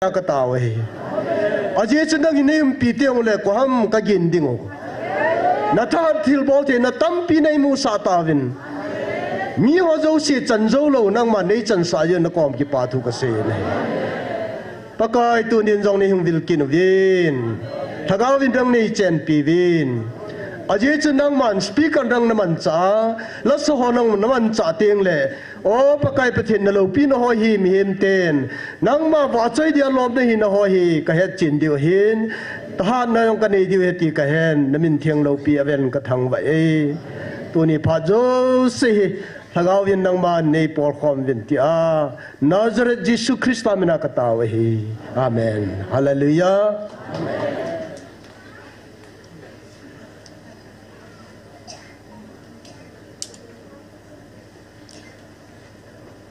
ka taw he aje chendang inem pi tiang le ko ham ka gin dingo na tha thil bol te na tam pi nei mu sa tawin mi ho zo si chan zo lo nang ma nei chan sa ye na kom ki pa thu ka se ne pakai tu nin jong ni hung vil kin vin thagaw vin rang nei chen pi vin aje chendang man speaker rang na man cha la so ho nang na man cha teng le o pakai pathin na lo pi no ho hi mi hem ten nang ma wa choi dia lom na hi na ho hi ka het chin dio hin ta na yong ka nei dio he ti ka hen na min thiang lo pi aven ka thang wa e tu ni pha jo se thagaw vin nang ma nei por khom vin ti a Nazareth Jesus Christ pa mina ka ta wa hi amen hallelujah amen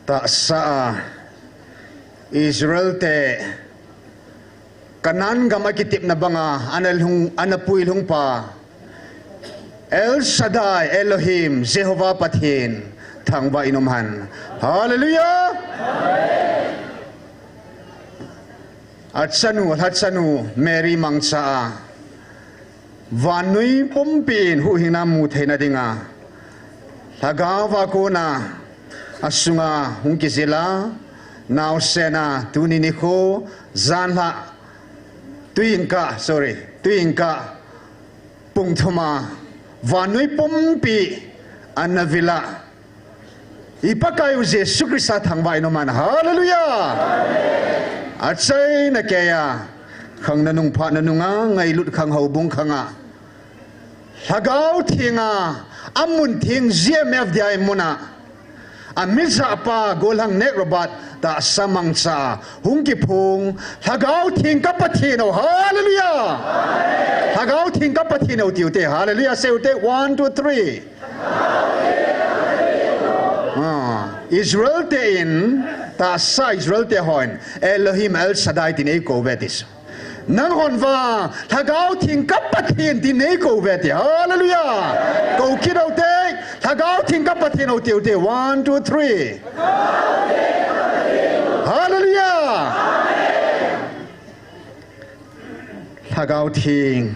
ta sa Israel te kanan gamakitip na banga anapui lung pa El Shaddai Elohim Jehovah Pathin thangba inumhan hallelujah atsanu Mary mangsa vanui pumpin hu hinamu theina dinga thagawa ko na asunga hungkizila now sena tuniniko zanha tuinka pungthuma vanui pompi anavila ipakayu Jesu Krista thangbai no man hallelujah atsai na kaya khang nanung pha nanunga ngai lut khang hobung khanga hagaw thinga amun thing gmf dai muna amilsa pa golang nek robat ta samangsa hungki phung hagaw thing ka pathino hallelujah hagaw thing ka pathino tiute hallelujah seute 1 2 3 Israel te in ta sa Israel te hon Elohim El Shaddai tin ei ko vetis nang hon va hagaw thing ka pathin tin ei ko veti hallelujah ko kidau te hagaw thing ka pathino tiute 1 2 3 hallelujah hagaw thing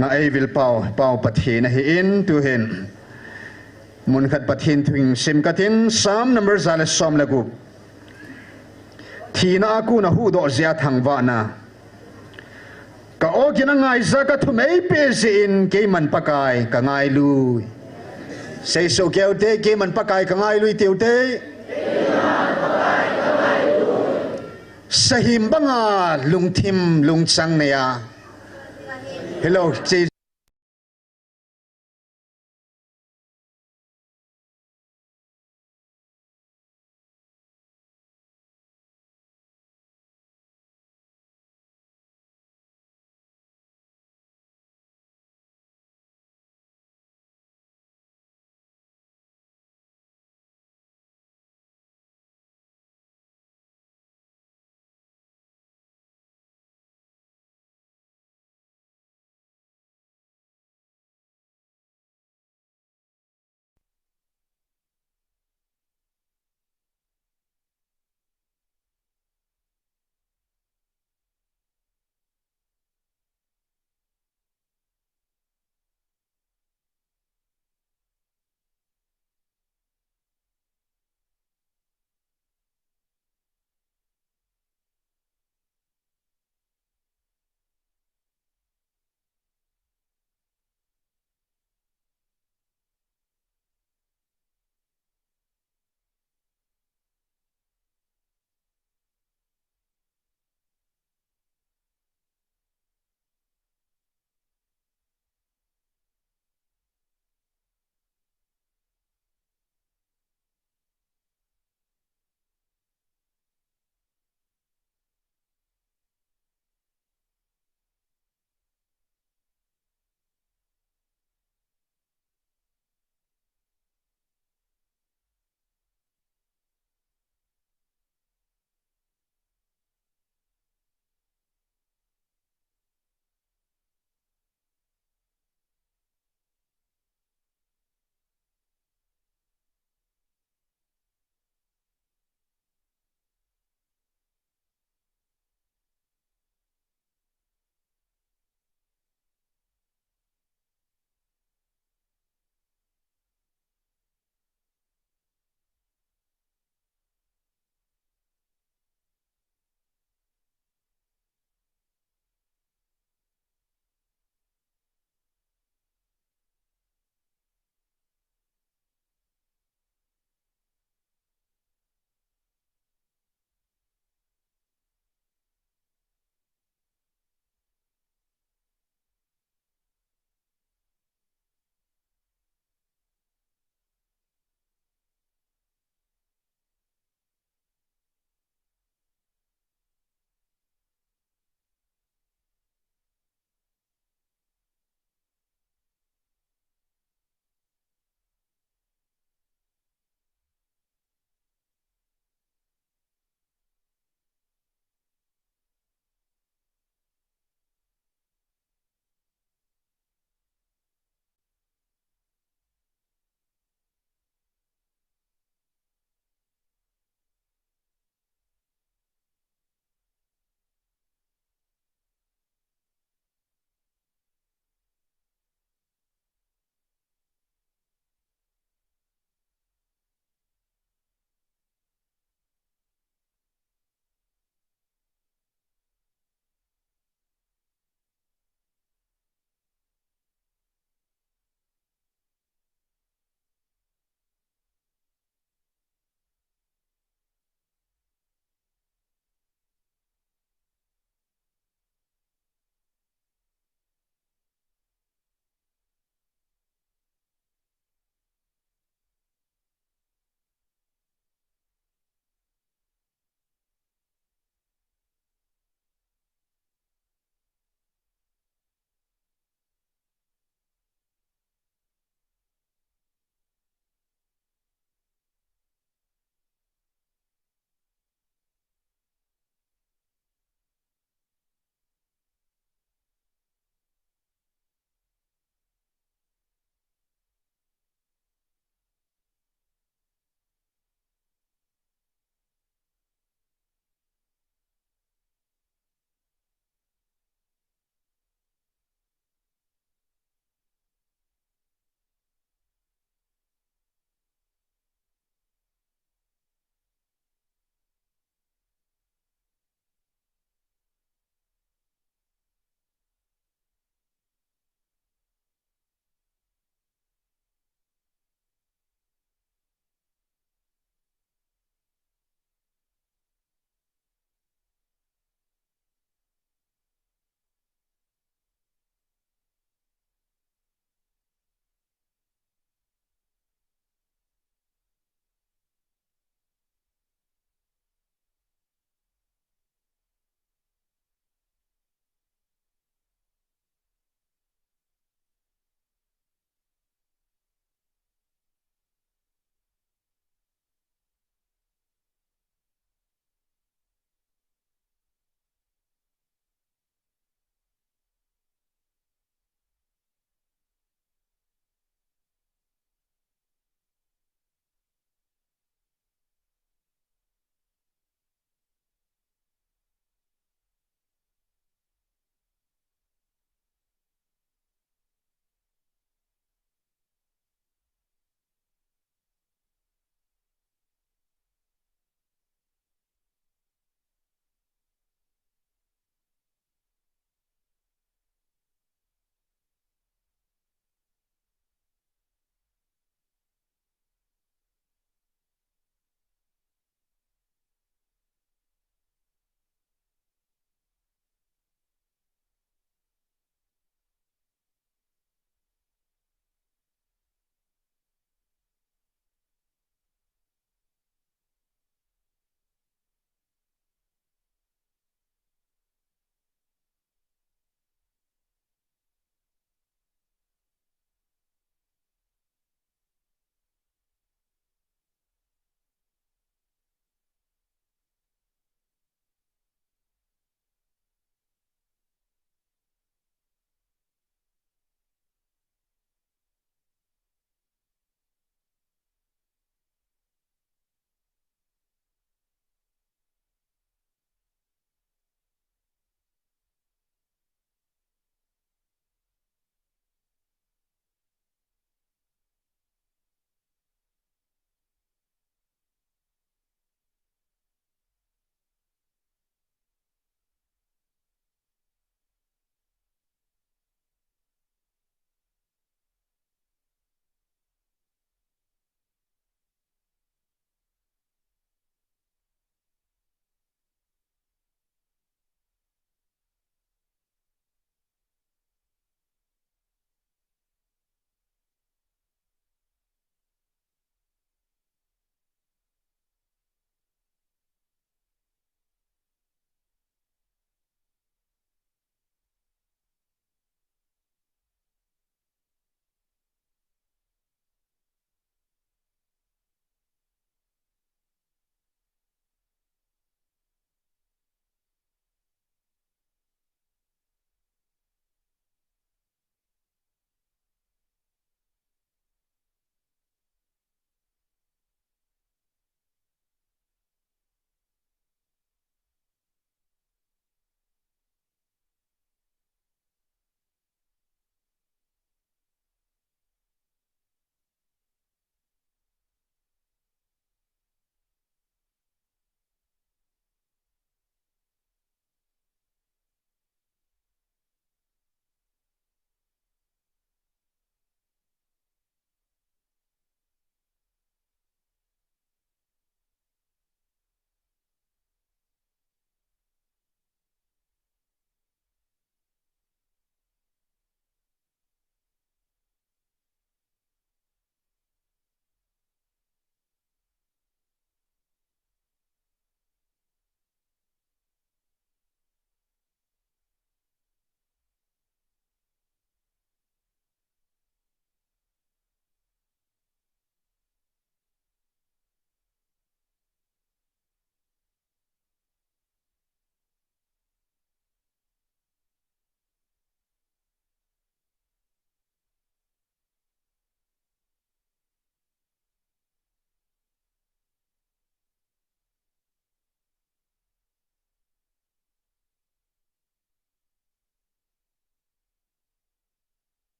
na ei vil pau pathin hi in tu hin mun khat pathin thing sim katin sam number zale som lagu thina aku na hu do zia thangwa na ka o kina ngai za ka thu mei pe in ke man pakai ka ngai lu sei so keu te ke man pakai ka ngai lu teu te sahim banga lungthim lungchang ne ya hello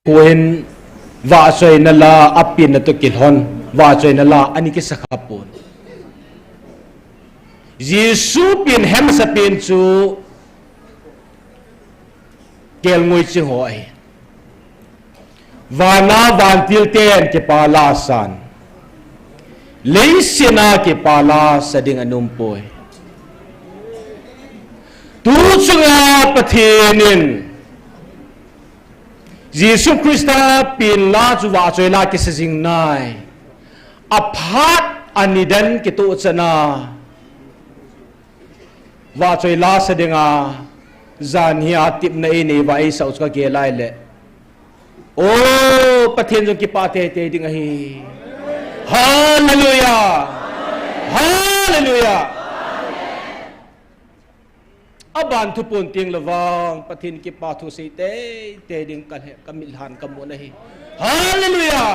Kuin wa soy nala apin na to kilhon wa soy nala ani ki sakapon Giêsu pin hem sa pin chu kel ngoi chi hoi wa na van til ten ke pala san leisina ke pala sa ding anum poi tu chunga pathinin Giêsu Christa pin la chu wa choi la ke sing nai aphat anidan ke tu chana wa choi la sa dinga zan hi atip na ini wa ai sa uska ke lai le o pathen jong ki pa te te ding hi hallelujah hallelujah aban thu pun ting lawang pathin ki pa thu sei te ding kan he kamil han kamu na hi hallelujah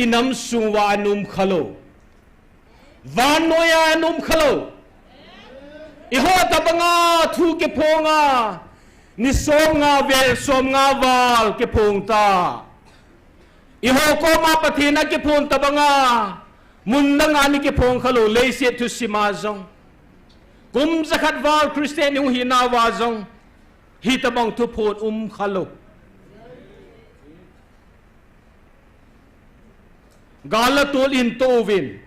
inam sungwa num khalo vanoya num khalo iho tabanga thu ke phonga ni som nga vel som nga wal ke phongta iho ko ma pathina ke phon tabanga munna nga ni ke phong khalo leise tu simazong kum zakhat wal Christian hu hi na wa zong hi tabang tu phon khalo Galatul in tovin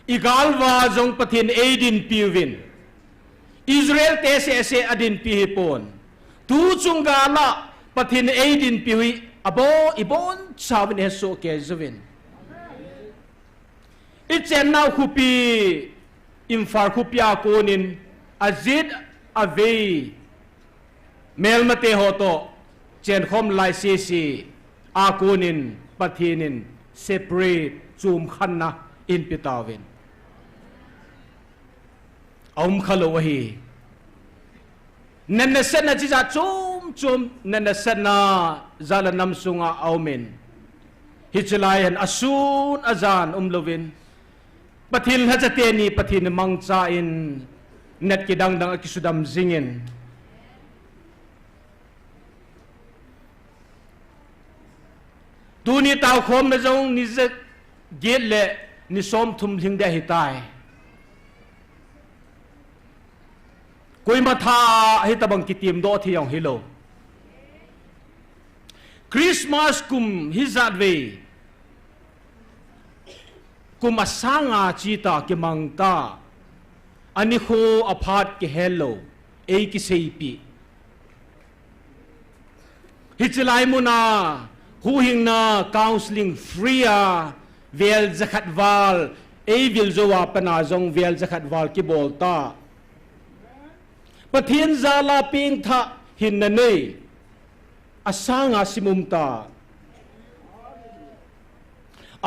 igal wa jong pathin aidin piwin Israel te se adin pihipon tu chung gala pathin aidin piwi abo ibon sawin heso ke zuvin itchen now khupi infar khupya konin azid ave melmate hoto chen khom lai si akonin pathinin separate chum khanna in pitawin aum khalo wahi nanasana chi za chum nanasana zala namsunga aumen hichalayan asun azan umlovin pathil hajateni pathin mangcha in net kidang dang akisudam zingin tuni taw khom na jong ni ze gel le ni som thum hing de hitai koi ma tha hi tabang kitim do thi yong hilo Christmas kum hizat ve kum asanga chita ke mangta ani kho aphat ke hello ei ki seipi hichlai muna hu hing na counseling free vel zakhat wal ei vil zowa pana jong vel zakhat wal ki bolta pathin zala ping tha hin na nei asanga simumta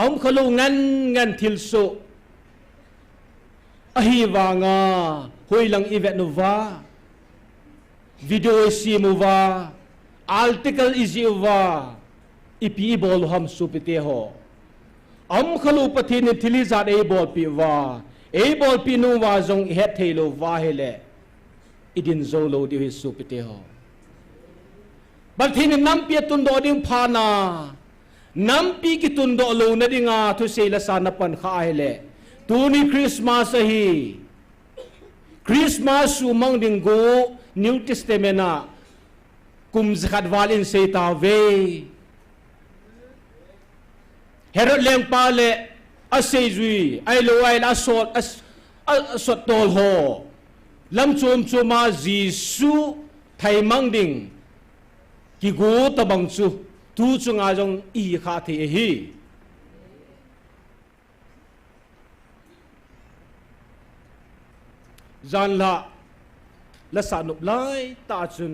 aum khalo ngan thilso ahi wanga hoilang event nova video simuwa article iziwa ipi bol ham supite ho am khalo pathin thili zat ei bol pi wa ei bol pi nu wa jong het thelo wa hele idin zolo di hi supite ho pathin nam pi tun do ding phana nam pi ki tun do lo na dinga thu seila sana pan kha hele tu ni Christmas hi Christmas su mang ding go New Testament na kum zakhat walin seita ve Herod leng pale asejui ai lo ai la sot tol ho lam chum chuma Jisu thai mang ding ki go tabang chu tu chunga jong i kha the hi zan la sanup lai ta chun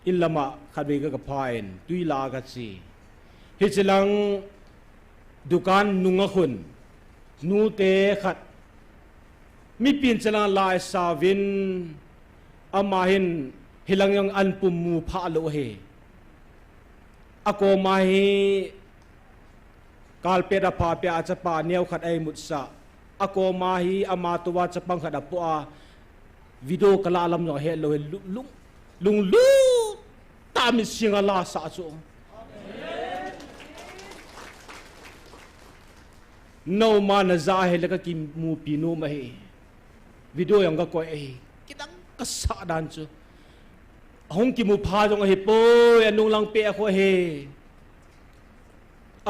illama khabe ga phain tuila ga chi hichilang dukan nunga khun nu te khat mi pin chala lai savin amahin hilang yang anpum mu pha lo he ako mai kalpera pa pe a chapa neu khat ai mutsa ako ma hi ama tuwa chapang khada po a video kala lam no he lo lung lu ta mi singa la sa chu no ma na za he la ka ki mu pi no ma he video yang ka ko e kitang ka sa dan chu hong ki mu pha jong he po anung lang pe ko he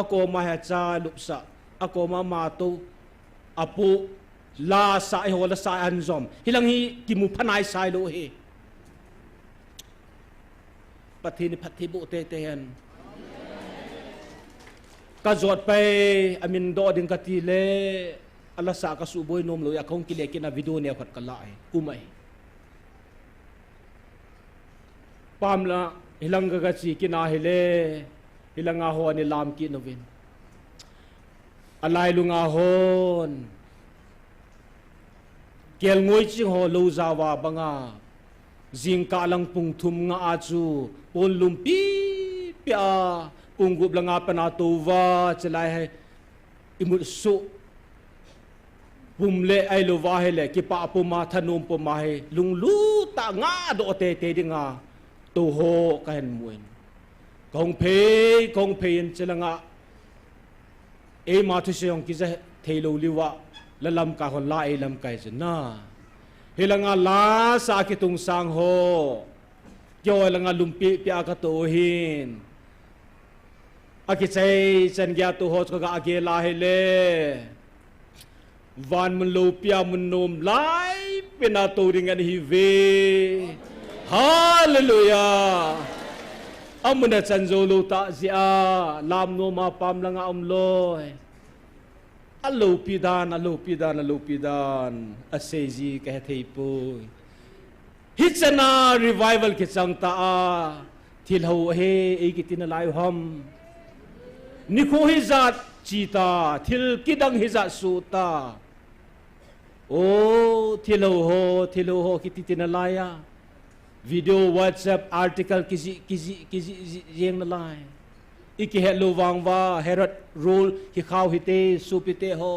ako ma ha cha lup sa ako ma to apu la sa ho la sa an zom hilang hi ki mu phanai sai lo he pathini phathi bu te ten ka zot pe amin do ding ka ti le ala sa ka su boy nom lo ya khong ki le ki na video ne khat ka la ai kumai pam la hilang ga chi ki na hele hilanga ho ni lam ki novin alai lunga hon kel ngoi ching ho lo zawa banga jing ka lang pung thum nga a chu pon lum pi pia pung gup langa pana tova chalai hai imut su bumle ai lo wa hele ki pa pu ma thanum pu ma he lung lu ta nga do te te dinga to ho ka hen muin kong pe chalanga e ma thu seong ki za thailo liwa la lam ka hon la e lam kai na hilanga la sa ki tung sang ho kyo langa lumpi pya ka to hin aki chai chan gya to ho ka age la hele van mun lo pya mun nom lai pena to ring an hi ve hallelujah amuna chanzo lo ta zia lam no ma pam langa loi alo pidan asezi ka thei pu hichana revival ke changta a thil ho he e ki tin lai ham nikho hi zat chita thil kidang hi za suta o thil ho ki tin lai ya video WhatsApp article kizi yeng na lai iki hello wang wa herot rule hi khaw hi te supite ho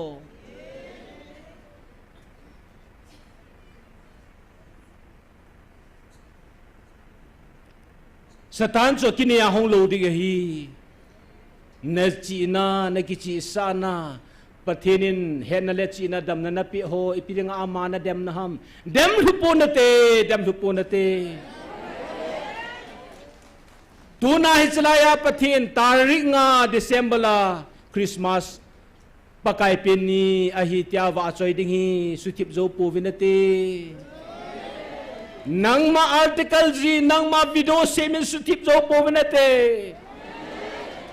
satan cho kinia hong lo di hi na chi na ki chi sana pathinin hen na le chi na dam na pi ho ipiringa ama na dem na ham dem lupo na te tuna hichlaya pathin tarik nga December la Christmas pakai peni ahi tia wa choi ding hi suthip zo pu vinate nang ma article ji nang ma video semin suthip zo pu vinate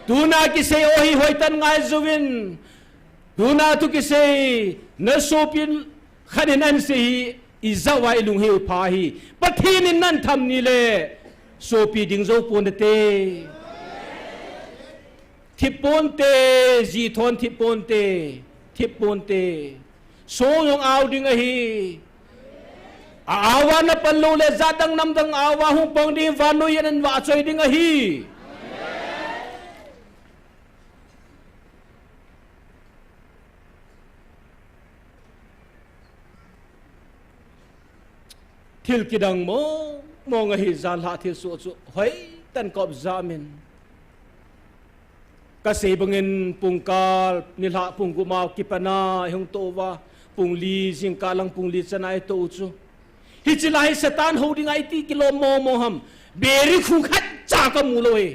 tuna ki se ohi hoitan ngai zuwin tuna tu ki se na sopin khanin an se hi izawa ilung he pha hi pathin nan tham ni le so pi ding zo pon te thipon te ji thon thipon te so yong aw ding a hi awa na pallo le zadang namdang awa hung pang ding vanu yan wa choi ding a hi thil kidang mo nga hi zal ha thil su chu hoi tan kop zamin ka se bangin pungkal nilha punguma kipana hung towa pungli jing kalang pungli chanai to chu hi chilai satan holding it kilo mo ham beri khu khat cha ka mu loi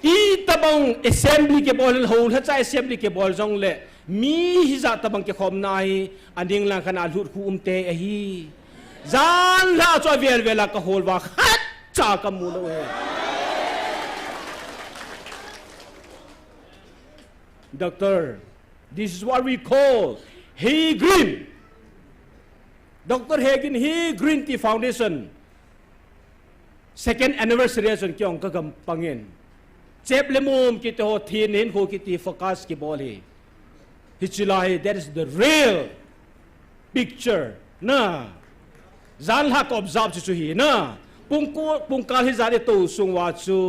i tabang assembly ke bol hol ha cha assembly ke bol jong le mi hi za tabang ke khom nai aning lang khana lut khu te a hi zan la cho vel vela ka hol wa khat cha ka mu lo he doctor this is what we call he green Dr. Hagin he green tea foundation second anniversary son kyong ka gam pangin chep lemum ki to thin hin ho ki ti focus ki bol hi hichilai that is the real picture na zan ha ko observe chu hi na pungkal hi zari to sungwa chu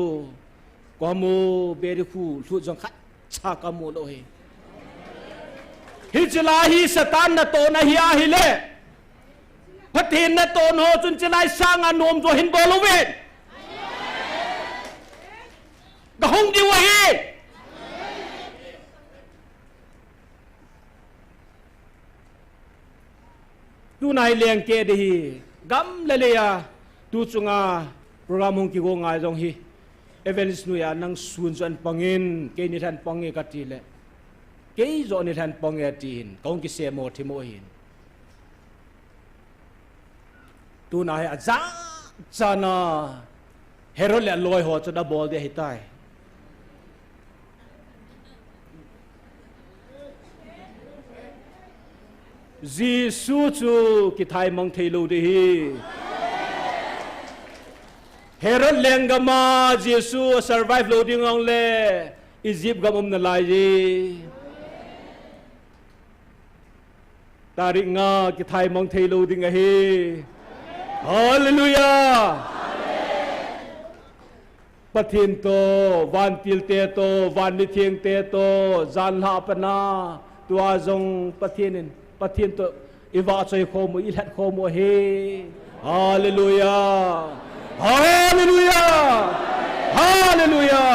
kamu beriku lu jong khat cha kamu lo he hijlahi satan na to na hiya hile pathin na to no chun chlai sang anom jo hin bolowen ga hong di wa hi tu nai leng ke de hi gam le le ya tu chunga program hong ki go ngai jong hi evangelist nu ya nang sun jan pangin ke ni than pange ka ti le ke zo ni than pange tin kong ki se mo thi mo hin tu na ya za chana hero le loi ho cha da bol de hi tai Jisu chu ki thai mang thei lo de hi Herod lengama Jisu survive loading ong le Egypt gam na lai ji tarik nga ki thai mang thei loading a hi hallelujah pathin to van til te to van ni thieng te to zan ha pana tua jong pathin to iwa choi kho mu ilat kho mu he hallelujah hallelujah hallelujah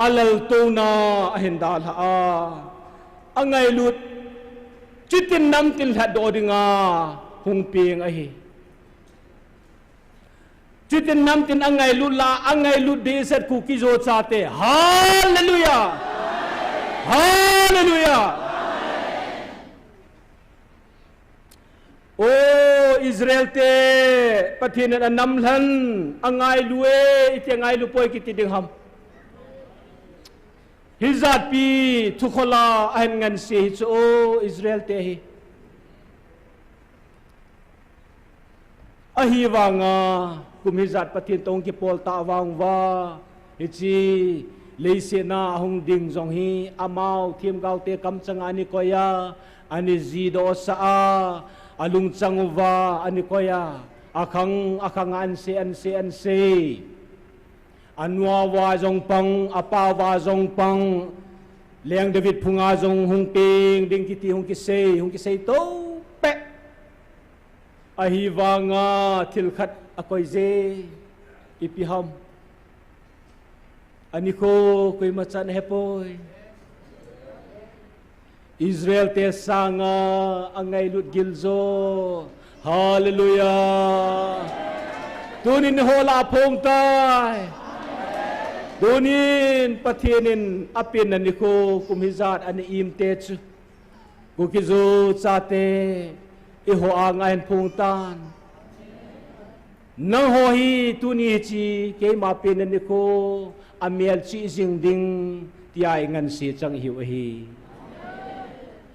alal tuna ahindal ha angai lut chitin nam tin tha do dinga hung ping a hi chitin nam tin angai lut la angai lut de set ku ki zo cha te hallelujah hallelujah Oh Israel te pathin an nam hlan angai luwe itiangai lupoi ki tiding ham hizat pi thukhola an ngan se chu Israel te hi ahi wanga kum hizat pathin tong ki pol ta wang wa ichi leise na hong ding jong hi amau thim gau te kam changa ni koya ani zido sa alung changwa ani koya akhang anse anwa wa jong pang apa wa jong pang leng David phunga jong hung ping ding ki ti hung ki sei to pe ahi wanga thil khat akoi je ipiham ani ko koi machan hepoi Israel te sanga angai lut gilzo hallelujah tunin hola phong tai tunin pathinin apin ani ko kumhizat ani im te chu ku kizu chate i ho angai phong tan nang ho hi tuni chi ke ma pin ani ko amial chi jing ding tiai ngan si chang hiu hi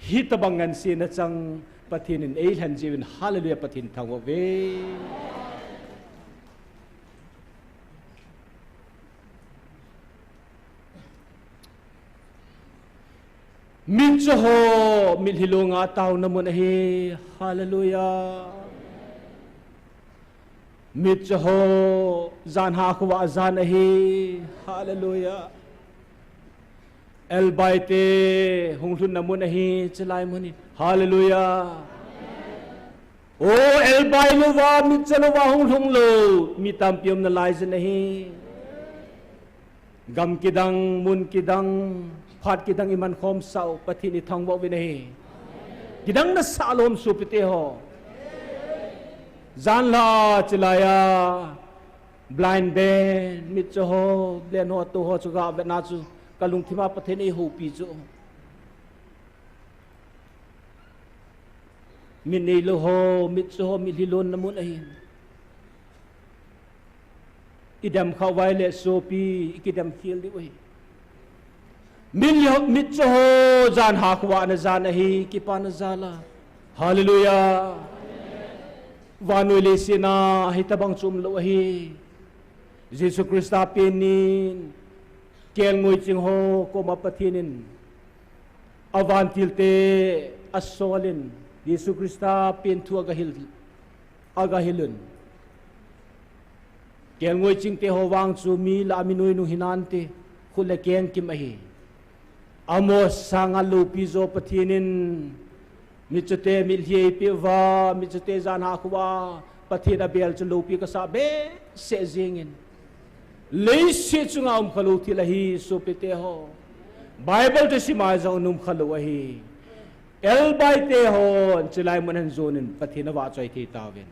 hitabangan si na chang pathinin eilan jiwin hallelujah pathin thangwa ve min ho mil hilunga taw namun hi hallelujah mit ho zan ha khwa zan hi hallelujah El baite hunglun namun ahi chalai muni hallelujah oh el bai lu wa mit chalo wa hunglung lo mi tam piom na lai zen ahi gam kidang mun kidang phat kidang iman khom sau pathini thang wa vin ahi kidang na salom supite ho zan la chalaya blind ben mit ho blen ho to ho chuga vetna chu kalung thima pathen e ho pi chu min nei lo ho mit so mi hilon namun ai idam khawai le so pi ikidam khil di oi min yo mit so zan ha kwa na zan hi ki pa na zala hallelujah wanu le sina hitabang chum lo hi Jesus Christa penin kel ngoi ching ho ko mapathinin avantil te asolin Yesu Christa pen thu agahilun เกียงงวยจิงเตหวังจูมีลามินุยนุหินันเตคุณเลเกียงกิมหีอโมสังอลูปิโซปทีนินมิจเตมิลเฮียปิวามิจเตจานฮักวาปทีระเบลจลูปิกษาเบเสจิงินเลยเสียจุงอาขลุทิลฮีสุปิเตโฮไบเบิลจะสิมาจงนุมขลุวฮีเอลไบเตโฮจิไลมันฮันโซนินปทีนวาจอยทีตาวิน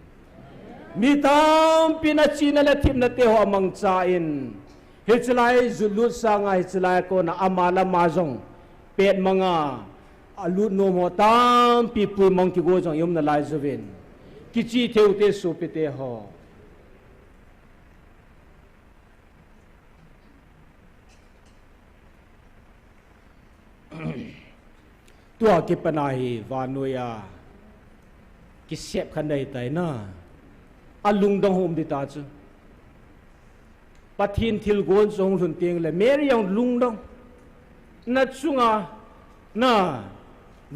มีตามปินัชีนัลทิมนัตเตโฮมังจาอินฮิจไลจุลุสางฮิจไลโกนาอามาลามาจงเป็ดมังอาลุโนโมตามปีปุยมังกิโกจงยมนาไลจวินกิจิเทวเตสุปิเตโฮตัวกิปนาฮีวานุยากิเสพขันได้แต่น่าอลุงดงโฮมดิตาจูปะทินทิลโกนทรงสุนเตียงเลยเมรียังลุงดงนัดสุงาน่า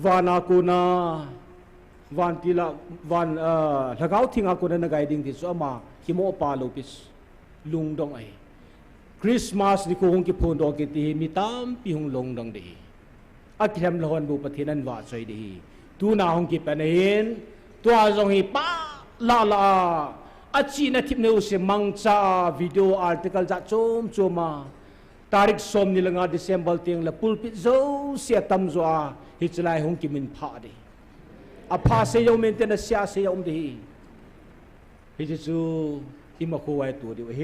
วานากูนาวันทีละวันถ้าเขาทิ้งอากูนั่นไงดิ้งที่สุอามาคิโมปาลูปิสลุงดงไอคริสต์มาสนี่คงกิพูนดอกกิตีมีตามปีหงลงดงดีอาคิมลอนบุปผินันว่าใจดีตูน่าหงกิเป็นเห็นตัวจงฮีป้าลาลาอาชีนทิพเนอุเสมังจ้าวิดีโออาร์ติเคิลจะโจมโจมาตาริกสมนิลงาดิเซมเบลติงละปุลปิโซเสียตัมจัวฮิจไลหงกิมินพาดีอาพาเสียอมเนเตนเสียเสียอมดีฮิจิจูอิมาคุไวตัวดีเฮ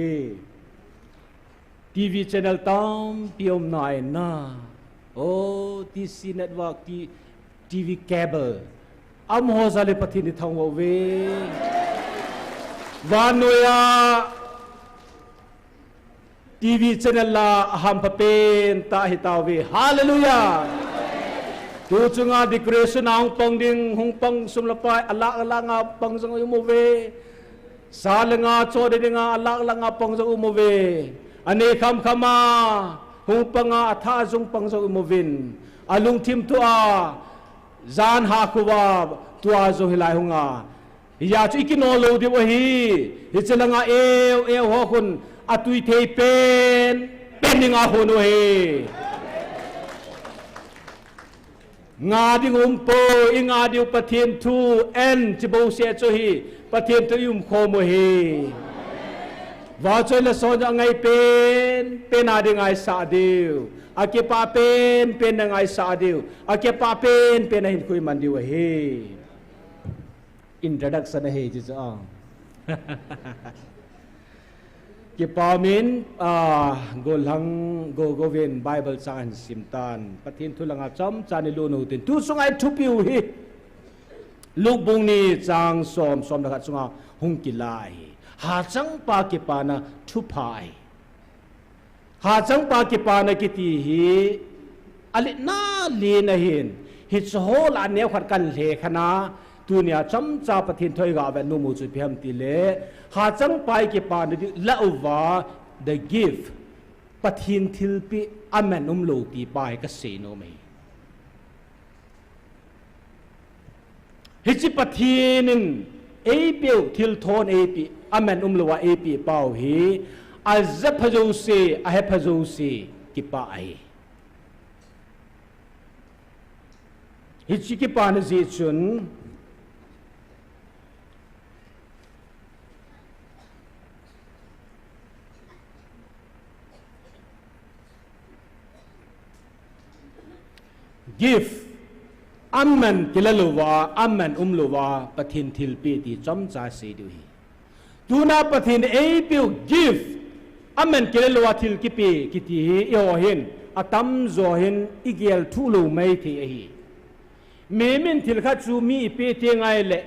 ทีวีชแนลตามพิอมนายน่าโอ้ทีซีเน็ตเวิร์กทีวีเคเบิลอัมโฮซาเลปทินิทองเววานุยาทีวีชแนลลาฮัมพเปนตาฮิตาเวฮาเลลูยาตูจุงาดิกเรสนาองปังดิงหงปังสุมลปายอัลลาอัลลางาปังจงอุโมเวซาลงาโชเดดิงาอัลลาอัลลางาปังจงอุโมเวอันนี้คำขมาหงปังอาท่าจงปังจงอุโมวินอาลุงทิมตัวจานฮาคุวาตัวจงฮิลายหงายาจุกินโนโลดิวฮีฮิจลังอาเอวหัวคุณอตุยเทเป็นนิงอาโฮโนเฮงาดิงอุมโปอิงาดิวปะเทียนทูเอ็นจิบูเสียโจฮีปะเทียนตุยุมโคโมฮีวาจอยละโซนยังไงเป็นอาดิงไงสาดิวอาเกปาเป็นยังไงสาดิวอาเกปาเป็นให้คุยมันดิวเฮอินโทรดักชันเฮจิจ้าเก็บปามินโกลังโกเวนไบเบิลจานสิมตันปะทินทุลังอาจอมจานิลูนูตินทุสงไอทุปิวฮีลูกบุงนี้จางสอมนะครับสงอาหงกิลายหาจังปาเก็บปานะทุพายหาจังปาเก็บปานะกิติฮีอลินาลีนะเห็นฮิตโฮลอันเนี้ยขัดกันเลขนะตัวเนี่ยจำจ่าปะทินถอยกาเวนุมูจุพิมติเลหาจังไปเก็บปานดิละอุวา the gift ปะทินทิลปีอเมนโลตีไปก็เสโนเมฮิจิปะทินินเอปีทิลโทนเอปีอเมนโลวาเอปีเป้าฮีอัลซัพโจเซอะเฮพโจเซกิปะไอฮิจิกิปานจีชุนgift อัมมันกิลลูวาอัมมันลูวาปะทินทิลปีติจอมจ่าเสียดูฮีตูน่าปะทินเอปิว gift อัมมันกิลลูวาทิลกิปีกิติฮีเอวหินอัตัมโซหินอิเกลทูลูไม่ทีฮีเมมินทิลขัดซูมีเปเตียงไงเละ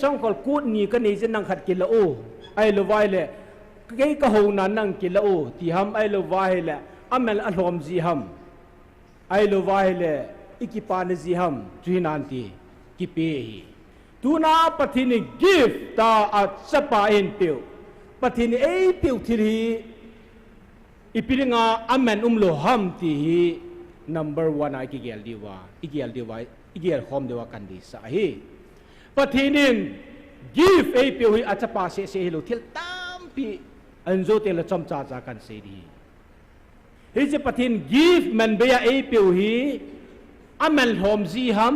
ส่งคนกูนี่ก็นี่จะนั่งขัดกิลโอไอลูวาเละเกี่ยก็หูนั้นนั่งกิลโอที่ฮัมไอลูวาเละอัมมันอารมณ์จีฮัมไอโลวาเลอิกิปานซิฮัมจุยนันตีกิเปฮีตูนาปะทินีกิฟตาอัดสปาเอ็นเปียวปะทินีเอเปียวทีฮีอิปิลิงาอเมนโลฮัมตีฮี number 1 อิกิเกลดีวาอิกิเกลฮอมดีวากันดีสาฮีปะทินีกิฟเอเปียวฮีอัดสปาเซฮิโลทิลตาม ปีอันโจเตลจอมจ่าจากกันเสียดีเฮ้ยจะปะทิน give มันเบียเอเปียวฮีอามันหอมซีฮัม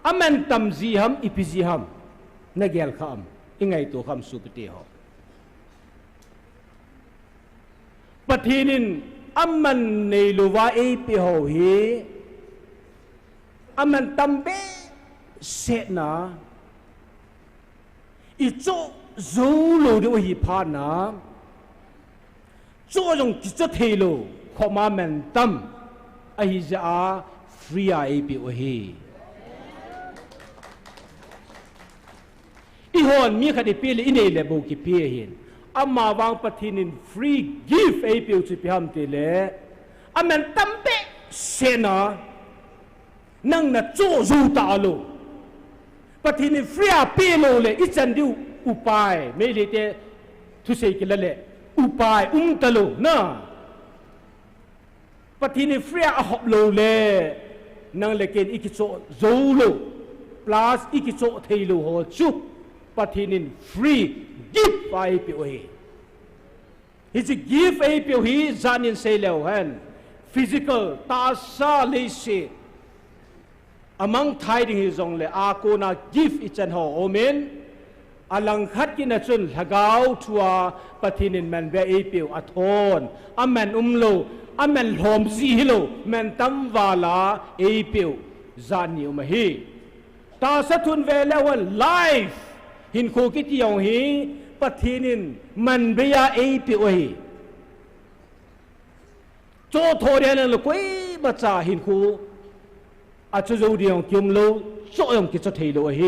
อามันตำซีฮัมอีพิซีฮัมนักเกลคำยังไงตัวคำสุปเตหอปะทินินอามันในลูวาเอเปียวฮีอามันตำเบเสนาอีโจรูโลดีว่าฮีพานาโจยงกิจเทโลขมาแมนตัมไอจะอาฟรีอาเอปีโอเฮอีหอนมีคดีปีเลยอินเอเลบุกิปีเห็นอามาวางปฏินินฟรีกิฟต์เอปีโอสิพิฮัมเตเลอาแมนตัมเปเซนานั่งนัดโจรูตาโลปฏินินฟรีอาปีโลเลยอิจันดิวอุปายไม่เลยเตทุเสกิลเลอุปายตะโลนะปฏินิฟรีอาหอบโลเลนั่งเลกินอิกิโซโซโล plus อิกิโซเทโลโฮชุปฏินินฟรีกิฟต์ไปเปียวเฮฮิจิกิฟต์ไปเปียวฮีจานินเซเลวฮัน physical ตาซาเลเซamong tiding his own le akona gift itchan ho omen alang khat kin achun lagau thua pathinin man be epiu athon amen umlo amen hlom si hilo men tam wala epiu zani umahi ta sathun ve lewan life hin kho ki tiong hi pathinin man be ya epiu hi cho thorian lo koi bacha hin khuอาจจะรู้ดีของคิมโลโซ่ยังกิจเทโลเฮ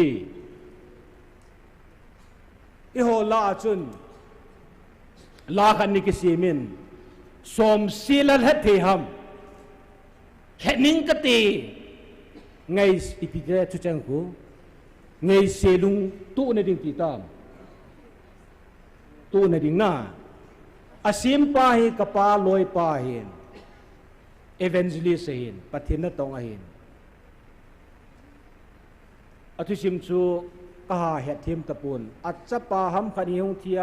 อีโหลาจุนลาคันนิกิซีมินสมศิลเฮเทฮัมแค่นิ่งกตีไงอีพิเกตุจังกูไงเซลุงตู้ในดิ่งตีตามตู้ในดิ่งหน้าอาซิมปาฮิกปาลอยปาหินเอเวนเจลิสหินปฏิณตองหินอธิชิมชูกหาเหตุทีมตะปูนอัจฉปาหัมขันยงเทีย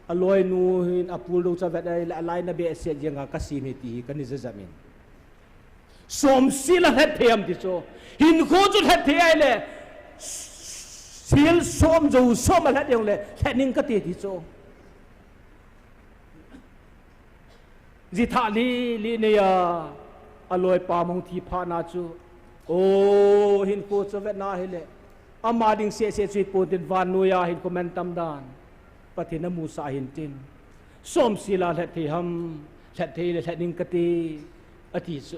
อลอยนูหินอปูลูจะเวดไอไลน์นบีเสียยังกสิมิตีกันนิจจามินสมศิลเหตุเทียมติโซหินโคจุดเหตุเทียเลยศิลสมจูสมอะไรเดียวเลยแค่นิ่งก็ตีติโซจิตาลีเนียอลอยปามงทีพานาจูโอ้หินโคจเวนาเฮเลอามาดิงเสียชีปูตินวานุยาหินคอมเมนตัมดานปฏินมูสาหินตินสมศิลาเทหัมเทเทเลเทนิงกตีอธิโซ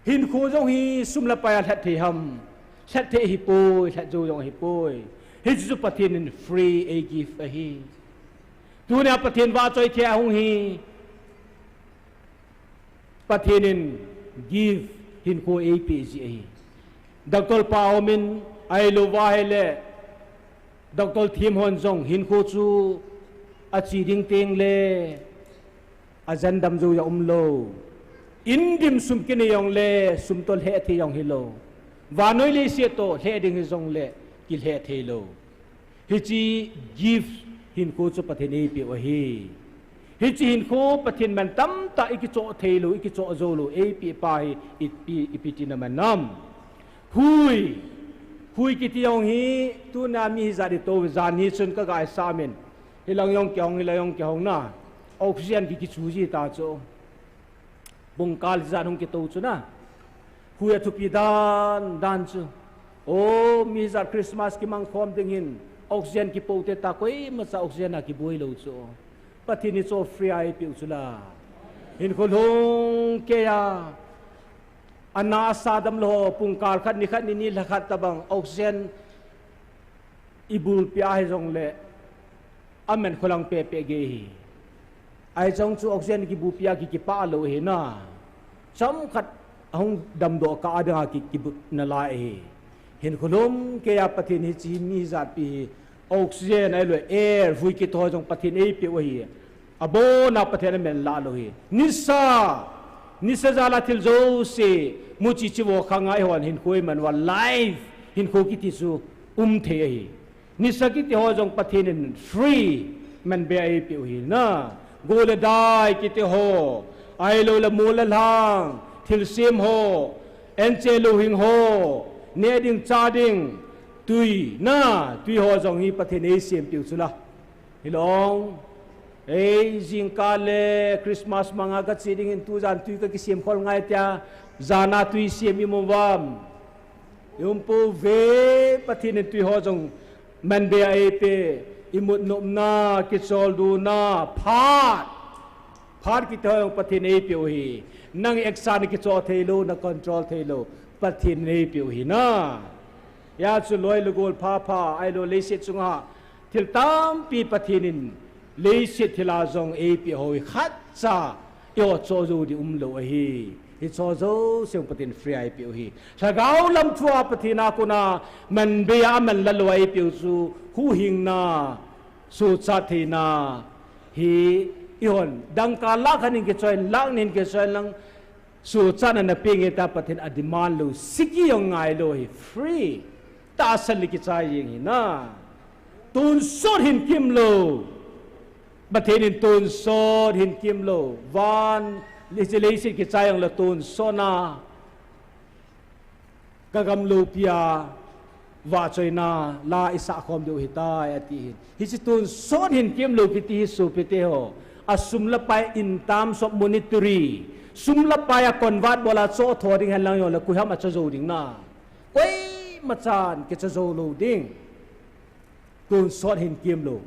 หินโคจงฮีสุมละไปเทเทหัมเทเทฮิปุยเทจูจงฮิปุยฮิจุปฏินินฟรีเอกิฟเอฮีตัวเนี้ยปฏินวาจอยเทียหงฮีปฏินิน give hin ko APGA Dr. Paomin ay luwahele Dr. Tim Honjong hin ko chu achi ding teng le ajandam jo ya umlo indim sum kini yong le sum tol he thi yong hilo wanoi le se to he ding jong le kil he thelo hi chi give hin ko chu pathen APGA o hi hichihin ko pathin man tam ta ikicho thelo ikicho zolo ap pai ipiti naman nam hui kitiong hi tu na mi zari to zani chun ka gai samin hilang yong kyong na oxygen ki chuji ta cho bungkal zanung ki to chu na hui tu pi dan chu o mi zar Christmas ki mang khom ding hin oxygen ki pote ta koi ma sa oxygen ki boi lo chuปฏินิโซฟรีไอปิวสุลาหินคนหงเกียอันนาซาดัมโลปุงการขัดนี่ละขัดตะบังออกเซนอิบุลปีอาให้จงเละอเมนคนลังเปเปเกฮีไอจงจูออกเซนกิบุปีอากิป้าโลเฮน่าจำขัดหงดำโดกาดังกิบุนลาเอหินคนหงเกียปฏินิจิมีจัดปีออกซิเจนไอ้เลยแอร์ฟุยกิโตจงปฏิเนยเปียวเฮียอโบนาปฏิเนเมนลาโลเฮีนิสาจาลาทิลโจเซมุจิชิโวขังไอหวันหินคุยมันว่าไลฟ์หินคุกิติสูเทฮีนิสกิติโฮจงปฏิเนนฟรี มันเบียเปียวหินะกูเลยได้กิเตโฮไอโลละมูละลางทิลซิมโฮเอ็นเจลูหิงโฮเนดิงจาดิงตุยนะตุยโฮจงฮีประเทศเอเชียเปียวสุละฮิลองจิงกาเลคริสต์มาสมังอากัดซีดิงอินตูจานตุยก็กิเสียมคอลง่ายแต่จานาตุยเสียมอิมวามยุมปูเวประเทศตุยโฮจงมันเบียเปอิมุดนมนากิจอลดูนาพาดกิจอลประเทศเอเปียวฮีนั่งเอ็กซานกิจอลเทโลนักคอนโทรลเทโลประเทศเอเปียวฮีนะยาสุลอยลูกลพาไอโลเลสิตสุงหาทิลตามปีประเทศนินเลสิตทิลาจงเอเปียวฮีขัดซาเอวโซจูดิโลฮีฮิโซโซเสียงประเทศฟรีไอเปียวฮีถ้าเกาลำทัวประเทศนาคุนามันเบียมันละลอยเปียวซูหูหิงนาสุดสัตย์นาฮีอิฮอนดังการลักนินกิจอยลักนินกิจอยลังสุดสัตย์นั้นเป็นเงตาประเทศอดิมานลูสิกิยองไงโลฮีฟรีตาสลิกิจายยิงฮีนะตุนสดหินกิมโลประเทศนินตุนสดหินกิมโลวันลิซิเลสิกิจายองละตุนโซนากะกำลูปียว่าจอยนาลาอิสระคอมดูหิตายอติฮิสิตุนสดหินเกียมลูกิติฮิสุปิเตโฮอสุมละไปอินตามสมมุนิตรีสุมละไปกอนวัดบลาโซทอดิงหันลังยอนละกุยฮามาจะโจดิงนากุยมาจานกิจะโจลูดิงตุนสดหินเกียมลู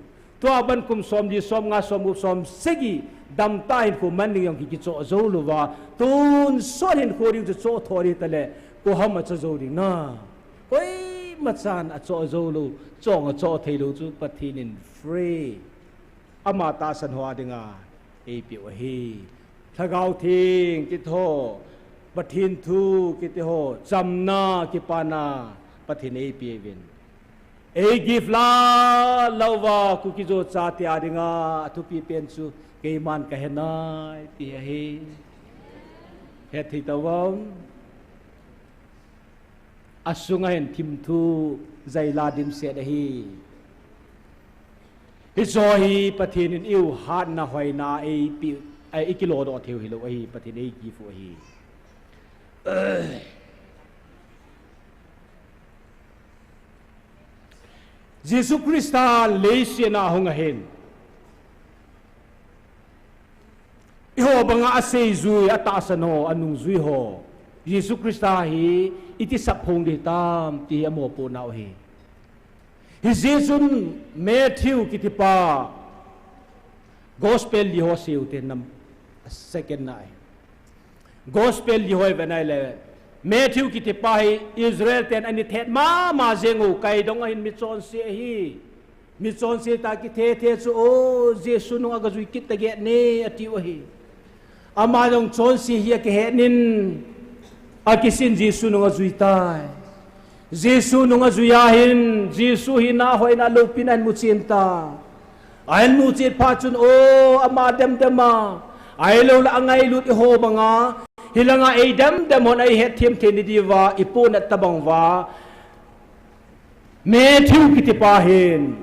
ตัวบันคุมสมดีสมงาสมบุสมเสกีดำตาหินคุมันนิยองกิจะโจลูว่าตุนสดหินคูดิงจะโจทอดิตะเลกุยฮามาจะโจดิงนากุยมาจานอโจโจลูจงอโจเทลูจุปฏินินฟรีอามาตาสันหัวดิงาเอปิวฮีถ้าเกาทิ้งกิโตปฏินทูกิโตจำนากิปานาปฏินเอปิเวนเอกิฟลาลาวาคุกิโจจาติอาดิงาทุปีเปนซูเกมันกะเฮนายปิเฮเฮติตาวมอาสุงเห็นทิมทูใจลาดิมเสดฮีฮิโซฮีปะเทนินอิวฮาดนาหอยนาไอปิไอกิโลดอเทวฮิโลฮีปะเทนไอกีฟูฮีเยซูคริสต์เลเซียนาหงเห็นอิโฮบังอาเซซุยอัตาสโนอนุซุยโฮเยซูคริสต์ฮีอิติสัพพงดิตามตีอโมปูนาวฮีฮิเจซุนเมธิวกิติปากอสเปลลิโฮเซอุเตนัมเซกันไนกอสเปลลิโฮเวนไอเลเมธิวกิติปาฮีอิสราเอลเตนอันนี้เทมาเจงูไกดงอินมิซอนเซฮีมิซอนเซตากิเทซูโอเจซุนงากะซุยกิตตะเกเนอติวฮีอามาดงซอนเซฮีกะเฮนินakisin Jesu nunga zuitai Jesu nunga zuyahin Jesu hina hoi na lupinan mucinta ayan mucit pachun o amadam dama aylo la angay lut iho mga hilanga ay dam hon ay hetim tinidiwa ipun at tabangwa Matthew kitipahin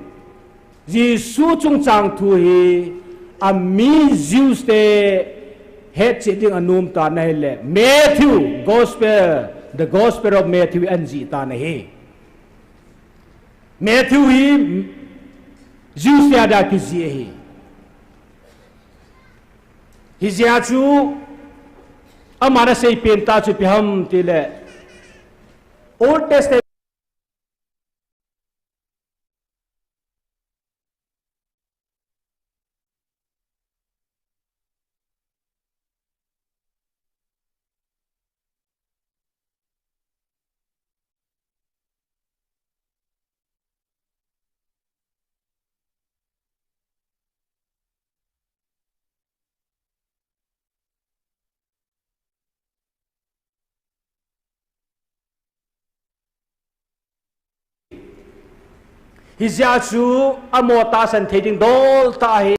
Jesu chung chang tuhi ami Zeus te het sitting anum ta na hele Matthew gospel the gospel of Matthew anji ta na he Matthew hi Zeus ya da ki ji he hi ja chu amara sei pen ta chu pi ham ti le Old Testament Hizia chu amota san thading dol ta hi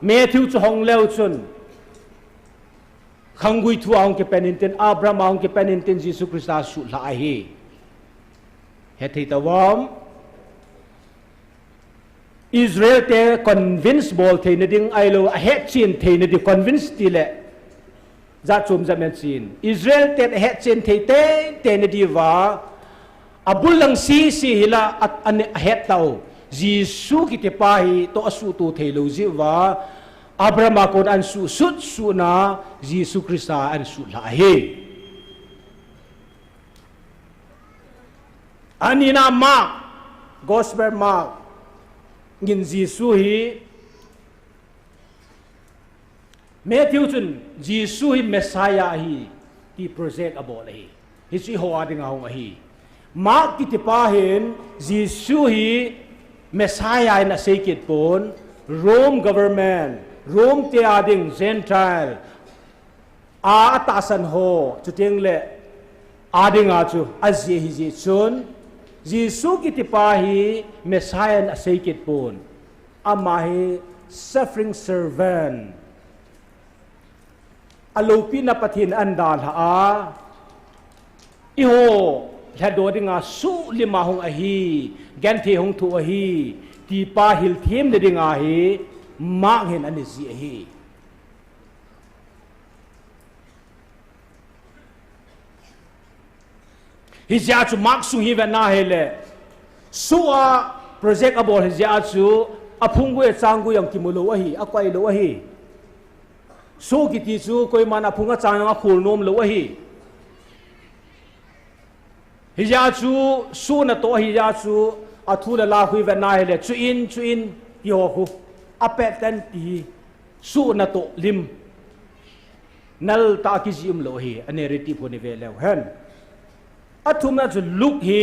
Matthew chu hong leo chun khangui thu aung ke peninten Abraham aung ke peninten Jesus Christ su la hi he thei tawam Israel te convince bol the na ding ailo a het chin the na di convince ti le za chum za men chin Israel te het chin te na di wa abul lang si hila at an het tau Jisu ki te pahi to asu tu the lo ji wa Abraham akon an su sut su na Jisu Krista an su la he anina Mark Gospel Mark ngin Jisu hi Matthew chun Jisu hi Messiah hi ti project abo hi hi ho ading hong hi Mark ki ti pa hin Jisu hi Messiah na sekit pon Rome government Rome te ading Gentile a atasan ho chuting le ading a chu azye hi ji chun Jisu ki ti pa hi Messiah na sekit pon ama hi suffering servant alopi na pathin andal ha iho thado dinga su lima hong ahi ganthi hong thu ahi ti pa hil them de dinga hi ma hen an ji ahi hi ja chu mak su hi na hele suwa project abol hi ja chu aphungwe changgu yang kimulo ahi akwai lo ahi so ki ti chu koi mana phunga changa khul nom lo ahi hiya chu su na to hiya chu athu la la hui va na hele chu in yo hu apet tan ti su na to lim nal ta ki jim lo hi ane reti phone ve lew han athum na chu luk hi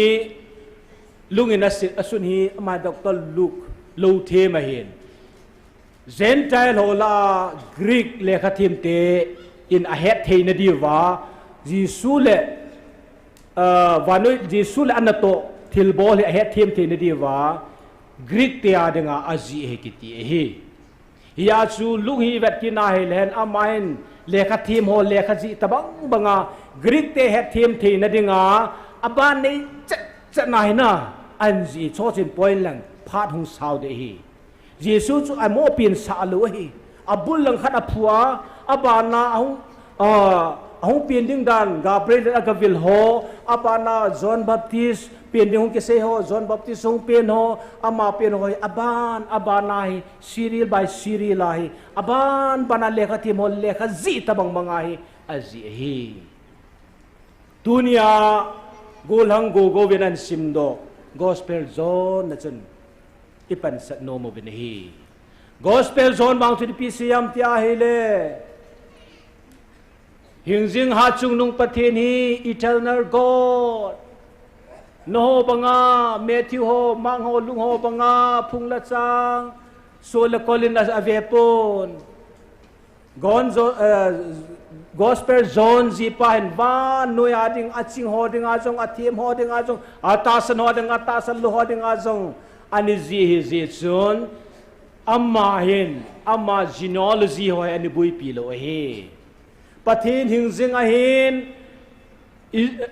lungin asun hi ma Dr. Luke lo the ma hin Gentile hola Greek lekha thim te in a het theina diwa Jisu le vanoi Jisu le anato thilbol he het thim theina diwa Greek te adanga aji he kiti he ya chu lu hi vet kina he len amain lekha thim ho lekha ji tabang banga Greek te het thim theina dinga aban nei chanai na anji chochin point lang phat hung sao de hi Jisu chu amo pin sa lo hi abul lang khat aphua abana ahung pin ding dan Gabriel agavil ho abana John Baptist pin ding ke se ho John Baptist hong pin ho ama pin ho abana hi serial by serial hi aban bana lekha ti mo lekha zi tabang mga hi azi hi dunia golhang go venan simdo gospel zone na chun ipan sa no mo binahi gospel zone bang to the PCM tia hele hingjing ha chung nung pathin hi eternal God no ho banga Matthew ho mang ho lung ho banga phung la chang so la kolin as avepon gonzo gospel zone ji pa hen van noi ading aching ho ding ajong athem ho ding ajong atasan ho ding atasan lo ho ding ajong ani zi chun amma hin amma genealogy ho ani bui pilo he pathin hingjing a hin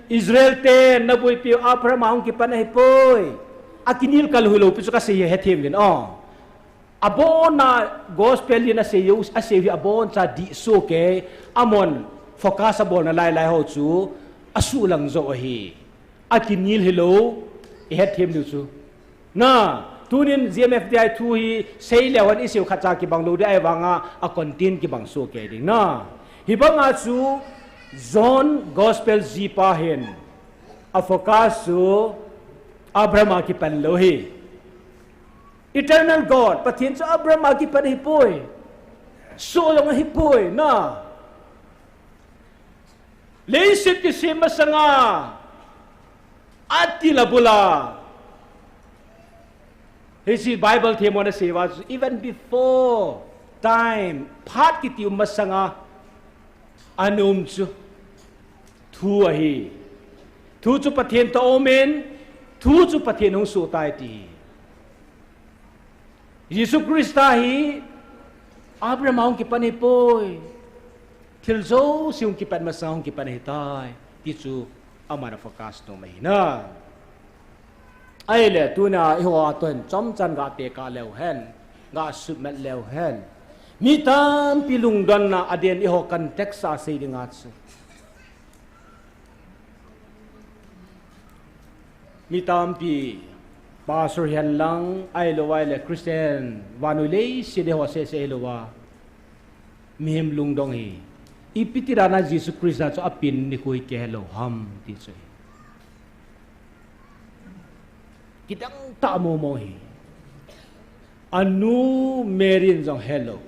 Israel te na bui pi Abraham hong ki pan hi poi akinil kal hulo pi ka se he them din abona gospel ni na se use a se abon cha di so ke amon focus abon na lai ho chu asu lang zo hi akinil hello he them du chu na tunin GMFDI thu hi sei lewan isiu khacha ki banglo de ai wanga a content ki bang so ke ding na hi banga chu zone gospel zipa hen a focus su Abraham ki pan lo hi eternal God pathin sa Abraham ki pan hi poi so long hi poi na leisit ki sima sanga atila bula His Bible theme on say was even before time part kiti masanga anum chu thu ahi thu chu pathen to omen thu chu pathen hong su tai ti Jesus Christ hi Abraham hong ki pani poi thil zo siung ki pan masang ki pan hi tai ti chu amara focus no mai na ai le tu na i hoa ton chom chan ga te ka leo hen ga su met leo hen mi tam pilung don na aden i ho kan teksa sei dinga chu mi tam pi pastor hian lang ai lo wai le Christian wanu le si de ho se lo wa mi hem lung dong hi ipitirana Jesus Christ cho apin ni koi ke hello ham ti choi kidang ta mo mo hi anu Mary jong hello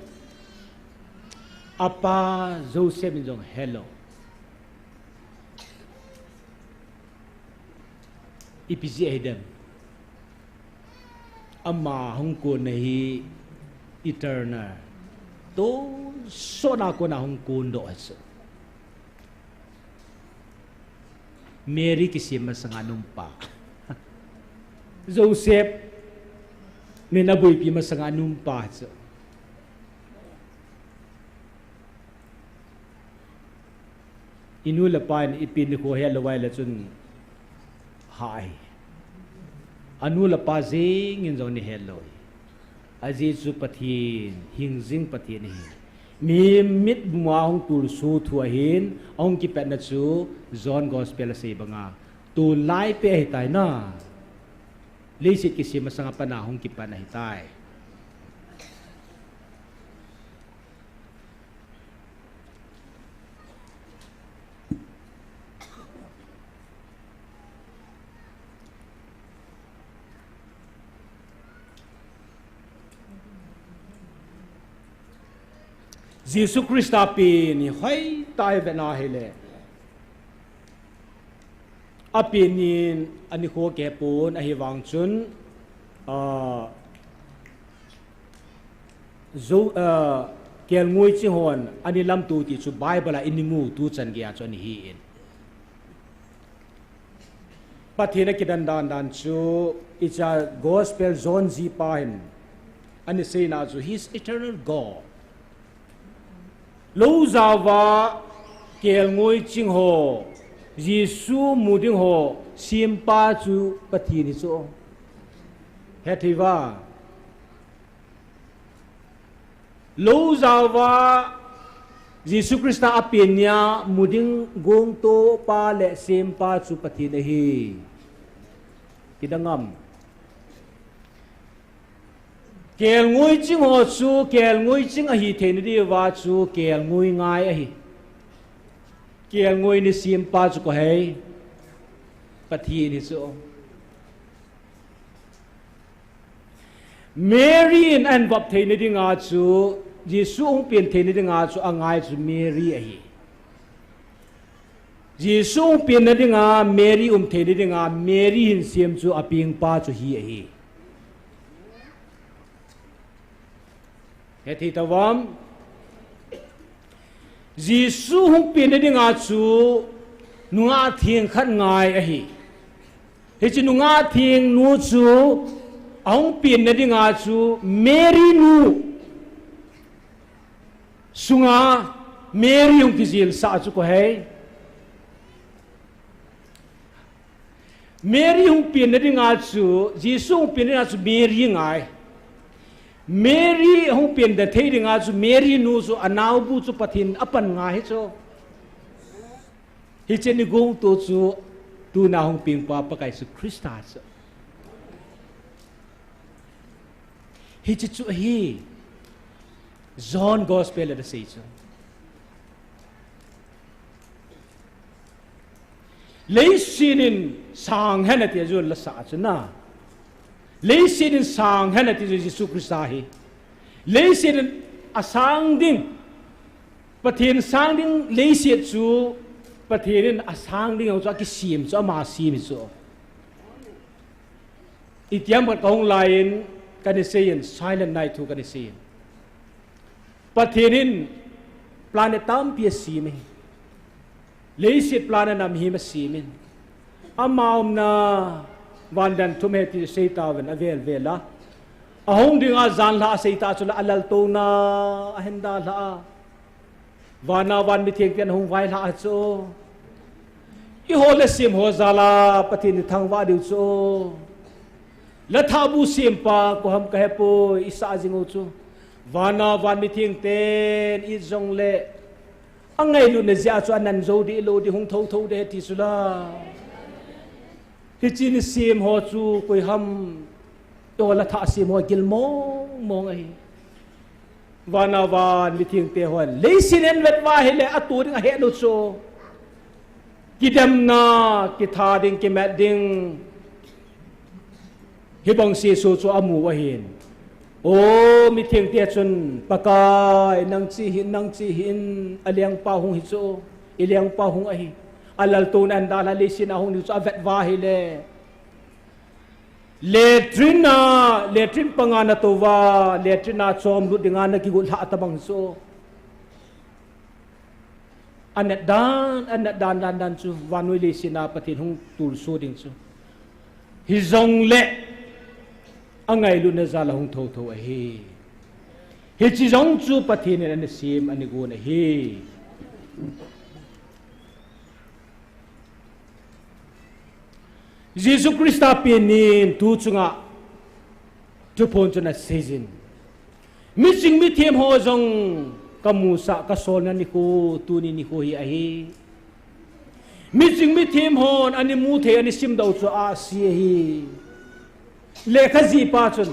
apa Joseph jong hello ipiji edem amma hong ko nahi eternal to sona ko na hong kun do aso Mary kisim masanga numpa Joseph minaboy pi masanga numpa aso inu lapan ipin ko helawai la chun hai anu lapa jing in zone ni heloi aji chu pathin hingjing pathin hi mi mit buma hong tur su thua hin ong ki pet na chu John gospel se banga tu lai pe hi tai na le sit ki sim sanga pana hong ki pana hi tai Jesus Christ apin ni hoi tai vena hele apin nin ani kho ke pun a hi wang chun zo kel ngoi chi hon ani lam tu ti chu bible a inimu tu chan gya chon hi in pathina kidan dan chu it's a gospel John G pahin ani say na chu his eternal God lâu zawa kel ngoi ching ho Giêsu muding ho simpa chu pathi ni chu hethiwa lâu zawa Giêsu Christa apinya muding gong to pa le simpa chu pathi na hi kidangam kel ngoi ching ho chu kel ngoi ching a hi thein ri wa chu kel ngoi ngai a hi kel ngoi ni sim pa chu ko hei pathi ni chu Mary in an bap thein ri nga chu Jesu ong pien thein ri nga chu angai chu Mary a hi Jesu ong pien ri nga Mary thein ri nga Mary hin sim chu aping pa chu hi a hi Heti tawam Jisu hong pin di nga chu nunga thieng khat ngai a hi he chi nunga thieng nu chu ong pin di nga chu Mary nu sunga Mary hong kizil sa chu ko hai Mary hong pin di nga chu Jisu hong pin di nga chu Mary ngai Mary hong pin da thei ringa chu Mary nu chu anau bu chu pathin apan nga hi chu hi chen ni gong to chu tu na hong ping pa pa kai su Krista chu hi chu hi John gospel da sei chu lei sinin sang hana ti ju la sa chu na lei sin sang hana ti Jesu Christa hi lei sin asang ding pathin sang ding lei siat chu pathin asang ding chu ki sim chu ma sim chu itiam pat kong lain kan sein silent night tu kan sein pathin planetam pi sim lei siat planet nam hi ma sim amaum na Wandan tumeti seita ven avel vela ahong dinga zan la seita chula alal to na ahenda la wana wan mi theng ken hong vai la cho i hole sim ho zala patin thang wa diu cho lathabu simpa ko ham kahe po isa jingo chu wana van meeting ten I jong le angai lu ne zia chu anan zo di lo di hung thau thau de ti sula hi chin sim ho chu koi ham to latha sim ho gil mong mong ai wana van meeting te hon leisin en vet wa hele atu ding he lo chu kidam na ki tha ding ki mat ding hi bang si so chu amu wa hin o mi theng te chun pakai nang chi hin aliang pa hung hi chu iliang pa hung ai alal ton an dala le sin hung ni chu avet wa hi letrin pangana to wa letrina chom lu dinga na ki gul ha tabang so anet dan chu wanui le sina pathin hung tur so ding chu hi zong le angai lu na zala hung tho tho hi chi zong chu pathin an sim ani go na hi Jesus Christa pinin tu chunga tu pon chuna season missing mi them ho zong kamusa ka sol na ni ko tu ni ko hi ahi missing mi them hon ani mu the ani sim dau chu a si hi le kha ji pa chun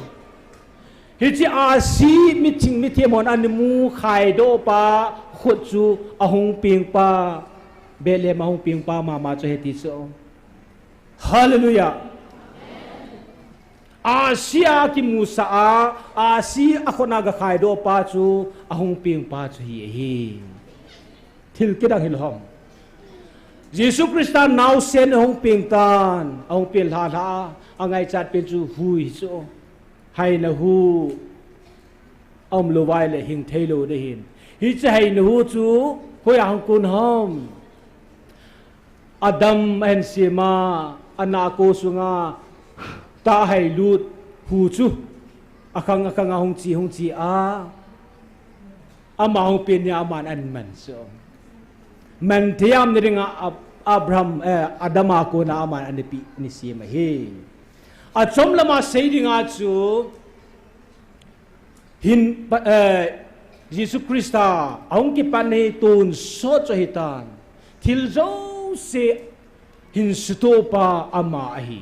hi chi a si missing mi them hon ani mu khai do pa khut chu ahung ping pa bele ma hung ping pa ma chu he ti so hallelujah Asia ki musa Asia akhona ga khai do pa chu ahung ping pa chu hi thil kidang hil hom Jesus Christa now sen ahung ping tan ahung pil ha angai chat pe chu hui so hai na hu lo wai le hing thailo de hin hi cha hai na hu chu hoi ahung kun hom Adam and Sima anako sunga ta hai lut hu chu akang hong chi ama hong pin ya man an man so man thiam ni ringa Abraham Adama ko na aman an pi ni sim he a chom lama seidinga chu hin Jesus Christa ong ki pan he tun so cho hitan thil zo se hin sutopa ama ahi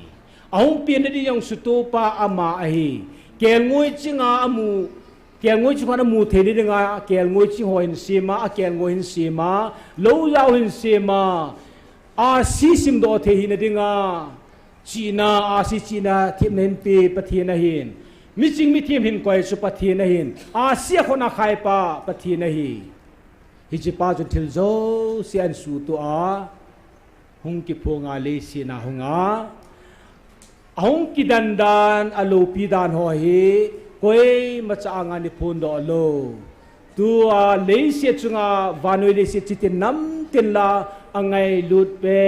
ahung pian di yang sutopa ama ahi kel ngoi chinga amu kel ngoi chi khana mu theni dinga kel ngoi chi hoin sima a kel ngoi hin sima lo yaw hin sima a si sim do the hin dinga china a si china thim nen pe pathina hin missing mi thim hin koi su pathina hin a si khona khai pa pathina hi hi chi pa ju thil zo si an su to a hung ki phonga le sina hunga ahung ki dandan alo pi dan ho hi koi macha anga ni phun do lo tu a le se chunga vanoi le se chitin nam tin la angai lut pe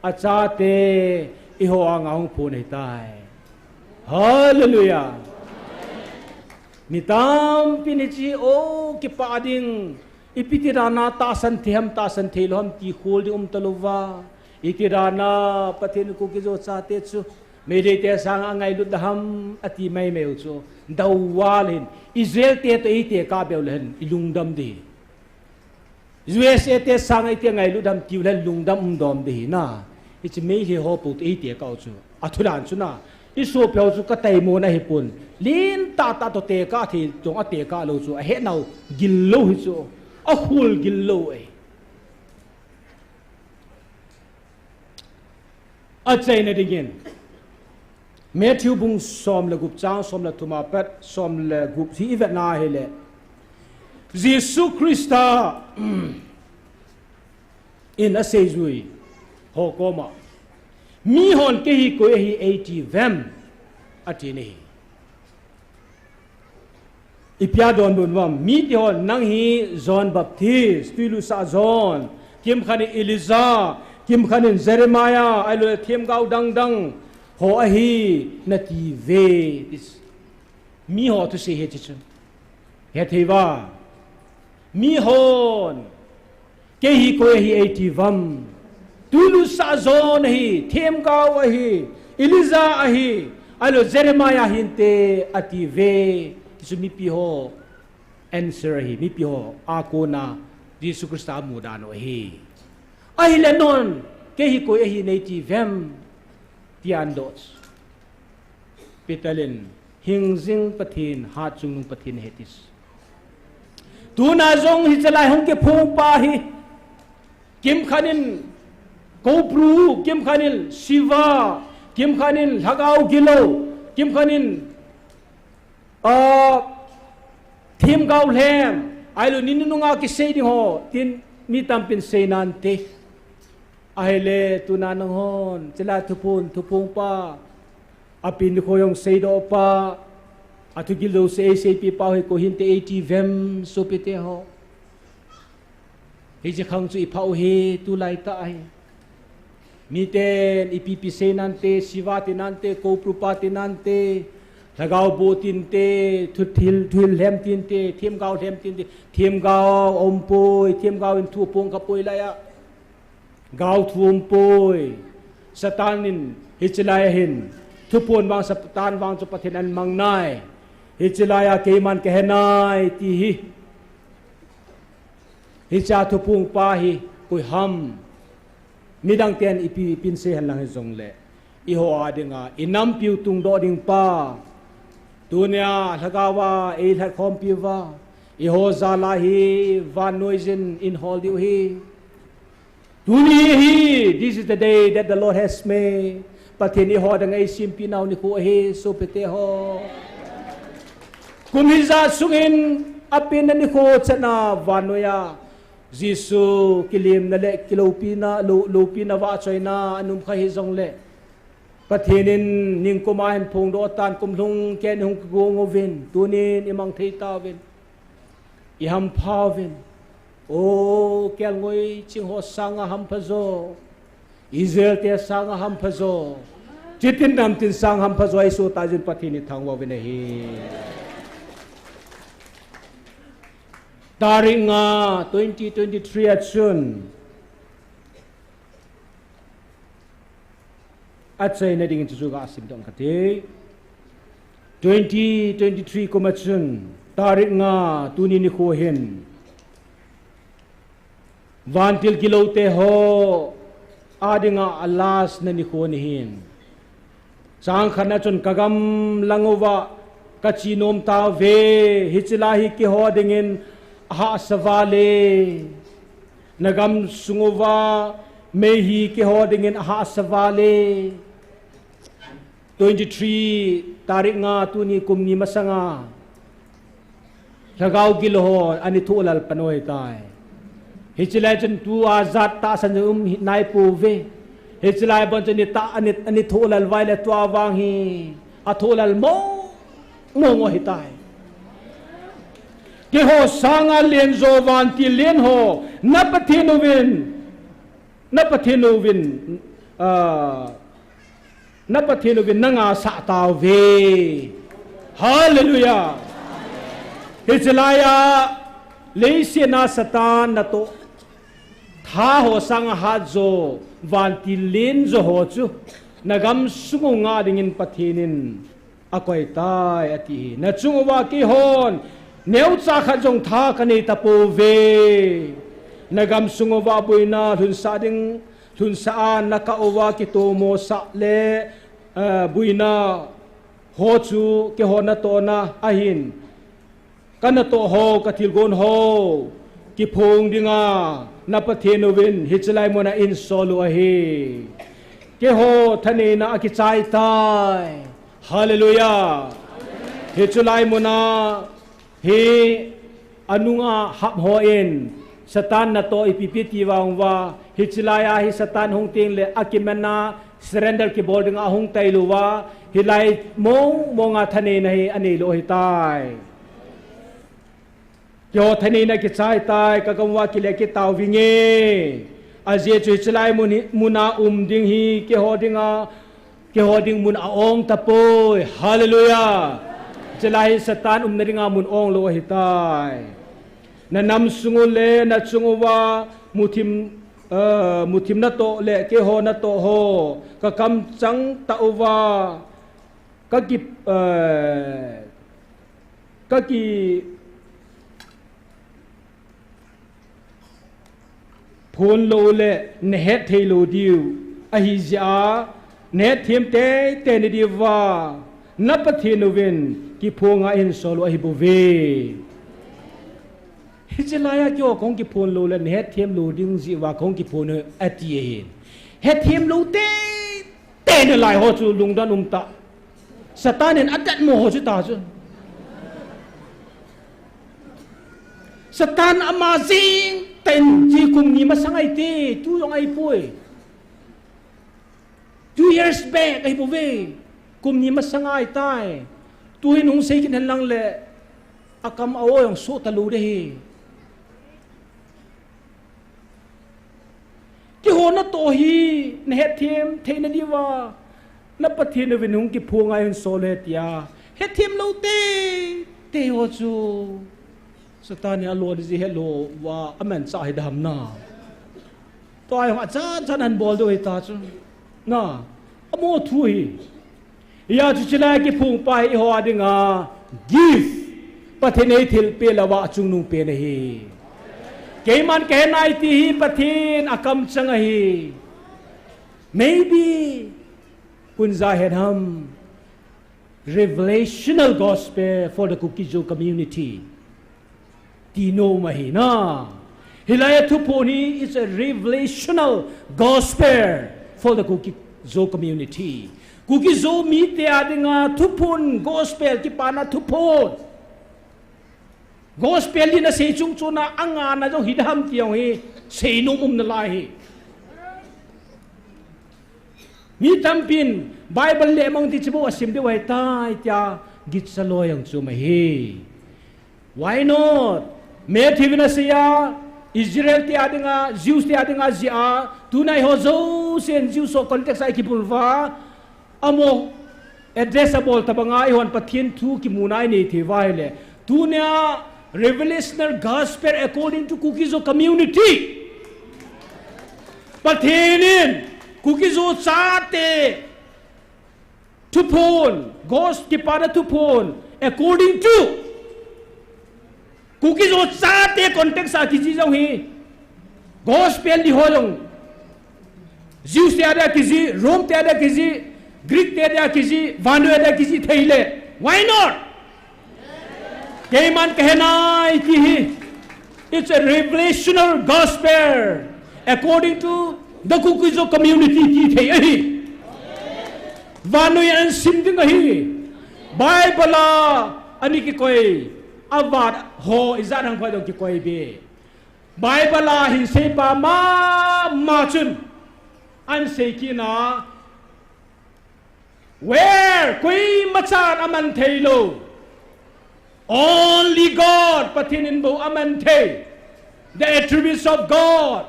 acha te I ho anga hung phun ai tai hallelujah mitam pinichi o ki pa ding ipitirana ta san thilom ti khol di talova itirana pathin ku ki jo cha te chu mere te sang angai lu daham ati mai meu chu dawalin Israel te to ite ka belhen ilungdam di USA te sang ite ngai lu dam tiulen lungdam dom di na it's me he hope to ite ka chu athulan chu na iso pyo chu ka tai mo na hipun lin ta to te ka thi chong a te ka lo chu a he nau gil lo hi chu a hul gil lo ai a chai na digin Matthew bung som la gup chang som la thuma pat som la gup hi vet na hele Jesus Christa in a sejui ho koma mi hon ke hi ko hi 80 vem atini ipya don don wam mi ti hon nang hi John Baptist pilu sa John kim khani Eliza kim khanin Jeremiah alo them gau dang ho a hi nati ve this mi ho to se he chu he theiwa mi hon ke hi ko hi 80 vam tulu sa zon hi them gau a hi Eliza a hi alo Jeremiah hinte ati ve su mi pi ho answer hi mi pi ho akona Jesus Christa mudano hi ai le non ke hi ko hi nei vem tiandos pitalin hingzing pathin ha chung pathin hetis tuna zong hi chalai hong ke phung pa hi kim khanin kopru kim khanin shiva kim khanin lagau gilo kim khanin thim gau lem ailu ninunga ki sei ho tin mi tampin sei nante aile tunan hon chela thupung pa apin ko yung sei do pa atu gilo sei pi pa ko hinte 80 vem so pete ho hi je khang chu i phau he tu lai ta ai miten ipipi sei nante siva tinante ko prupa tinante lagau bo tinte thil lem tinte thim gau lem tinte thim gau ompoi thim gau in thu pong kapoi laya gau thu ompoi satanin hichlaya hin thupon bang satan bang chu pathin an mangnai hichlaya keiman kehenai ti hi hicha thupung pa hi koi ham midang ten ipi pinse han lang zong le i ho adinga inam piu tung do ding pa dunia lagawa e la kompiwa i ho zala hi van noisin in hol diu hi dunia hi this is the day that the Lord has made patini ho dang ai simpi naw ni ko hi so pete ho kumiza sungin apin na ni ko chana vanoya Jisu kilim na le kilopina lopina wa choina anum kha hi jong le pathinin ning kumahin phung do tan kumlung ken hung gongovin tunin imang theita vin iham phawin o kel ngoi ching ho sanga ham phazo Israel te sanga ham phazo chitin nam tin sang ham phazo ai so tajin pathini thangwa vin hi Taringa 2023 at soon. At say na dingin susuga asim dong kate. 2023 kumatsun. Taringa tuni ni kuhin. Vantil kilote ho. Adinga alas na ni kuhin. Sang khana chun kagam langova. Kachinom ta ve. Hichilahi ki ho dingin. Ha savale nagam sungova mehi ke hodingin ha savale 23 tarik nga tuni kumni masanga lagaw gilohon ani tulal panoy tay hichilay chen tu azat ta san nai pu ve hichilay bon chen ta ani tulal vaile tu awang hi atulal mo hitay ke ho sanga lenzo vanti len ho napathinovin nanga sa taw ve hallelujah hichlaya leisena satan na to tha ho sanga hajo vanti len zo ho chu nagam sunga dingin pathinin akoi tai ati na chungwa ki hon Neu cha khajong tha kani tapo ve nagam sungova buina thun sading thun saan nakaowa ki to mo sa le buina ho chu ke ho na to na ahin kana to ho kathil gon ho ki phong dinga napathenovin hichlai mona in solo ahi ke ho thane na ki chai tai hallelujah hichlai mona He anunga hap hoin satan na to ipipiti wa hichilaya hi satan hong ting le akimana surrender ki boarding a hong tailuwa hilai mo nga thane na hi ani lo hitai kyo thane na ki chai tai kagamwa ki le ki taw winge aje chu hichilai muna ding hi ke hoding mun aong tapoy hallelujah Jelai satan naringa mun ong lo hitai na nam sungule na chunguwa mutim na to le ke ho na to ho ka kam chang ta uwa ก็กี่พลโลเลเนเฮเทโลดิวอหิจาเนเทียมเตเนดีวานับเทนเวนกิพงอาอินโซโลอหิบเวฮิจลายาโยของกิพลโลเลเนเทียมโลดิงจิวาของกิพลเอติเอเฮเทียมโลเตเนลายฮอจูลุงดานุมตาสตาเนนอัดดัดโมโหจุตาจุสตานอามาซิงเต็นจีคุมนี้มาสังไอตีtuยองไอป่วย 2 years back ไอป่วยคุมนี้มาสังไอตายtuหินุงเซกินหันลังเลอากำเอาอย่างโซตะลูเดฮีที่หัวนัตโตฮีเนเฮเทียมเทนดีว่านับปะเทียนวินุงกิพวงไอโซเลตยาเฮเทียมโลเตโอจูสตาเนียโลดิเฮโลว่าอเมนสาหิดามนาตัวไอ้หัวจ้านันบอลด้วยตาจูน่าอโมทุยยาจุชลายกิพงไปหัวดิงา give ปะเทนทิลเปลวะจุงนุงเปนฮีเกมันแกนายตีปะเทนอากำจังฮี maybe คุณจะเห็นฮัม revelational gospel for the Kukizo community Tino mahina hilaya tuponi is a revelational gospel for the Kukizo community Kukizo media dinga tupon gospel kipana tupon gospel ni na sechung chuna anga na jo hidam tiang hi seinumum na lai mi tampin bible le mong ti chibo asim de wai tai tia git saloyang chuma hi why not me thivina sia Israel ti adinga Jews ti adinga zia tunai hozo sen Jews so context ai kipulwa amo addressable tabanga ihon pathin thu ki munai nei thewai le tunya revelational gospel according to Kukizo community pathinin Kukizo chate tupon ghost ki para tupon according to Kukizo chate context a kiji jong hi gospel di holong Jews te ada kiji Rome te ada kiji Greek te ada kiji Vanu ada kiji theile why not Kaiman kahenai ki it's a revelational gospel according to the Kukizo community ki thei hi Vanu yan simding hi Bible ani ki koi Avad ho izat hang phai dong ki koi be Bible hin se pa ma chun an se ki na where koi machan aman theilo only God patinin bo aman the the attributes of God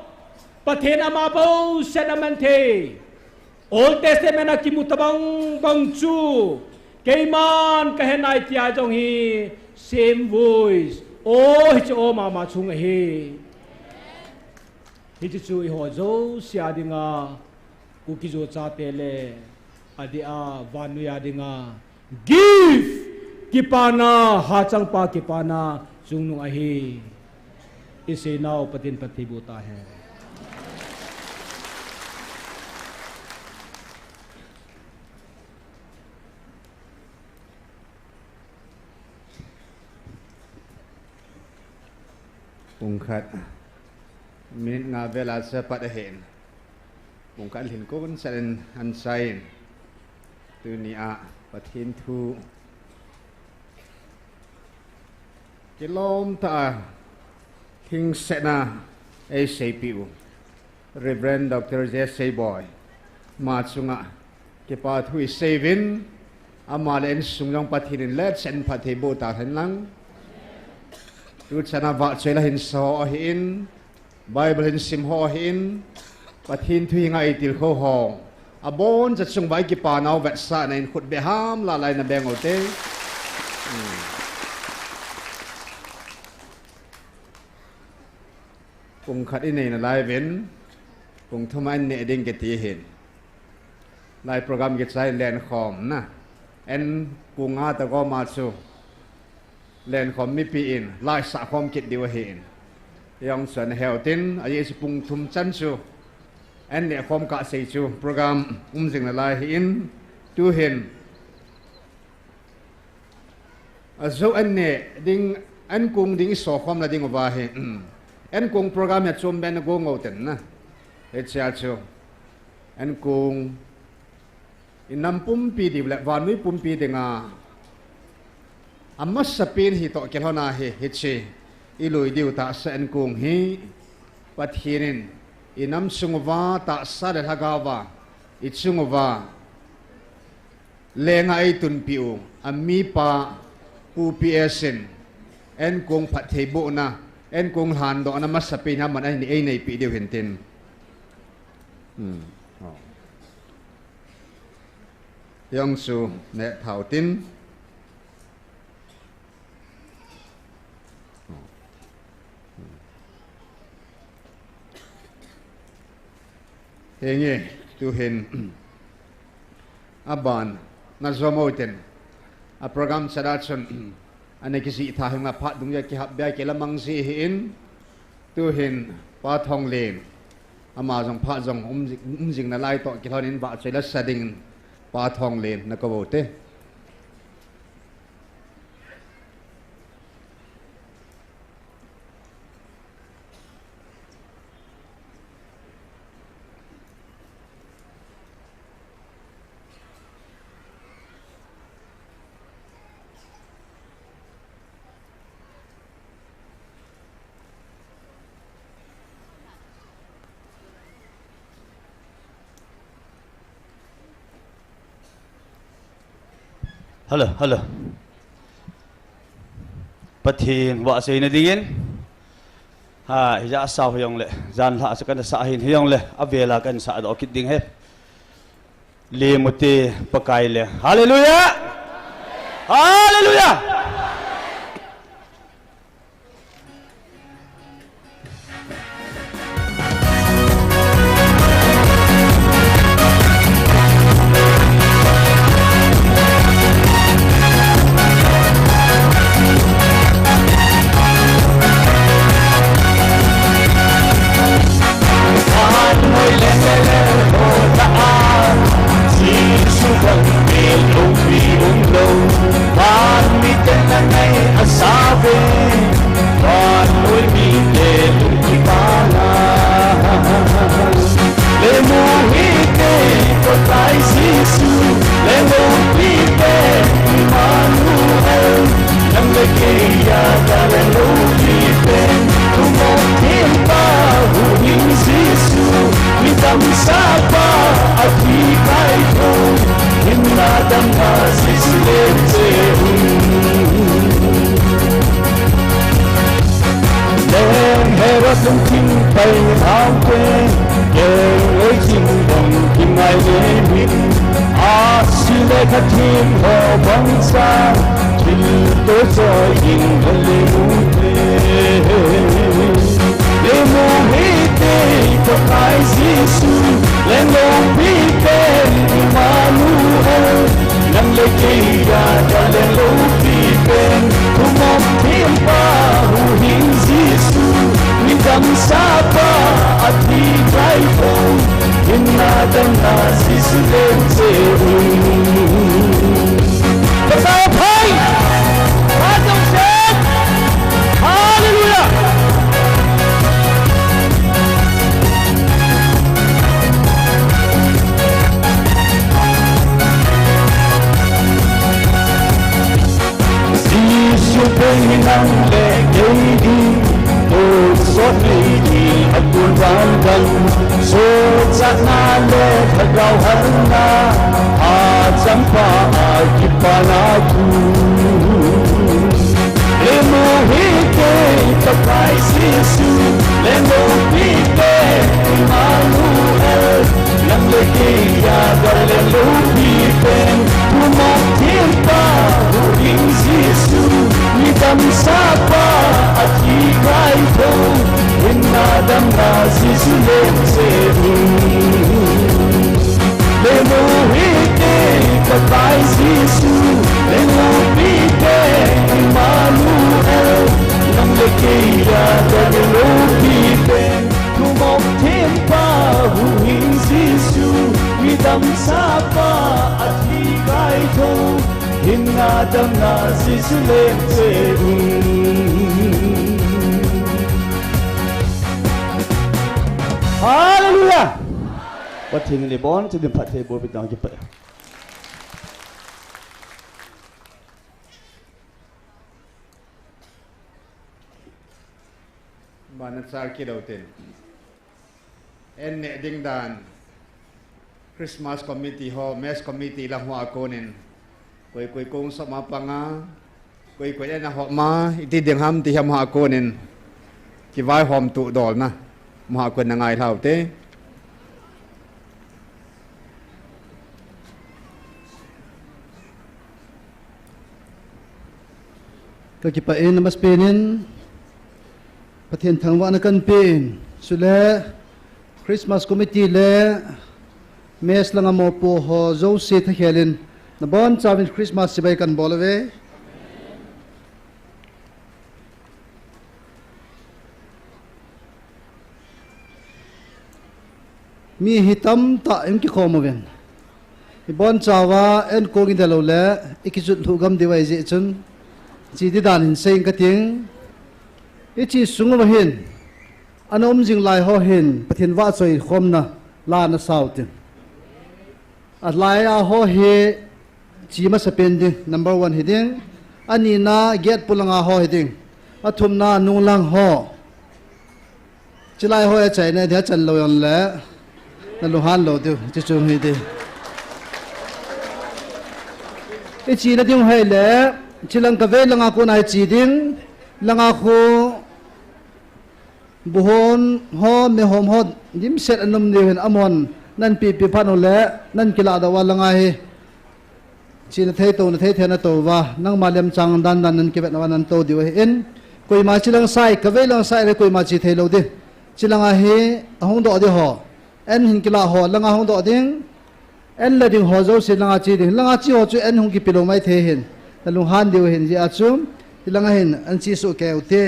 patin ama bo set aman the Old Testament akimutabang bangchu kaiman kahenai tia jong hi same voice oh hi o mama chung hi hi chu hi ho zo sia dinga Kukizo cha tele adia vanu ya dinga give kipana ha chang pa kipana chung nu a hi ise now patin patibuta hai Pungkat minit nga vela sa padahin pungkat hin ko ban sa an sain tu ni a pathin thu kilom ta king sena ACPU Reverend Dr. Jesse Boy matsunga ke pa thui sevin amalen sungyong pathinin let sen pathibo ta than lang Rut sana va chela hin so hin Bible hin sim ho hin pathin thui nga itil kho ho abon cha chung bai ki pa naw vet sa na in khut be ham la lai na beng ote pung khat in nei na lai ven pung thumai ne ding ke ti hin lai program ke chai len khom na en kunga ta ko ma chu len khom mi pi in lai sa khom kit diwa hin yang san heltin a ye pung thum chan chu en ne khom ka sei chu program jing na lai in tu hin a zo en ne ding en kung ding so khom la ding wa he en kung program ya chom ben go ngo ten na he cha chu en kung in nam pum pi di la van mi pum pi denga amma sapin hi to kel hona he che ilui diu ta sa en kung hi pathinin inam sungwa ta sa de hagawa ichungwa lenga ai tun piu ammi pa pu psin en kung phat theibo na en kung han do na masapin ha man ai ni ei nei pi diu hintin yang su ne thau tin henge tu hin aban na zomoten a program sadachon ane kisi tha hinga phat dung ya ki hab ba ke lamang si hin tu hin pa thong len ama jong pha jong jing na lai to ki thonin ba chela sading pa thong len na ko bote Hello. Pathin wa sei na dingin. Ha, ja sao hyong le. Jan la sa kan sa hin hyong le. Avela kan sa do kit ding he. Le muti pakai le. Hallelujah. Hallelujah. Jesus. dam sa pa at hi kai tho hin na dam na si sule se Hallelujah. What thing li bon to dim phat the bo bit dang ki pa Banasar ki daw tin. En ne ding dan Christmas committee ho, mess committee lang ho ako nin. Koy kung sa mapanga, koy na ho ma iti ding ham ti ham ho ako nin. Ki vai hom tu dol na. Ma ako na ngai thau te. Kakipain na mas pinin pathian thangwa na kan pin sule Christmas committee le mes lang mo po ho zo se tha khelin na bon chawin Christmas sibai kan bolave mi hitam ta em ki khomoven i bon chawa en kongin dalo le ikijut thugam diwai je chun chi di dan hin seng ka ting ichi sungwa hin anom jing lai ho hin pathin wa choi khomna la na sautin at lai a ho he chi ma sapen ding number 1 hiding ani na get pulanga ho hiding athum na nung lang ho chilai ho e chai na dia chan lo yon le na lu han lo du chi chung hi de ichi na ding hai le chilang ka ve langa ko na chi ding langa khu buhon ho me hom ho dim set anom ne hen amon nan pi phanu le nan kila da wa langa he china thei to na thei thena to wa nang malem chang dan dan nan ke na nan to di wa en koi ma chilang sai ka ve lang sai le koi ma chi thei lo de chilang a he ahong do de ho en hin kila ho langa hong do ding en la ding ho zo si langa chi ding langa chi ho chu en hong ki pilo mai the hen na lu han diu hen ji achum langa hen an chi su ke ute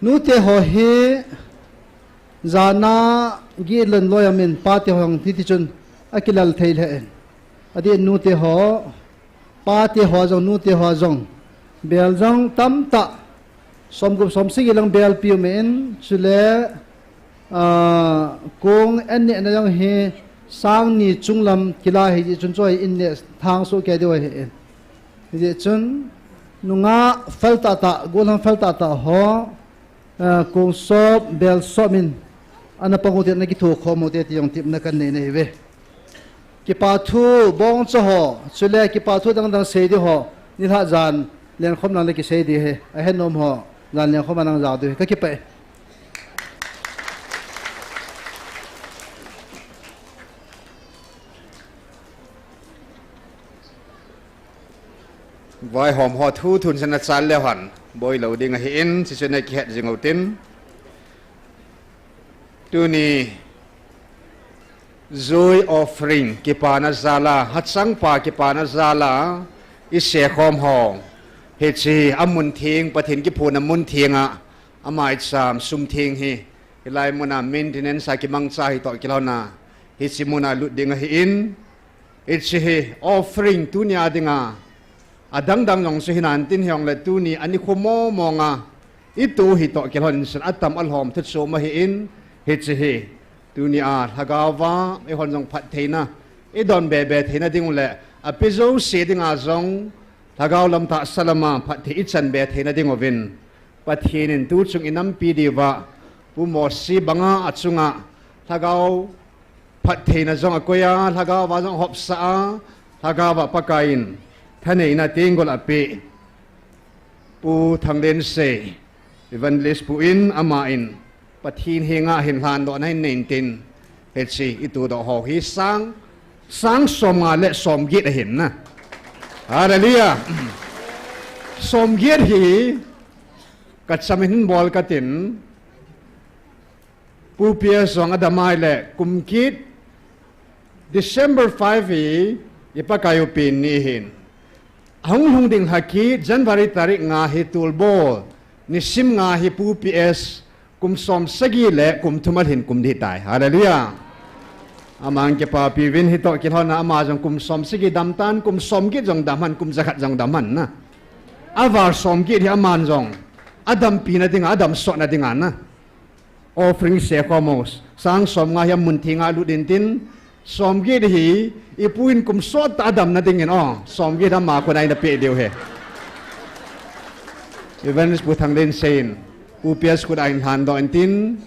nu te ho he zana gi len loyamin pa te hong ti ti chun akilal theil he en adi nu te ho pa te ho jong nu te ho jong bel jong tam ta som gup som sing ilang bel piu men chule kong en ne na jong he sang ni chunglam kila he ji chun choi in ne thang so ke de he en ji chun nunga falta ta golam falta ta ho kung sop bel somin ana pangutit na gitu khomo te ti yong tip na kan nei ve ki pa thu bong cho ho chule ki pa thu dang dang sei di ho ni tha jan len khom nang le ki sei di he a hen nom ho jan len khom nang za du ka ki pe Vai hom ho thu thun sana chal le han boy lo ding hi in si sene ki het jing outin tu ni joy offering ki pana zala hatsang pa ki pana zala i se khom ho he chi amun thing pathin ki phun amun thinga amai sam sum thing hi ilai muna maintenance sa ki mang cha hi to ki lona hi chi muna lu ding hi in it chi offering tu nya dinga adang dang yong se hinan tin hyong le tu ni ani khomo monga itu hi to kelhon san atam al hom thut so ma hi in he che he tu ni a thagawa e hon jong phat theina e don be be theina ding le a pizo se ding a jong thagaw lam ta salama phat the i chan be theina ding ovin pathin in tu chung inam pi diwa pu mo si banga achunga thagaw phat theina jong akoya thagaw wa jong hop sa thagawa pakainท่านเองนะติงก็ละเปปูทางเลนเซวันเลสปูอินอามาอินปะทีนเฮงะเห็นหานดอกให้เน้นตินเฮ็ดสิอีตัวดอกหอกฮีสร้างสมงาและสมเกียรติเห็นนะฮาเลลูยาสมเกียรติฮีกัดสมินบอลกัดตินปูเปียสองอดามายและกุมกิด December 5 อีปะกายปีนี้เห็นhong ding haki January tarik nga hi tulbo ni sim nga hi pu PS กุมสอมสกีเละกุมทุมาหินกุมดีตายฮาเลลูยาอามังเก็บปาปีวินฮิโตกิทอนะอามาจงกุมสอมสกีดำตันกุมสอมกิจงดำมันกุมจักรจงดำมันนะอาวาร์สอมกิที่อามันจงอดัมปีนัดงอดัมสอนัดงานนะoffering sekomos sang som nga yam muntinga ludin tin som gi hi ipuin kum sot adam na dingin som gi dam ma ko nai na pe deu he events pu thang den sein ups ku dai han do tin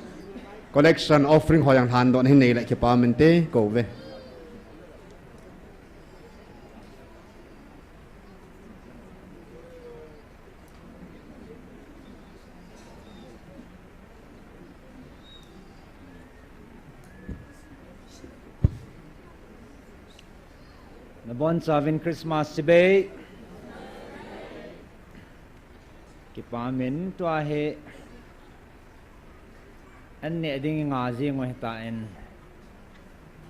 collection offering hoyang han do hin nei la ke pa mente ko ve Nabon Savin Christmas Sibe Kipamin Tuahe Anne Ding Ngazi Ngohitain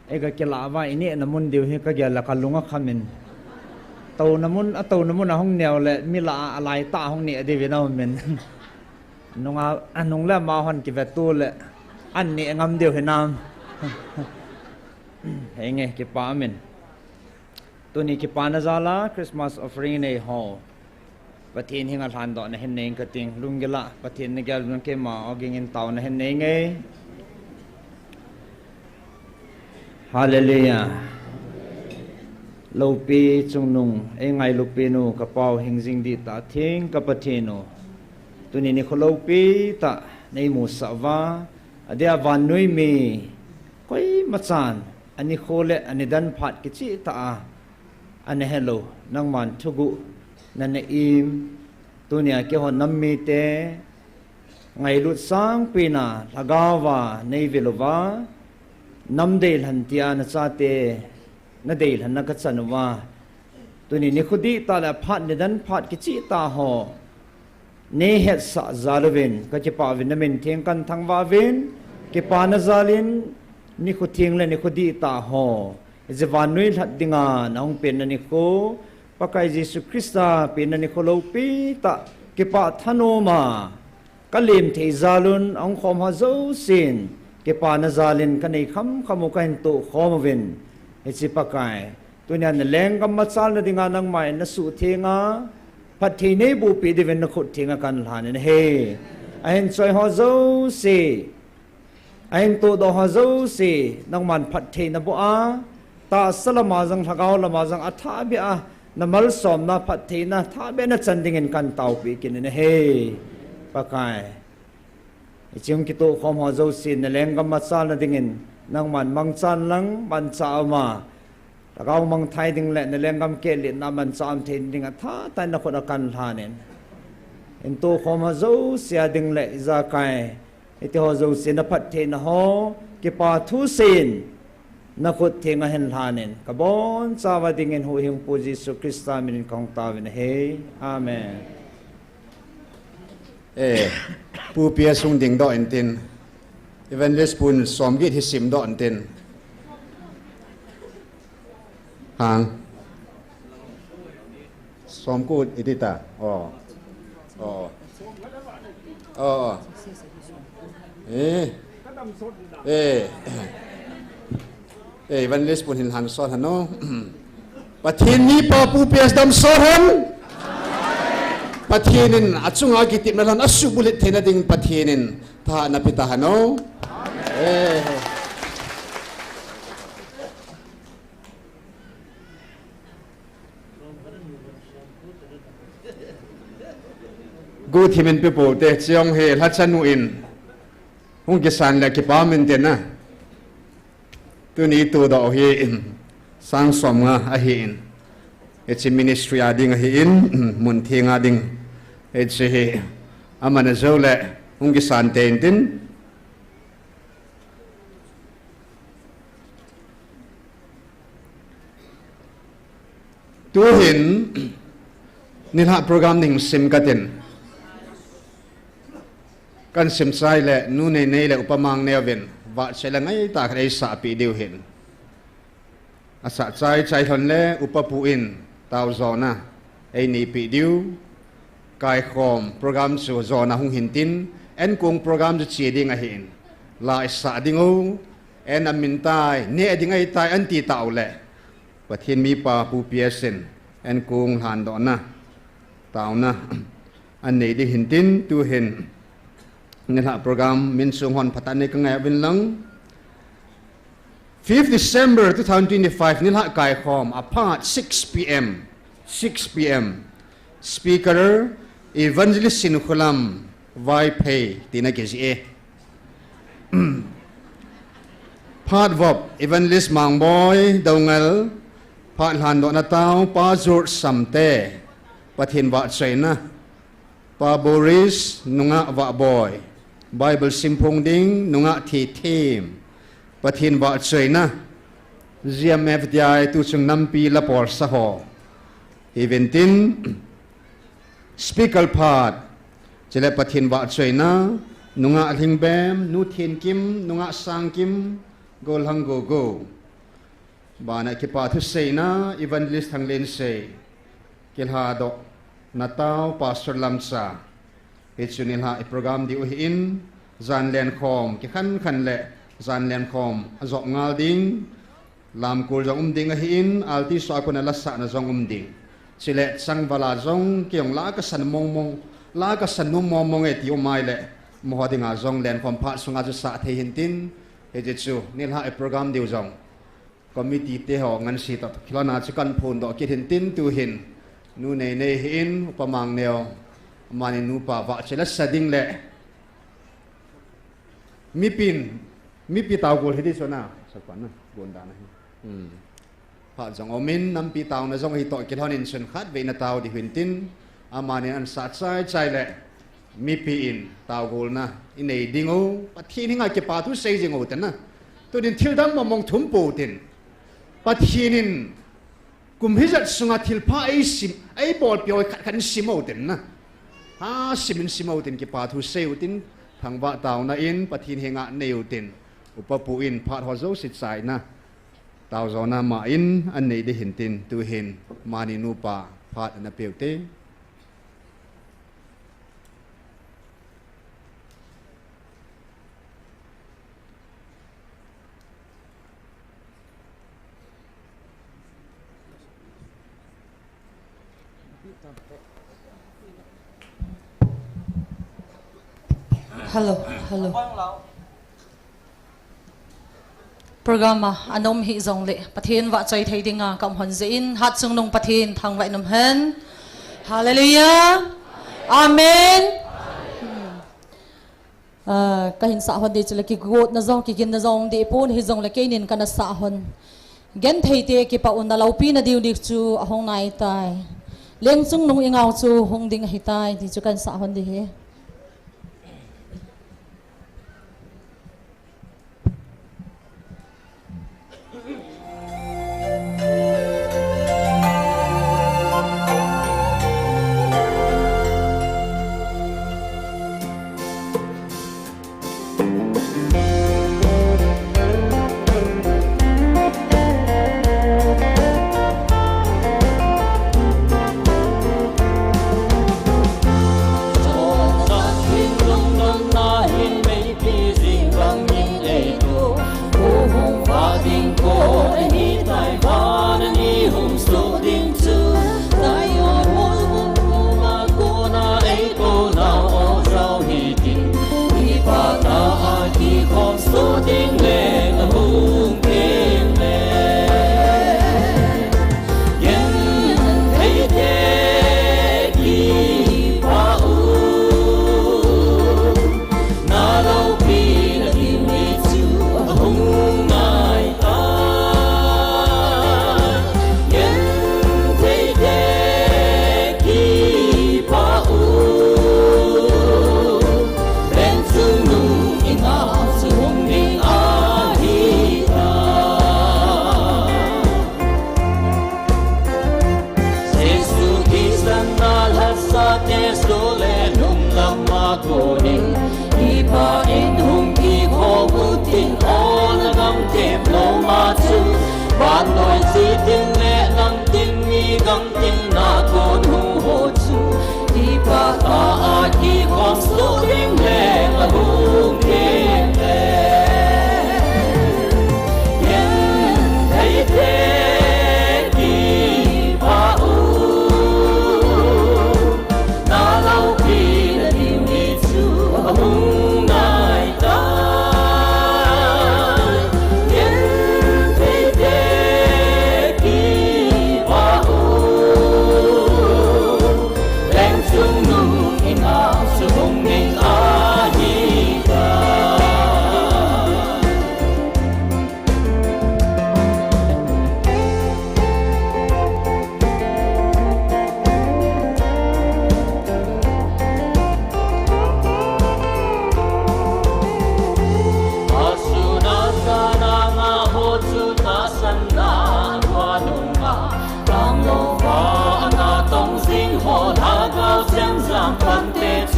Ega Kilava ini namun diuhi kagala kalunga kamin Tau namun ahong neo le mila alay ta ahong ni adivina min Anong la mahon kivetu le Anne ngam diuhi nam Henge kipamin Tuni kipana zala Christmas offering nei ho patin hinga than do na hen nei kating lungela patin ne gal nang ke ma oging in taw na hen nei nge hallelujah lopi chungnung e ngai lopi nu kapau hingjing di ta thing kapatino tuni ni kholopi ta nei mu sawa adia vanui mi koi machan ani khole ani dan phat kichi ta ane hello nang man thugu nane im tunia ke hon nammi te ngai lut sang pina lagawa nei velova namdel hantia na chate na del han na ka chanwa tuni ni khudi ta la phat ne dan phat ki chi ta ho ne het sa zalwin ka chi pa vin men theng kan thangwa vin ke pa na zalin ni khu thing le ni khudi ta ho Zevanui hat dinga naung penani ko pakai Yesu Krista penani ko lopi ta kepa thanoma kalim thei zalun ang khom ha zo sin kepa na zalin kanei kham khamu kain to khomwen hechi pakai tunya na leng kam machal na dinga nang mai na su thenga phathi nei bu pi diven na khut thenga kan hlan ne he ain choi ho zo se ain to do ho zo se nang man phathi na bo a ta salamazang thagau lamazang atha bia namal som na phathi na tha be na chanding in kan tau pi kin ne he pakai ichim ki to khom ho zo sin na lengam ma chal na dingin nang man mang chan lang ban cha ma thagau mang thai ding le na lengam ke le na man cham thein ding atha ta na khona kan thanen en to khom ho zo sia ding le za kai ite ho zo sin na phathi na ho ki pa thu sin na khut thenga hen thanen kabon chawa dingin hu hing pu Jesu Krista min kong tawin he amen pu pia sung ding do entin evangelist pun som git hisim do entin hang som ku idita evangelist pun hin han son hano pathin ni pa pu pes dam son han pathinin achunga ki tip nalan asu bulit thena ding pathinin tha na pita hano gu thimen pe po te chiong he hachanu in hung ki san la ki pa men te na tu ni tu do hi sang som nga a hi in it's a ministry ading a hi in mun thinga ding it's a amana zole ungi san ten tin tu hin nilha program ning sim katen kan sim sai le nu nei nei le upamang neven va sela ngai ta khrei sa pi deu hin asa chai chai thon le upapu in tau zona ei ni pi deu kai khom program su zona hung hin tin en kung program ju chi ding a hin la sa ding o en amin tai ne ding ai tai an ti tau le pathin mi pa pu piasen en kung han do na tau na an nei di hin tin tu hin ngha program min sung hon patan ne ka ngai bin lang 5th December 2025 nilha kai khom apart 6 p.m. Speaker Evangelist Sin Khulam vai pay tina kesi part vop Evangelist Mang Boy Dongal part han do na tao pa zur samte pathin wa chaina pa Boris nunga wa boy Bible simpong ding nunga thi thim pathin wa chaina GMFDI tu chung nampi la por sa ho eventin speaker part chele pathin wa chaina nunga lingbem nu thin kim nunga sang kim gol hang go bana ki pa thu seina evangelist thanglen se kelha do natao pastor lamsa echunil ha e program di in zan len khom ki khan le zan len khom azok ngal ding lam kul jong ding a hin alti so ko na la sa na jong ding chile sang bala jong kyong la ka san mong la ka san nu mong e ti o mai le mo hodinga jong len khom pha sunga ju sa the hin tin e je chu nil ha e program diu jong committee te ho ngan si ta khilana chikan phun do ki hin tin tu hin nu nei hin pamang neo mani nu pa wa chela sading le mi pi tau gol hedi chona sakpan na gon da na pa jong omin nam pi tau na jong hi to ki honin sun khat ve na tau di hin tin amani an sa chai le mi pi in tau gol na inei dingo pathin hinga ke pa thu sei jing o tan na to din thil dang mong thum po tin pathinin kum hizat sunga thil pha ai bol pyo khan simo tin na ha simin tin ki pa thu sei tin thangwa taw na in pathin henga neu tin upapu in phat ho zo sit sai na taw zo na ma in an nei de hin tin tu hin mani nu pa phat na peute Hello. Programa anom hi zong le pathin wa choi thei dinga kam hon zein hat chung nong pathin thang vai nom hen hallelujah amen ka hin sa hon de chule ki got na zong ki kin na zong de pon hi zong le ke nin kana sa hon gen thei te ki pa un na lau pi na diu dik chu ahong nai tai leng chung nong ingau chu hong ding hi tai ti chu kan sa hon de he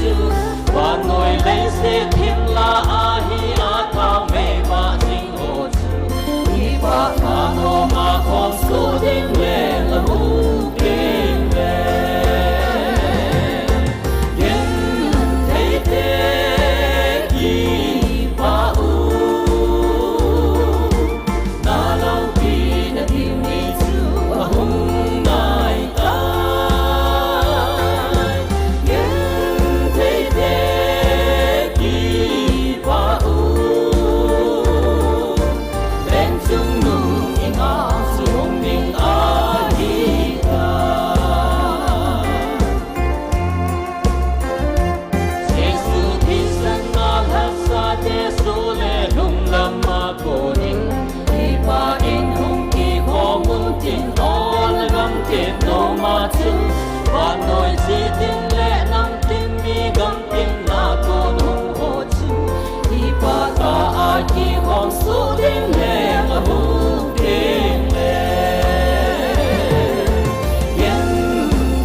chu và nồi lấy sẽ thêm là ahi a thao mê và dinh ô chu đi và thà nô mà còn số đinh lệ là mu kinh lệ yên thấy thế kỳ và u na lâu kỳ na tìm đi chu và hung nai ta yên thấy thế kỳ và u lên chung nung in a xuống đình a hi ta Jesus thi sân na lát sa thế số lệ lung lâm ma cô đình đi ba in hung kỳ khó muốn tin o là gam tiền no ma chu và nồi gì tin lệ nam tin mi gam tin na cô nung ho chu đi ba ta a kỳ khó số tin lệ là hung tin lệ yên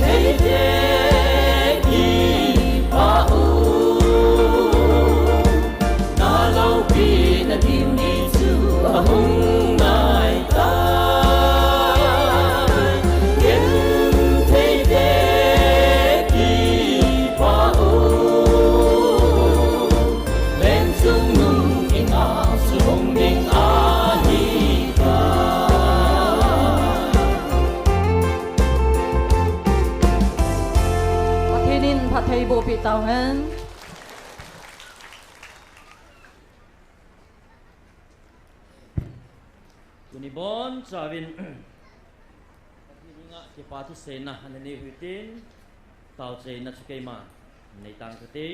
thấy thế kỳ ba u na lâu kỳ na tìm đi chu a hung nai ta yên thấy thế kỳ ba u lên chung nung in a xuống đình a hi ta Pathinin pathai bo pi tau hen. Kunibon Savin Nga Kipati Sena Hanani Hutin Tao Chay Natsukema Naitang Kati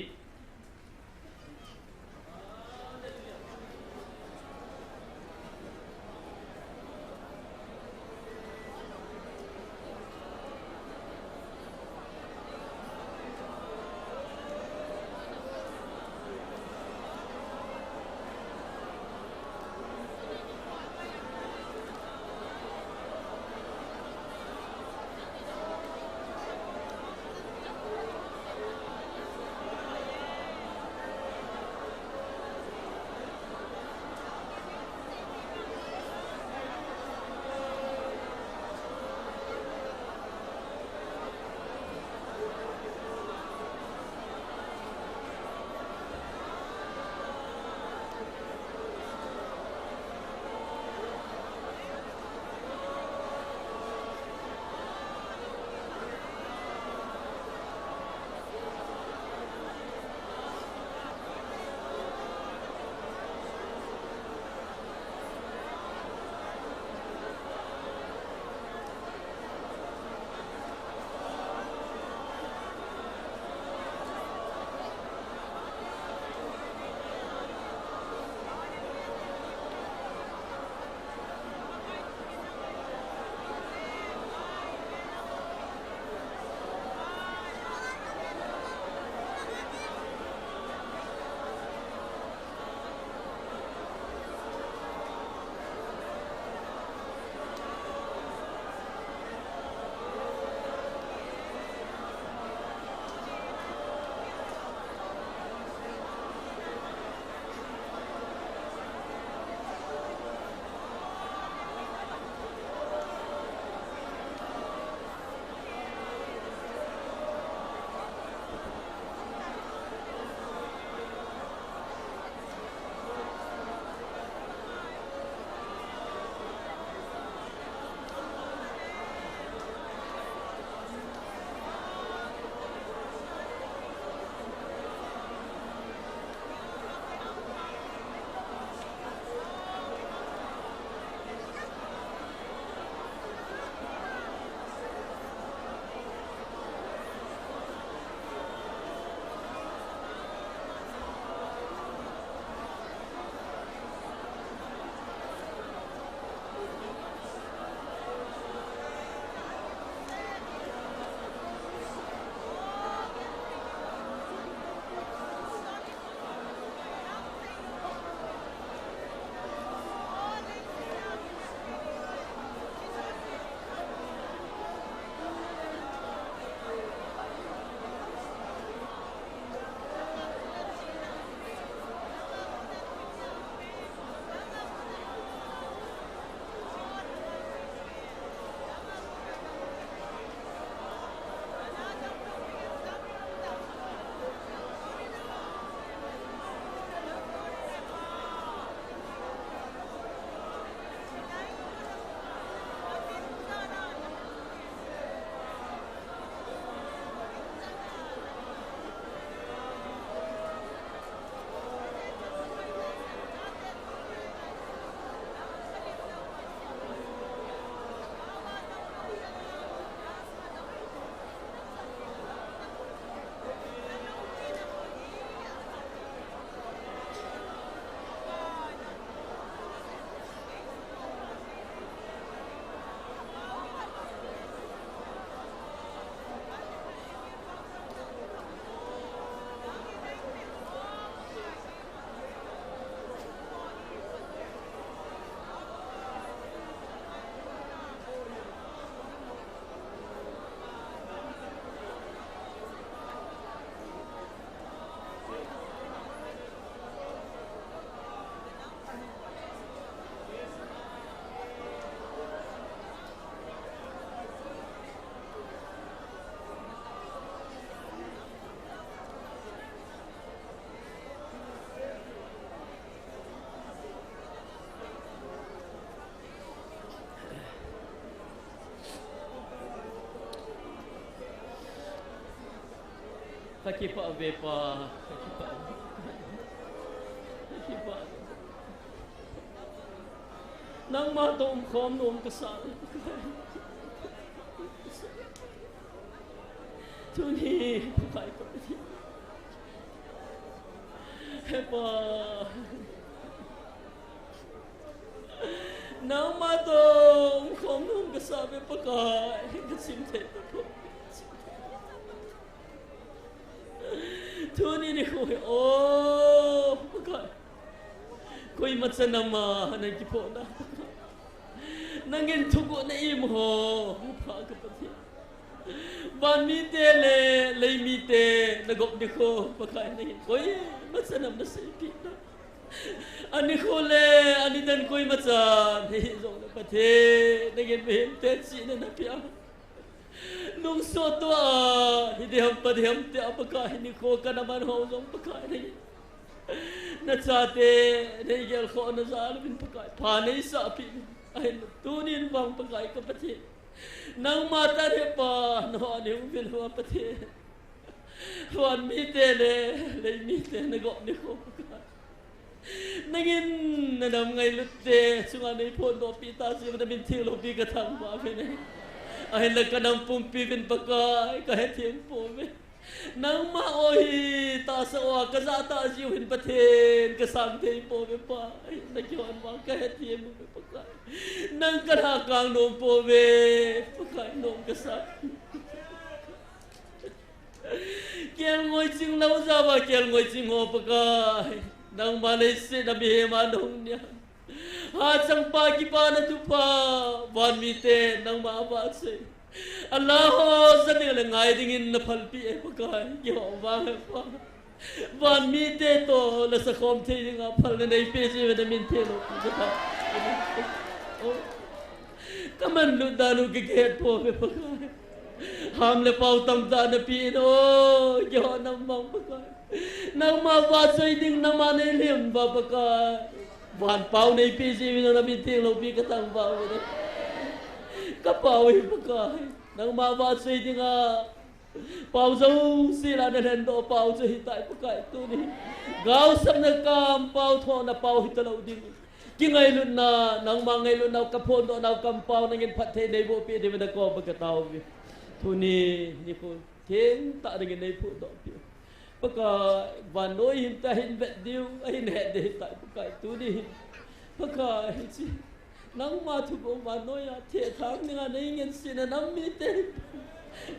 kakipa bepa kakipa nang matong khom nom kasal tuni pakai kapati hepa nang matong khom nom kasal be pakai kasim te tuni ni ko oh pakai koi matsa nama hanan kipo na nangin tugo na imho pa kapati ban mi te le mi te nagop ni ko pakai na koi matsa nam na sepi na ani ko le ani dan koi matsa ni zong na pate nangin behem te si na na pia nung so to hideham padeham te pakai ni ko kanaman ho zong pakai na na chate nei gel kho na zal bin pakai pa nei sa pi ai tunin bang pakai kapati nang mata re pa no ani bil wa pati wan mi te le mi te na go ni ko pakai nangin na dam ngai lutte sunga nei phon do pi ta si na bin thil lo pi ka thang ma phe nei ai la kanam pum pi bin pakai ka he thiem po me nang ma oi ta sa wa ka za ta jiu hin pathen ka sam the po be pa na kyon ma ka he thi mu be pa ka nang ka ha kang nom po be pa ka nom ka sa kel ngoi ching lau za ba kel ngoi ching ho pa ka nang ma le se na be ma dong nya ha chang pa ki pa na tu pa ban mi te nang ma ba se Allah zading le ngai dingin na phalpi e pakai yo wa pa van mi te to la sa khom the ding a phal nei pe se vitamin the lo ka kaman lu danu ke get po be pakai ham le pau tam da na pi no yo nam mang pakai nang ma va sai ding na ma nei lim ba pakai van pau nei pe se vitamin the lo pi ka tang ba ne kapawi pakai nang ma va sei dinga pau zo si la na len do pau zo hitai pakai tu ni gau sam na kam pau tho na pau hitalo ding ki ngai lu na nang ma ngai lu na ka phon do na kam pau na ngin phat the nei bo pi de na ko ba ka tau bi tu ni ko theng ta de nei phu do pi pakai van noi hin ta hin vet diu ai ne de hitai pakai tu ni pakai chi nang ma thu go ma no ya the thang ni nga nei ngin sin nam mi te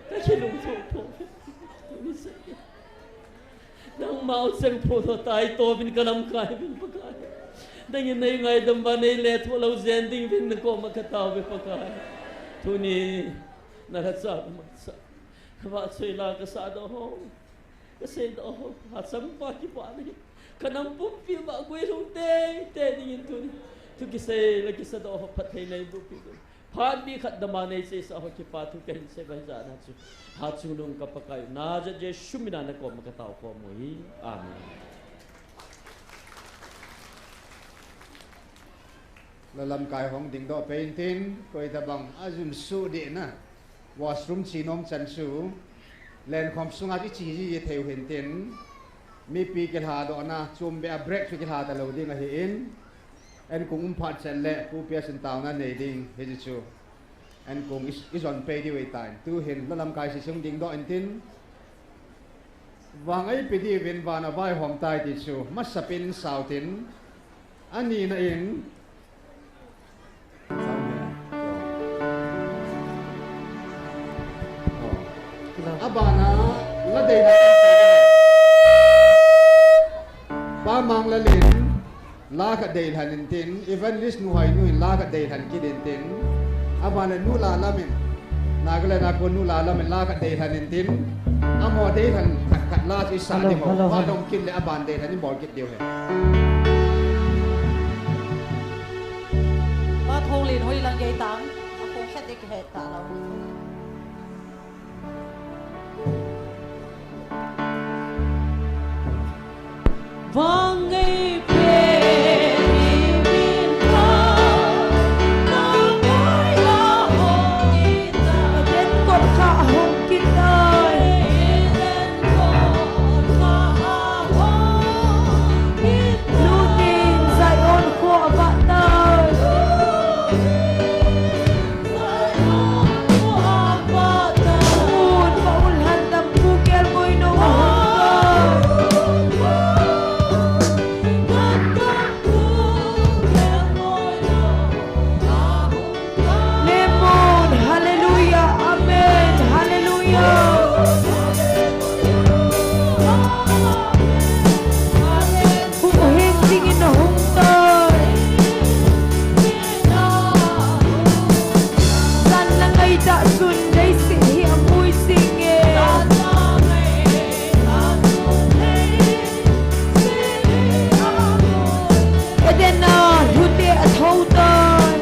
ka chinung tho tho ni se nang ma seng pho tho tai to bin kanam kai bin pakai dang nei ngai dam ba nei le tho lo zen ding bin ko ma ka taw be pakai thu ni na ra sa ma sa wa sei la ka sa do ho ka se do ho ha sam pa ki pa ni kanam pu pi ba goi lu te ding thu ni tu kisay lagi sa do pat hay nay bu pi phan bi khat dama nei se sa ho ki pa tu ken se bai za na chu ha chu lung ka pakai na ja je shumina na ko ma ka taw ko mo hi amen la lam kai hong ding do painting koi ta bang azun su de na washroom chi nom chan su len khom sunga chi chi ji theu hen ten mi pi ke ha do na chum be a break ke ha ta lo ding a hi in en kung phat chen le pu pia sin taw na nei ding he ji chu en kung is on pay di wei tai tu hen la lam kai si sung ding do en tin wang ai pi di ven van a vai hom tai ti chu masapin sautin ani na in abana la dei na pa mang la lin la ka dei hanin tin evangelist nu hai nu la ka dei han ki den tin abana nu la lamin na ga la ko nu la lamin la ka dei hanin tin amo dei han khat la chi sa ni mo wa dong kin le aban dei han ni bol kit dio he ba thong lin hoi lang yai tang a ko khat de ke he ta lo vang ei pe ni min pa na mai la ho ni ta den ko kha hong kin ai den ko Edena Rute Athautan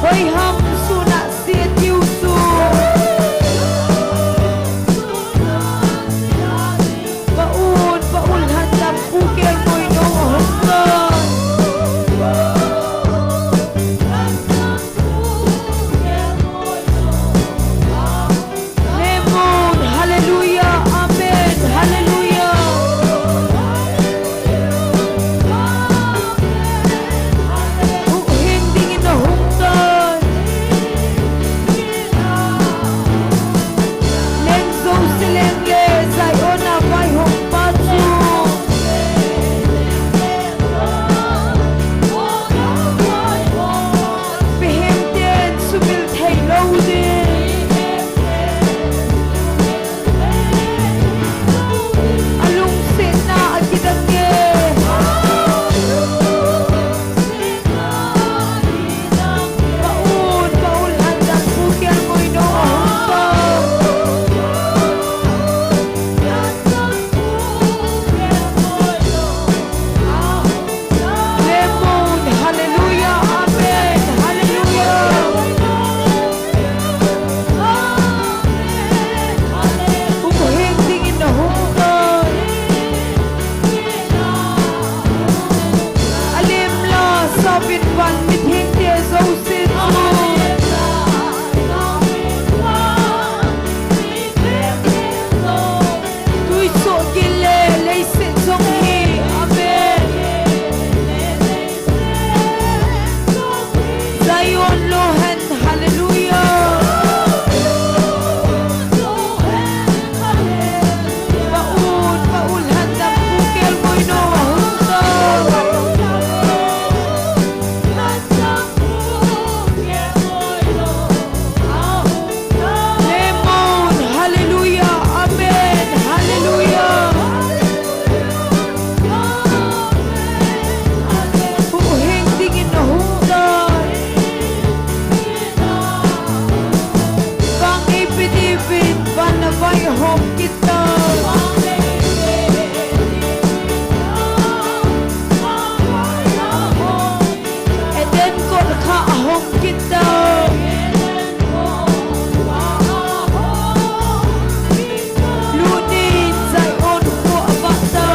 Hoi Ham Suna Siet Yusu Baul Handam Pukel Moino Ahuntan Lemon Hallelujah Amen Hallelujah Hing ding in the Huntan Leng Zo Sileng Le Zayona Vai Hong Patsu Behem Den Sumil Thay Loading Alung Sena Akidange Baul Handang Pukel Moino Lemon Hallelujah Amen Hallelujah Umuhing dingin na hungan Alim la sabit van mithing te zausin Tui so gile leisin song hi Amen Zion Lohan Hallelujah Baul Handang Pukel Moino Lemon Hallelujah Amen Hallelujah Hing dingin na hundan Bang ipinipin Panabay home kita Eden ko ka home kita Lunin Zion ko abata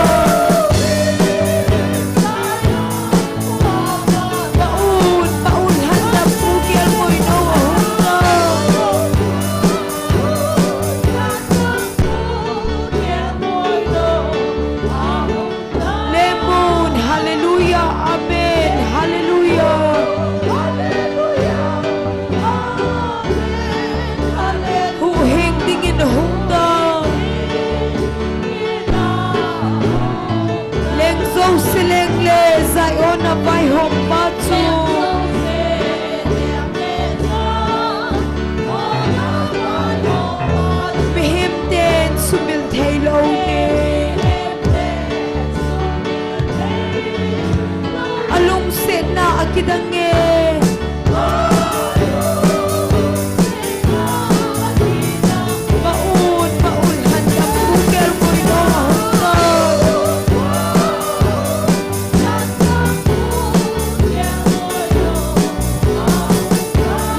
Baul Handang Pukel Moino Lemon Hallelujah Amen Hallelujah Hing dingin na hundan Leng Zo Sileng Le Zayona Vai Hong Patsu Behim Den Sumil Thay Loading Alung Sena Akidange Baul Handang Pukel Moino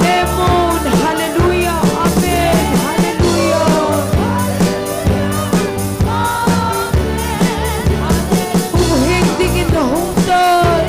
Lemon Hallelujah Amen Hallelujah Hing dingin na hundan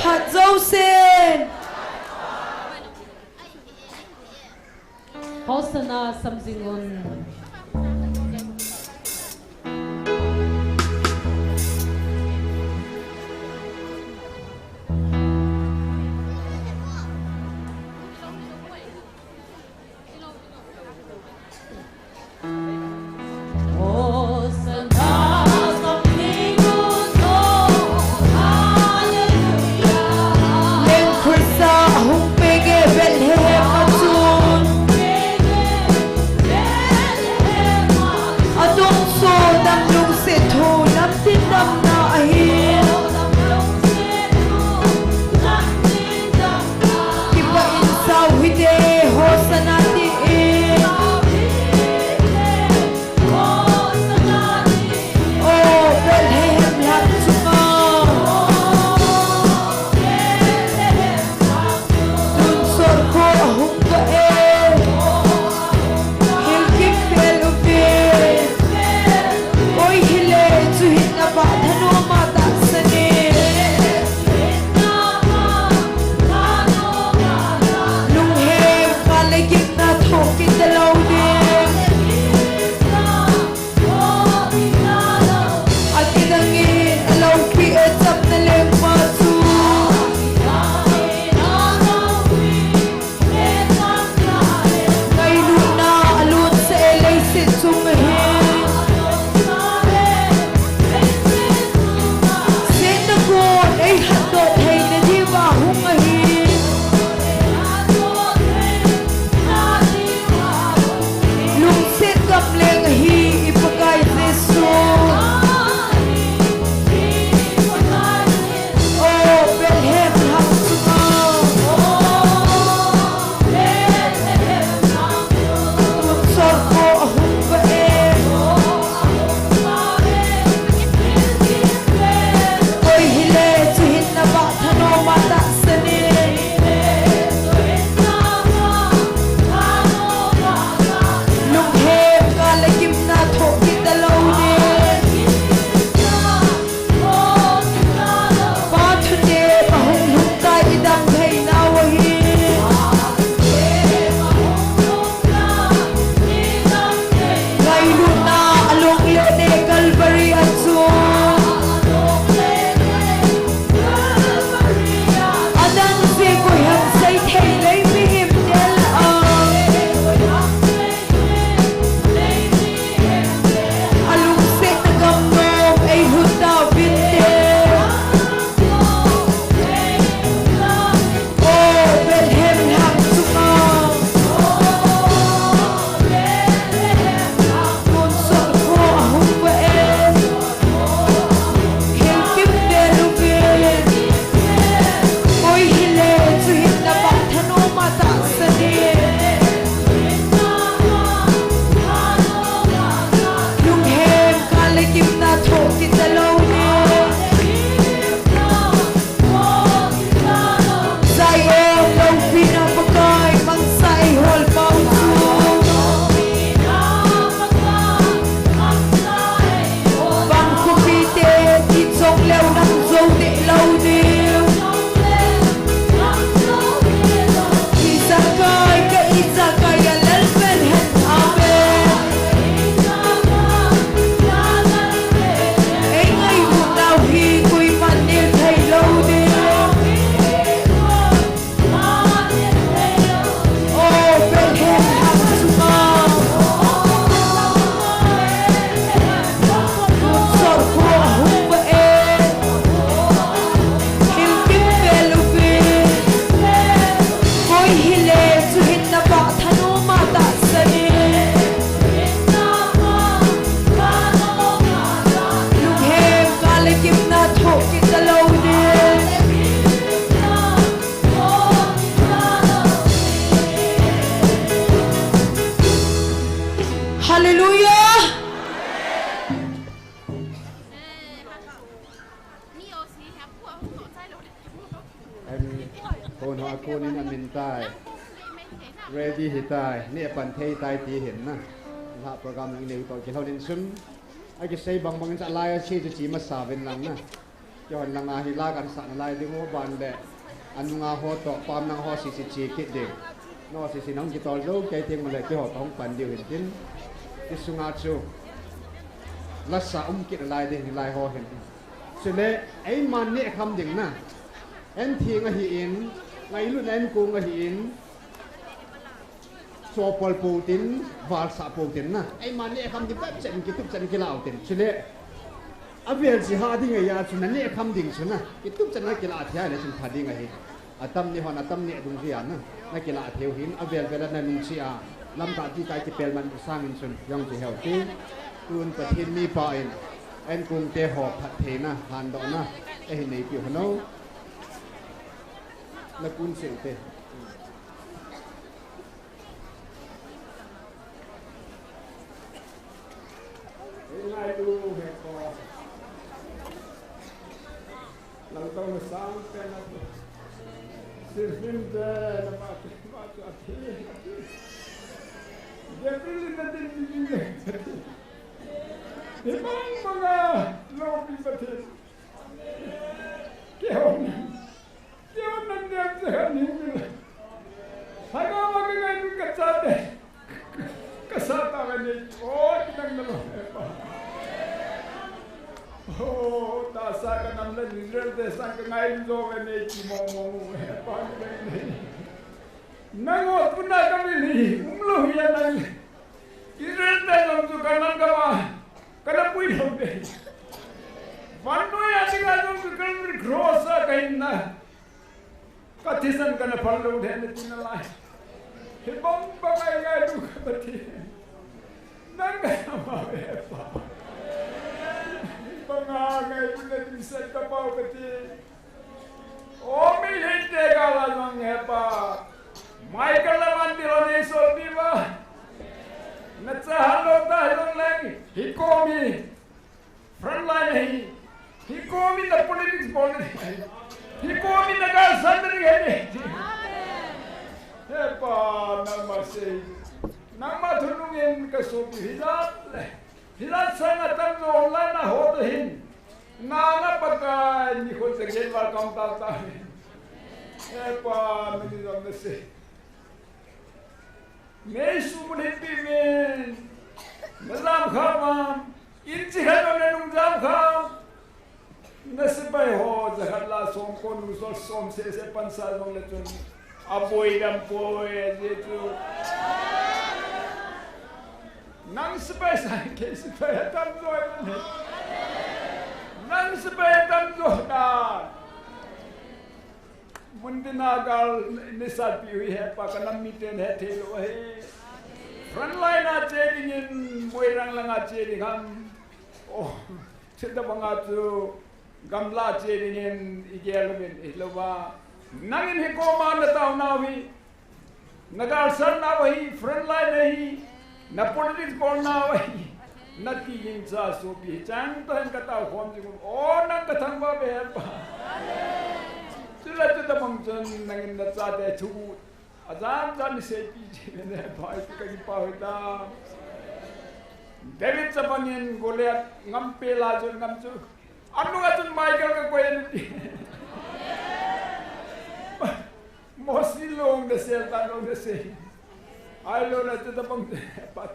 Pat Zosin. Hosana Samzingun. Leng Krista hung pege Bethlehem atun. Adong so dam lung se tho nam tin dam na ahin. Kipa in sao hide hosana ti in. Oh Bethlehem lam sunga. Dun sor ko hung ka Hil kim pel upe. Oi hile tu hit na ba thano mata sane. Lung hem kale gip na thoki dalaw din. At inangin alaw pi et sap na leng masu. Ngay luna alun sa elay sit sumahin. Sin na kon ay handot hay na di ba hungahin. Lung sit kam leng hi ipagay Jesu. Oh Bethlehem hang sunga. Sor ko ahong bae. Oy hile suhin na ba thano mata sane. Lung hem kalagim na thoki dalaw din. Pathune mahong lungkay idang hay nawahin. Ngay luna along lene Calvary at Zoom. Adan se ko yang say thay lay mihim del ang. Alung se nagamnom ay huda binte. Oh Bethlehem hang sunga. Kun sor ko ahong bae. Hil kim belubin. Oy hile suhin na ba thano mata sane. Lung hem kalagim na thoki dalaw din. Sayang daw pinapagay magsay hol pauso. Bangkupite titsong lew ng zone law din. Isakay ka isakay alalpen hen amen. Ay ngay hunaw hikoy manil kay law din. Oh Bethlehem hang sunga. Kun sor ko ahong bae. Hil kim belubin. Oy hile suhin na ba thano mata sane. Lung hem kalagim na thoki dalaw din. Hallelujah!คนหัวคนนี่มันเป็นใต้ ready ที่ใต้เนี่ยปันเทใต้ตีเห็นนะถ้าโปรแกรมนี้เนี่ยต่อกี่เท่านี้ซึ่งไอ้ที่ใช้บางจะลายอาชีพจะจีมาสาเป็นหลังนะ cho là ngà hi la kan sa na lai dingo ban de anu nga ho to pam nang ho si si chi ki de no si si nang ki tol lo ke ting ma le ki ho tong pan diu hin tin ki sunga chu la sa ki lai de lai ho hin se le ai man ne kham ding na en thi nga hi in ngai lu nen ku nga hi in so pol pu tin wal sa pu tin na ai man ne kham ding ba chen ki tup chen ki lao tin se le avel si ha ding ya chu na ne kham ding chu na ki tup chen na ki la thia le chun pha ding a hi atam ni hon atam ni dung ria na na ki la theu hin avel vela na min chi a lam ta ti kai ki pel man sang in chun yong chi hel ti tun pa thin mi pa in en kung te ho phat the na han do na e hi nei pi hono la kun se te ngai tu he ko lang tong sang te na sirfin de na ma tu ati de pili na din din de imang mga lo pi pati kehon nan de sa ni haga magai ni ka cha de kasata ka ni tinang na lo ta sa ka nam le ni de sa ka ngai lo ka ni ki mo pa ni nango puna ka ni umlo ya nang Israel de lo tu kanan ka ma kana pui lo de vando ya siga lo tu kan grossa ka inna kathisan kana phal lo de ni tin la he bom ba ngai du ka pati nang ka ma be pa ngai puna tin sa ka pa pati o mi hinte ka la nang he pa Michael la man di lo ne so bi ba na cha halo ta lo lang hi ko mi front line hi ko mi the politics bol hi ko mi na ga sandri he ne he pa na ma se na ma thunung en ka so bi hilat sa na tam no online na ho to hin na na paka ni ko se gen war kam ta he pa mi do na se Nei sumulin pimin, nalam khamam, inci halo nenung jam kham, nasibay ho jahatla som kon usol som se pansa jong lecun, aboy dam boy jetu, nang sibay sa ke sibay tam joy ne, nang sibay tam joy da. Mundinagal nisat piwi he pa kanam miten he thelo he front line a cheding in boirang lang a cheding ham oh sita banga tu gamla cheding in igelben ilowa nangin he ko man na taw na wi nagal san na wi front line hi na politics bol na wi na ti yin sa so bi chang tan ka taw khom ji oh nang ka thang ba be pa Sila tu tamang jan nangin na sa de chu azam jan se pi je ne bhai ka ki pa hoita David Chapanin Goliath ngam pe la jun ngam chu anu atun Michael ka ko ni mosi long de sel tan long de se ai lo na tu tamang pat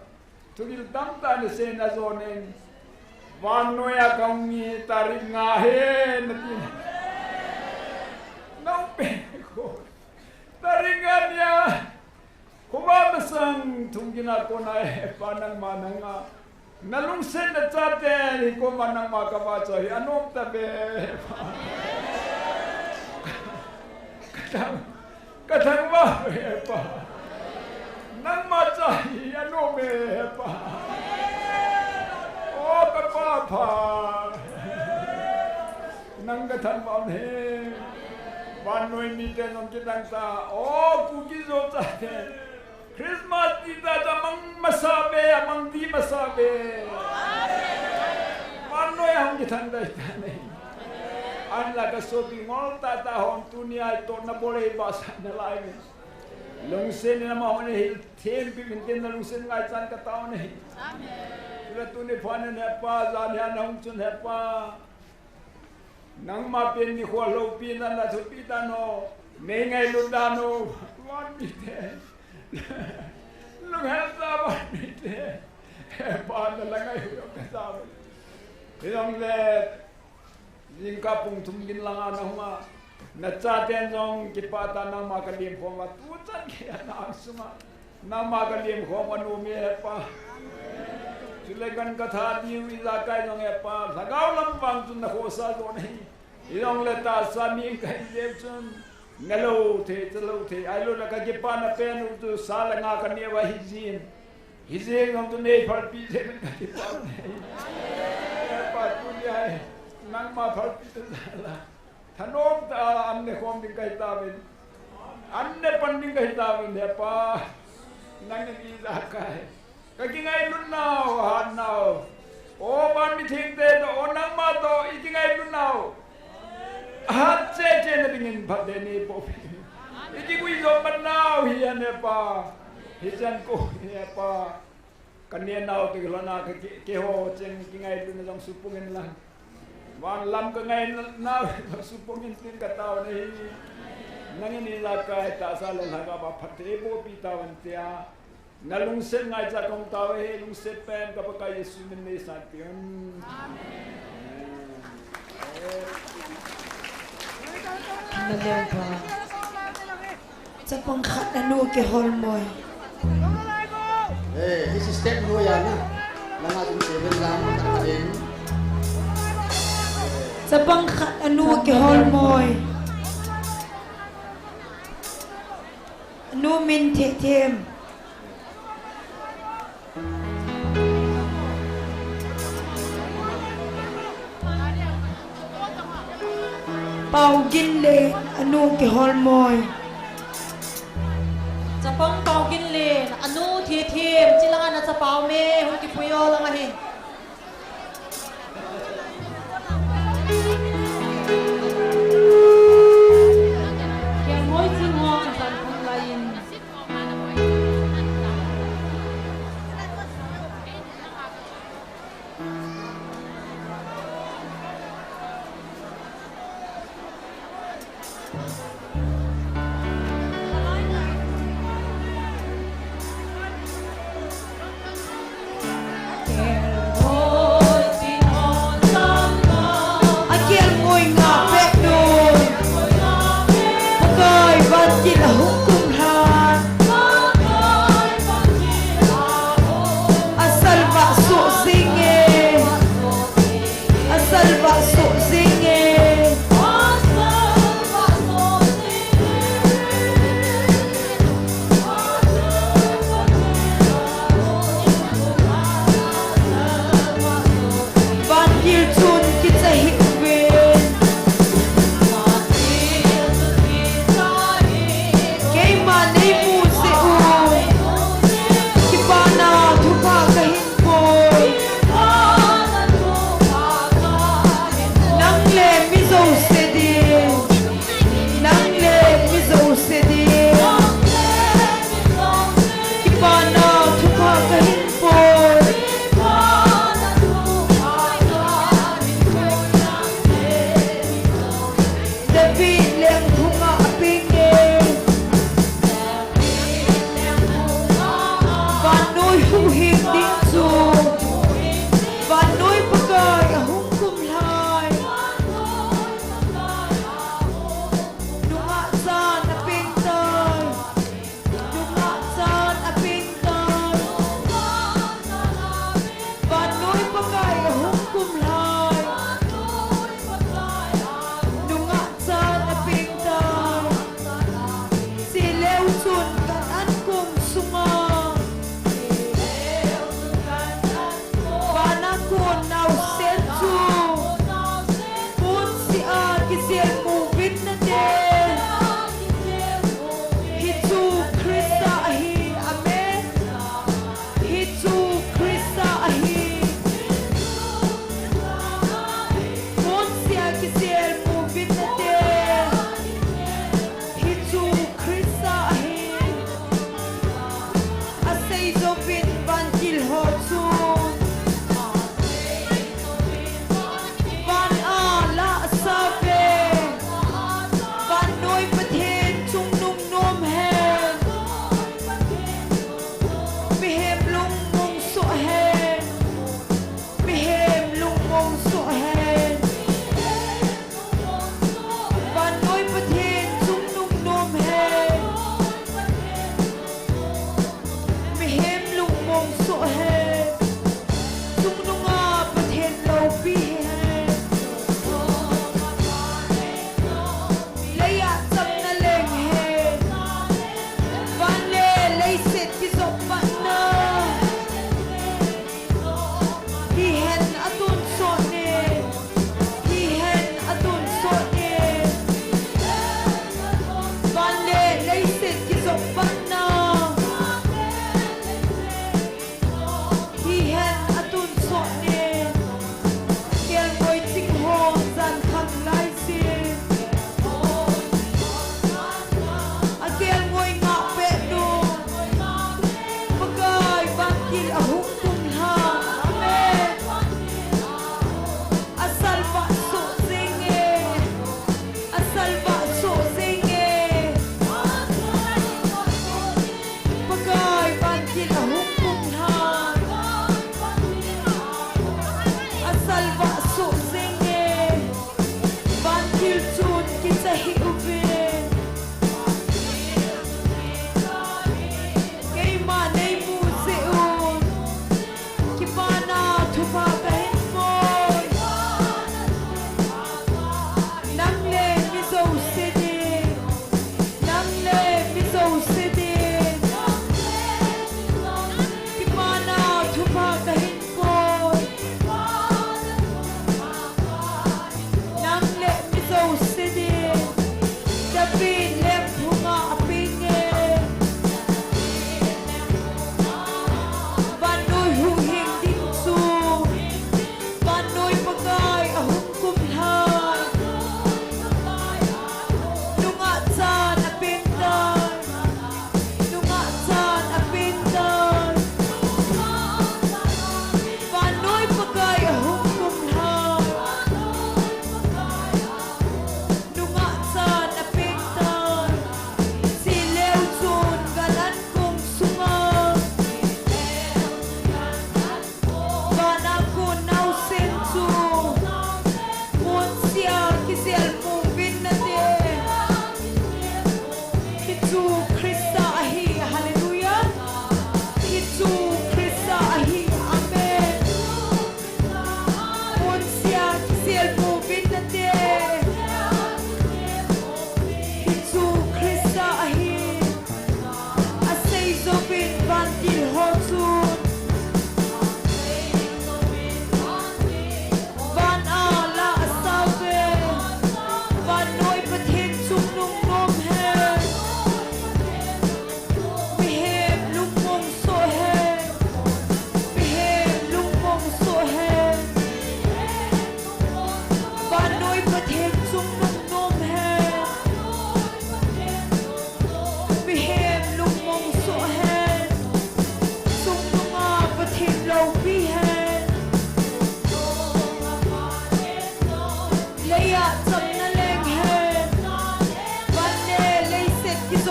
tugil tam ta ne se na zonen wan no ya kam ni tarik nga he na Não pego. Taringan niya. Kumamasang tunggina ko na panang mananga. Nalungsen na tsate ko manang makabaso. Anong tabi? Katang ba? Pa. Nang matsahi. Ano me? Pa. Oh, kapapa. Nang katang ba? Vanoi mi ten om kitang sa oh cookies o sa ten Christmas kita amang masabe amang di masabe Vanoi ang kitang da itane an la ka so bi ngol ta hon tunia to na bole basa na lai lungsen na ma hone them bi min ten na lungsen ngai chan ka taw ne amen la tu ne phane ne pa za ne na hum chun he pa nang mapin ni kwa lo pina na supitano nengai lundano wan bite lung helsa wan bite pa na langai yo kasama ilong le jingka pung tumgin lang ana huma na chaten jong kipata nang makalim ko matutan kaya na suma nang makalim ko manu me pa Silakan kata diwi zakai nong apa, sagau lampang tu nak kosa tu ni. Ilong letak sami kai jepsun, ngelo te, celo te. Ailo nak kajipan apa tu salah ngakan ni wah hizin. Hizin ngom tu ni falpi je kajipan ni. Apa tu dia? Nang ma falpi tu salah. Thanom ta amne kom ding kai tawin. Amne panding kai tawin apa? Nang ni zakai. Kakingai lunau hanau, ban mi ting te to onang ma to ikingai lunau, hat ce na dingin pade ni popi, ikikui zo manau hian pa, hijan ko pa, kanien nau te lana ke ho chen kingai lun jong supungin lang, wan lam ka ngai nau supungin tin ka tau ni, nangin ni la kai ta sa la ga ba phate bo pi tawan tia. Nalung sen ngai cha kong tawe he lung se pen ka pa Yesu ni sa tian. Nalem pa. Sa pangkat anu ke holmoy. Isi step mo yan na. Mga ating 7 lang kakain. Sa pangkat anu ke holmoy. Anu min tem. Pau gin le anu ke holmoy. Sa pang pau gin le anu thi thiem chilangan na sa pau me hu ki puyo lang ahi. Kaya moy ting ho ka san pang lain. Ke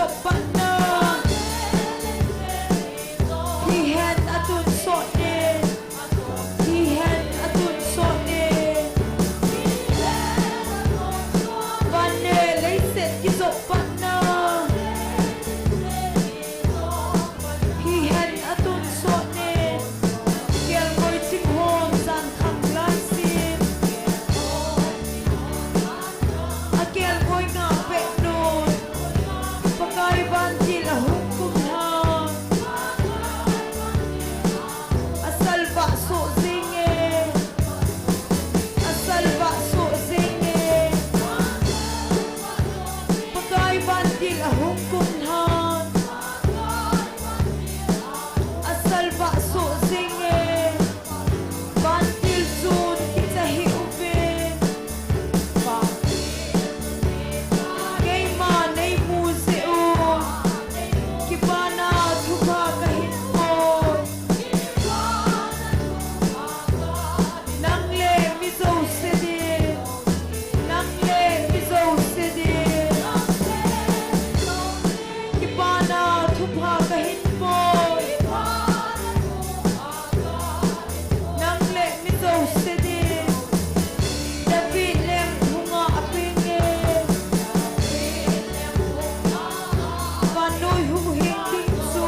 kizopana Hihen atun sone Hihen atun sone Vane leiset kizopana Hihen atun sone Kiel ngoi ching hom san kham glasin Akiel ngoi nga pek nun Pakai banti la hukum hang Asal bakso zinge Asal bakso zinge Pakai banti la hukum hang Asal bakso zinge Bantil sun kita hiupin Ngay ma nay museo Kibana tuba kahit mo Nang le miso sedin Nang le miso sedin Kibana tuba kahit mo Nang le miso sedin David lem hunga apingin Panoy humuhing tingso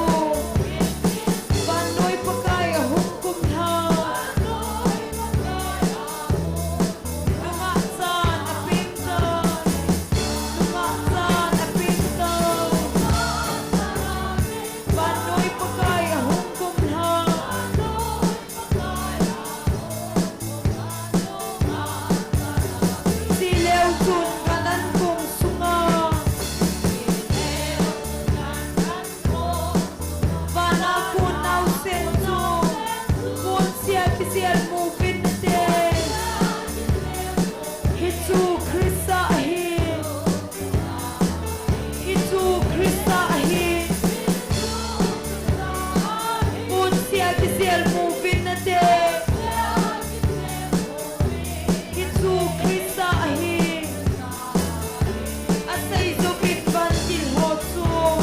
Panoy pagkay hukum ha Lumasan apinggan Lumasan apinggan Panoy pagkay hukum ha Silew sun kanan kong sunga Vana kunaw senso Kun siya kisiel mupin na din Hitu Krista ahin Hitu Krista ahin Kun siya kisiel mupin na din Hitu Krista ahin Asay zubit bantil hotso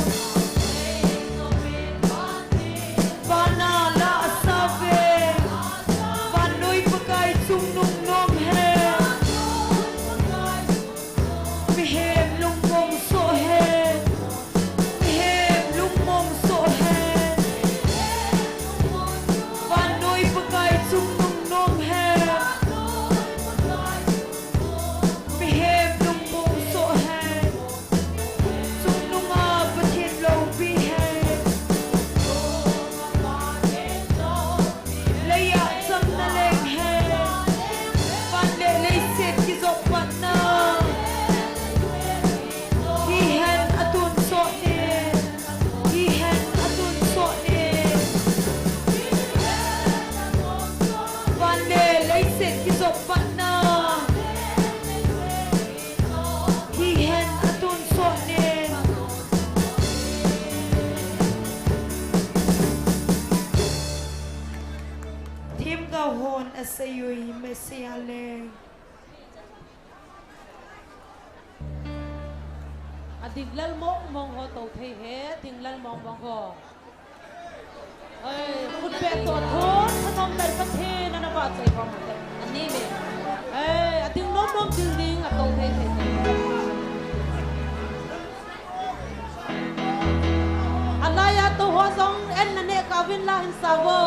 Vana la asabe Panoy pagkay sumnong nom he Mihem lungmong so he Mihem lungmong so he Panoy pagkay sumnong nom he Mihem lungmong so he Sumnong nga batin low bihe Laya sang naleng he Pande leisit kizopana Hihen atun sone Hihen atun sone Pande leisit kizopana Hihen atun sone Tim gahon asayuy mesiyale Adiglal mo mong ho tau thei he tinglal mong mong ho Ay kun pe to thon thanom dar ka the na na ba chai ko ma ani me Ay ating nom mong building a tau thei thei Alaya to ho song en na ne ka win la hin sawo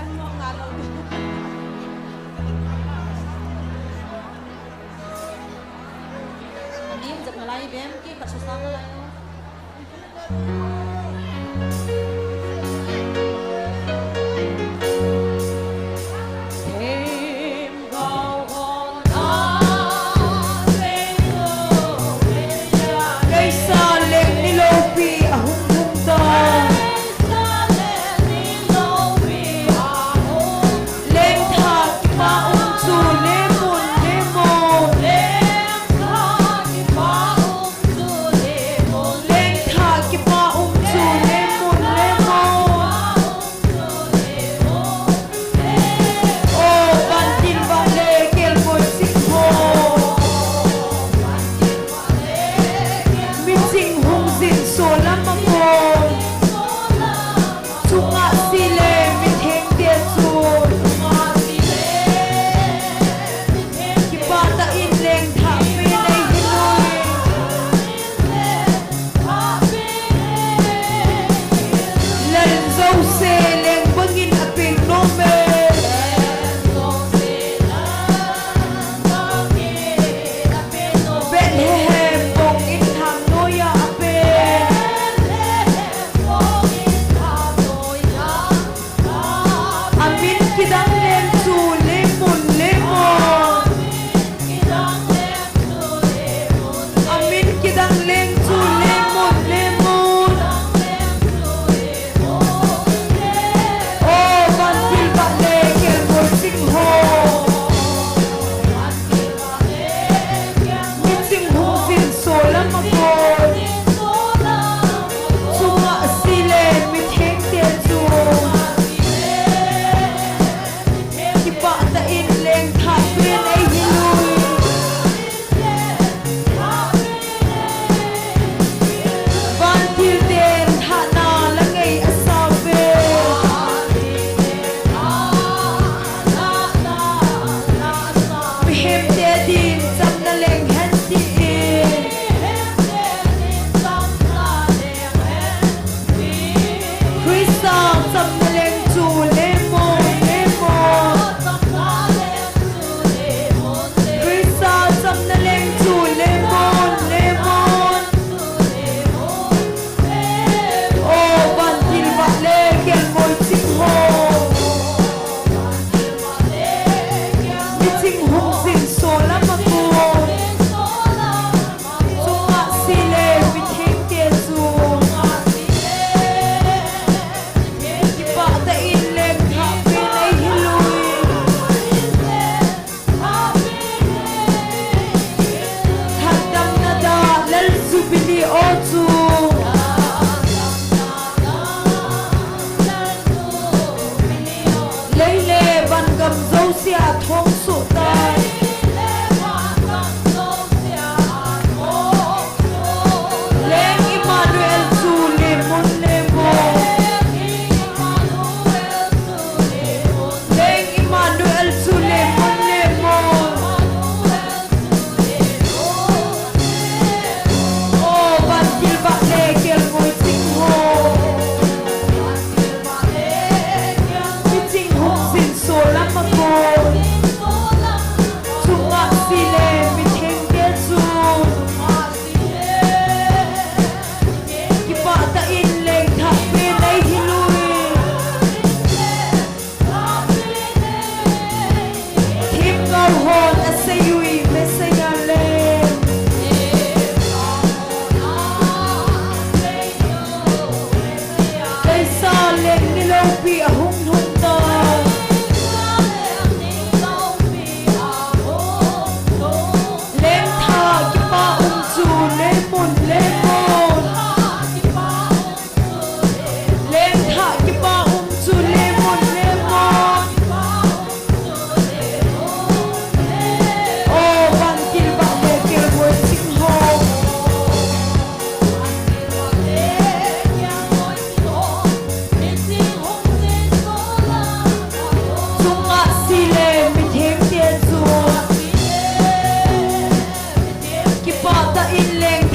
An mo ngalo Nim giật mà lại bém kia cả số sáu lại Thêm gạo hòn Gây xa lên đi lâu vì hung hung ta Lên thả cái mà dù lên môn lên môn Lên thả cái mà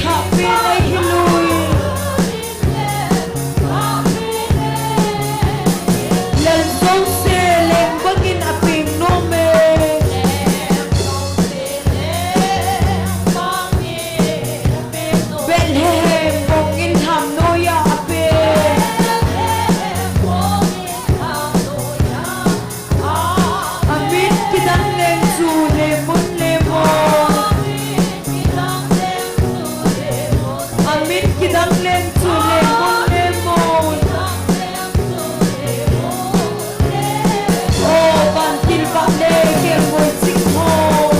thả bên ấy hi lui lần dấu xe lên vâng in à bình nô mê bên hè vâng in hàm nô ya à bê amin kita lên dù lê muốn lê mô amin kita lên dù lê muốn lê mô ô bàn tin vạn lê kê ngồi chính hồ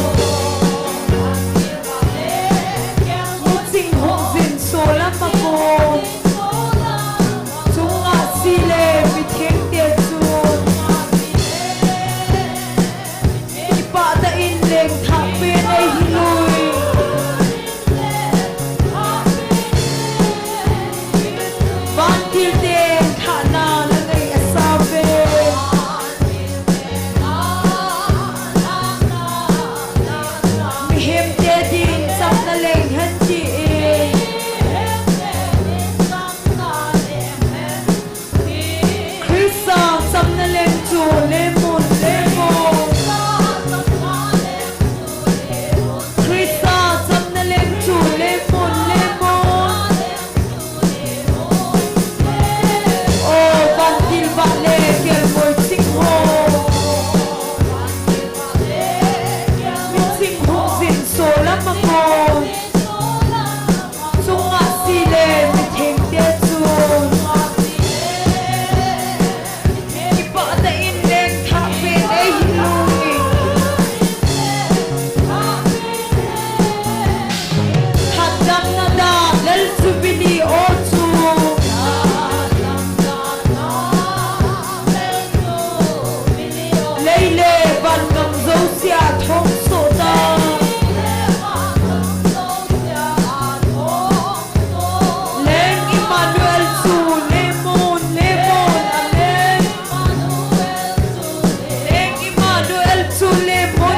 một chính hồ dình số lắm mà cô chúng ngã si lê vì thiên tiền chuồn ipa ta in lên thả bên ấy hi lui van til tên thả na là ngày sa về mi hem te din sắp na lên hết chị Krista sắp na lên chùa lê môn Krista sắp na lên chùa lê môn ô van til vạn lê kêu ngồi chính hồ mi chính hồ dình số lắm mà cô chúng ngã si lê mi thèm tiết chuồn ipa ta in lên thả bên ấy hi lui thả đam na đa lel su bini ô chu lấy lê van ngầm dấu xia thông sổ ta lên Emmanuel su lê môn amen lên Emmanuel su lê môn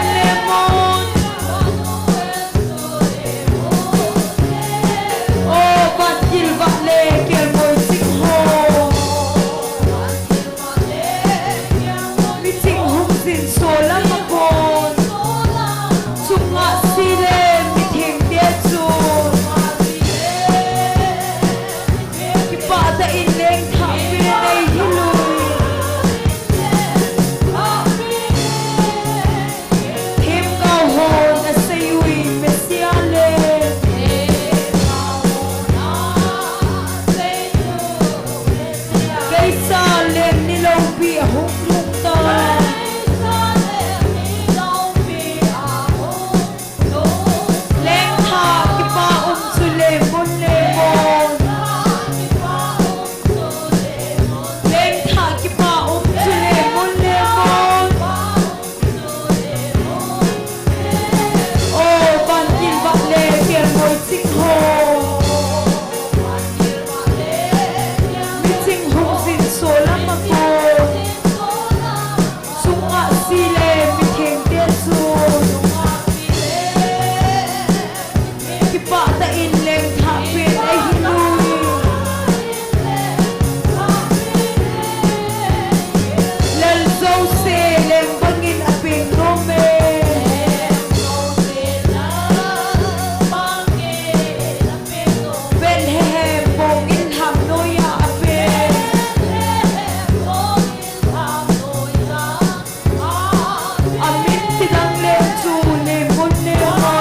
ô van til vạn lê kêu ngồi chính hồ mi chính hùng dình số lắm mà cô chúng ngã si lê mi thèm tiết chuồn ipa ta in lên thả bên ấy hi lui thêm cao hồ na xây ui Messia lên cây sa lên ni lâu bị hung hung ta lên thả kipa su lê môn lên thả kipa su lê môn ô van til vạn lê kêu ngồi chính hồ mi chính hùng dình số lắm mà cô chúng ngã si lê mi thèm tiết chuồn kipa ta in lên thả bên ấy hi lui lần dấu xe lên vâng in à bình nô mê bên hè bông in hàm nô ya à bên amin tidang lên chu lê môn lê mô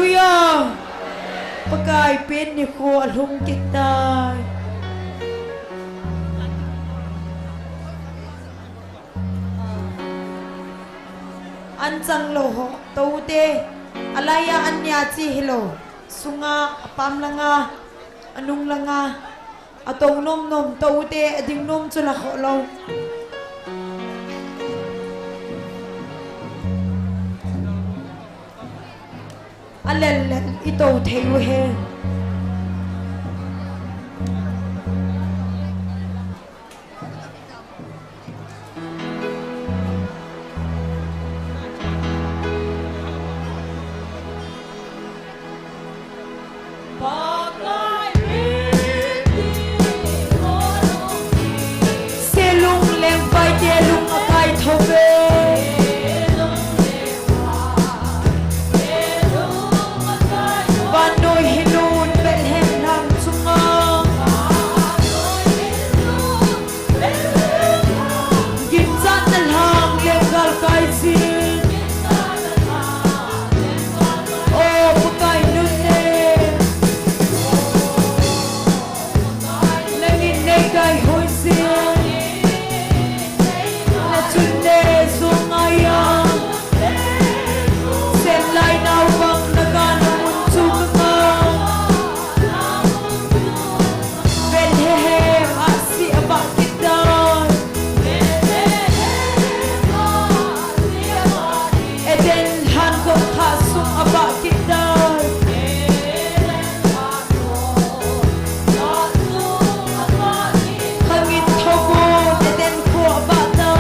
Hallelujah. Pakai pen ni ko alhum kita. Ancang loho taute alaya anya chi hilo sunga apam langa anung langa atong nom nom taute ading nom chula kho lo alel ito theu he selung leng pai te lung akai thobe Banoi hinun Bethlehem lang sunga Ginsan nalhang lenggal kai sin Oh pakai nunne Nangin nei kai hoi sin Na chunne sunga yang Sen lai nau bang nagana Bethlehem asi abak kita Eden han ko khasum abak kita Kangit thobo Eden ko abak ta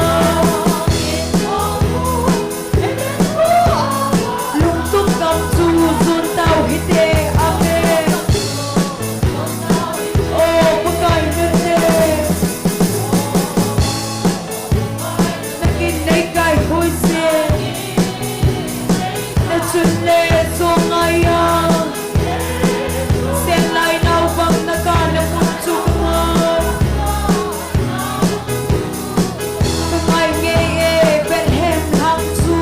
Lungtung kam chu zun tau hite amen Oh pakai nunne Nangin nei kai hoi se Na chunne songaya Sen lai nau bang nakana mun chunga Pakai nge e Bethlehem hang chu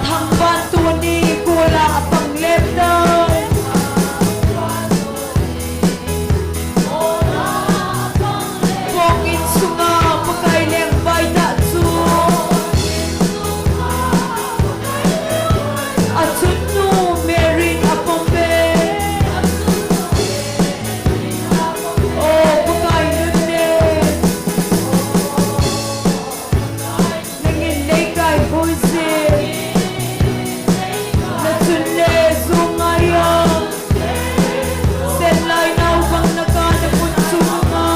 Thang ban tu ni kula apang lep dai Kong in sunga pakai leng bai ta chu Achun nu Mary apombe Oh pakai nunne Nangin nei kai hoi se Na chunne sungaya Sen lai nau bang nakana mun chunga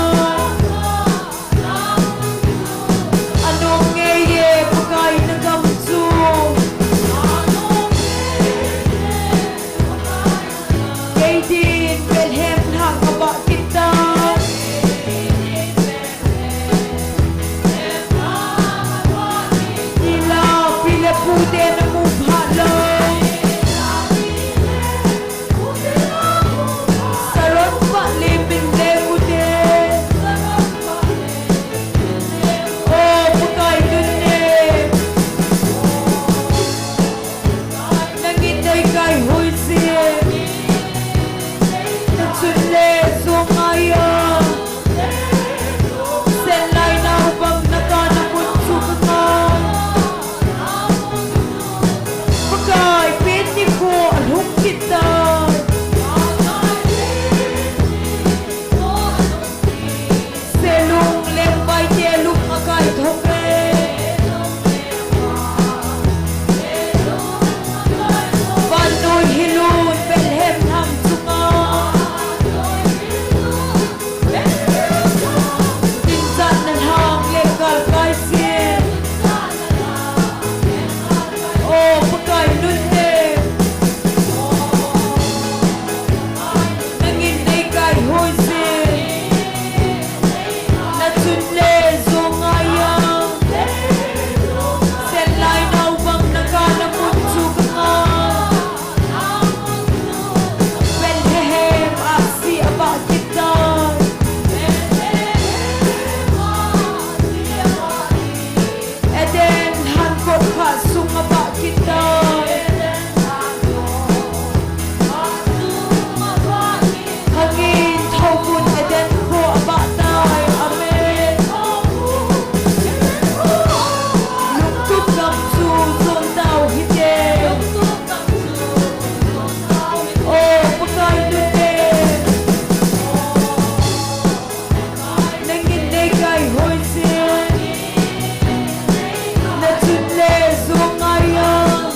Anong ngeye pakai nagam chu Kaydin Bethlehem hang abak kita Ila pile pude apa kita. Hangin thau kun eden ko apa tai. Amen. Lục túc ngập su zon tao hít đê. Ô pakai đê. Nangin đê gai hoi xin. Na chut le zong ayang.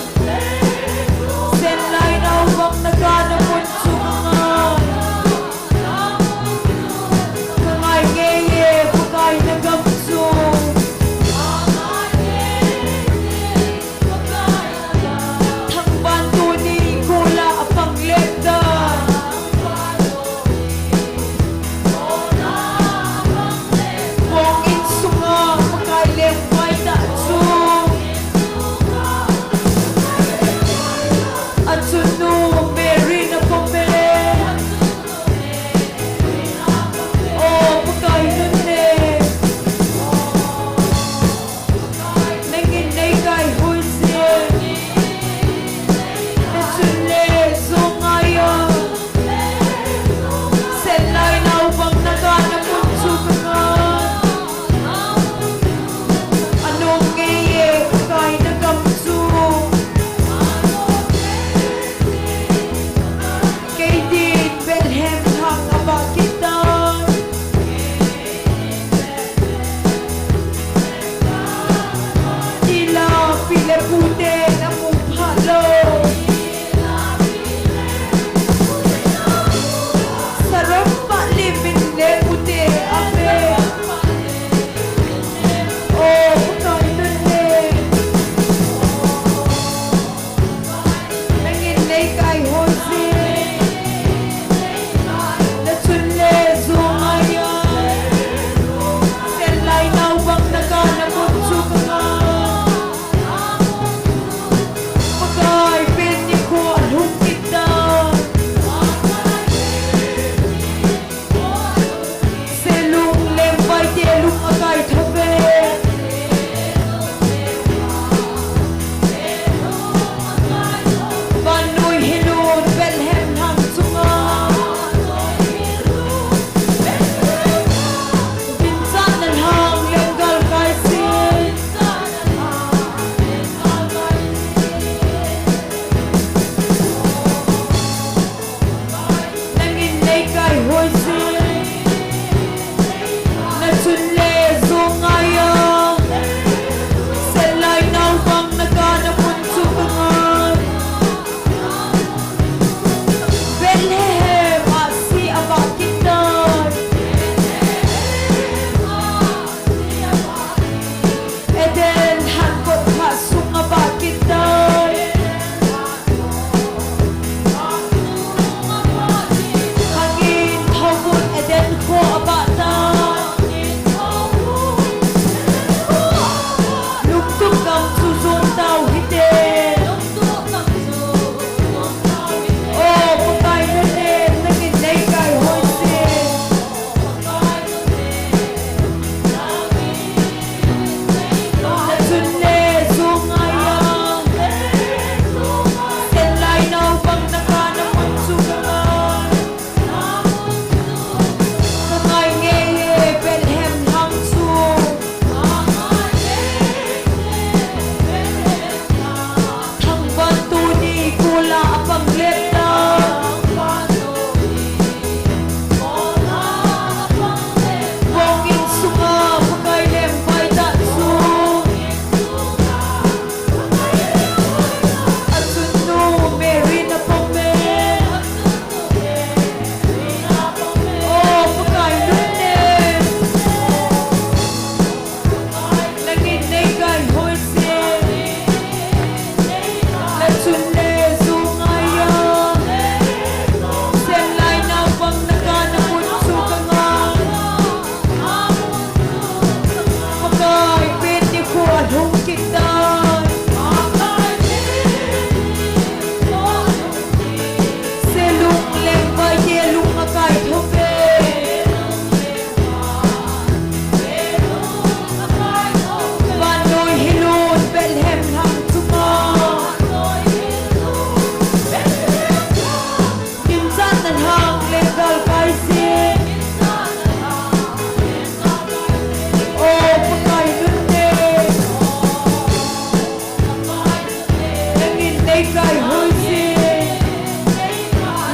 kay hoi si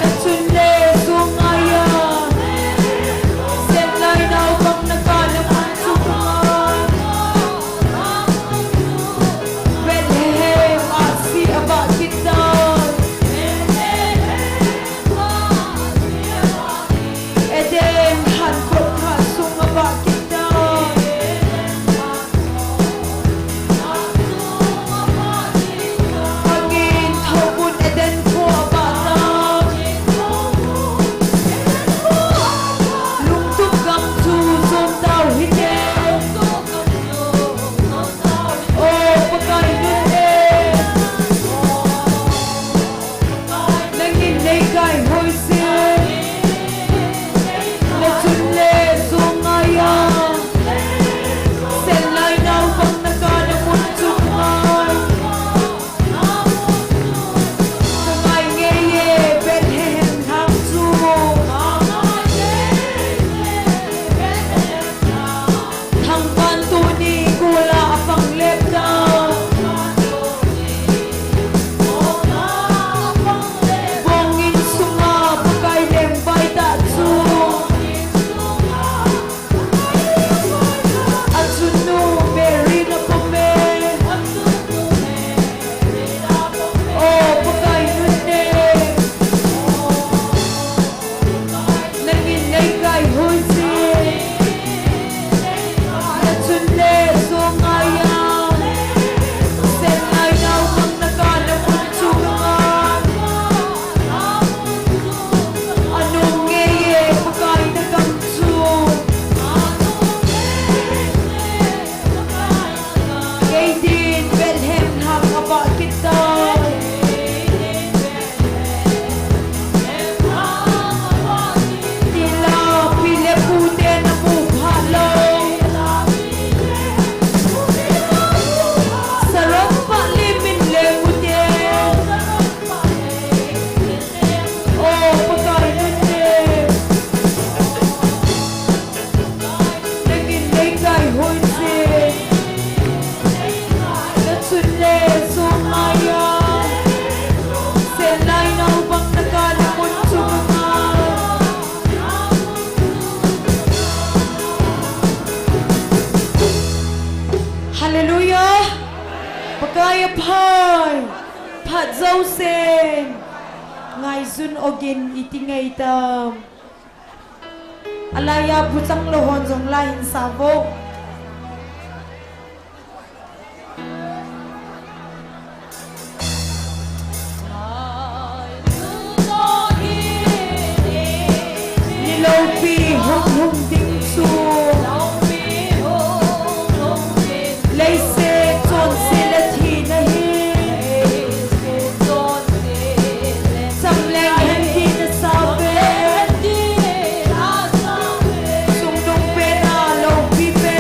na chun le sung aya sen lai nau bang na ka na man chung Bethlehem asi aba kita Eden han kot ka sung aba kita Agin thobun Eden ko aba ta lung tuk gam chu som tau hine oh pakai nun nangin nei kai hoi si na chun le sung aya sen lai nau bang na ka na mun chung mai Sungai nghe ye Bethlehem hang chu thang pan tu ni kula apang lep da bong in sunga pakai lem bai ta chu Achunu Mary na pome oh pakai nun ne nangin nei kai hoi si na chun le sung aya sen lai nau bang na ka na mun chung anong nghe ye pakai na kam chu Kay din Bethlehem hang aba kita Tila pile pute na mukhalo Sarap pa limin le pute oh pagkain nun naging may kay hoi si na chun le sung aya sen lai nau bang na ka na mun chung Hallelujah Pagkaya pai Pat zau sen Ngai zun ogin itingay tam Alaya putang lohon zong lahin sabok Nilaw pi hong hong ding su Lay se ton se la thi na hi Sam leng hen hi na sa be Sung nung pe na lo pi pe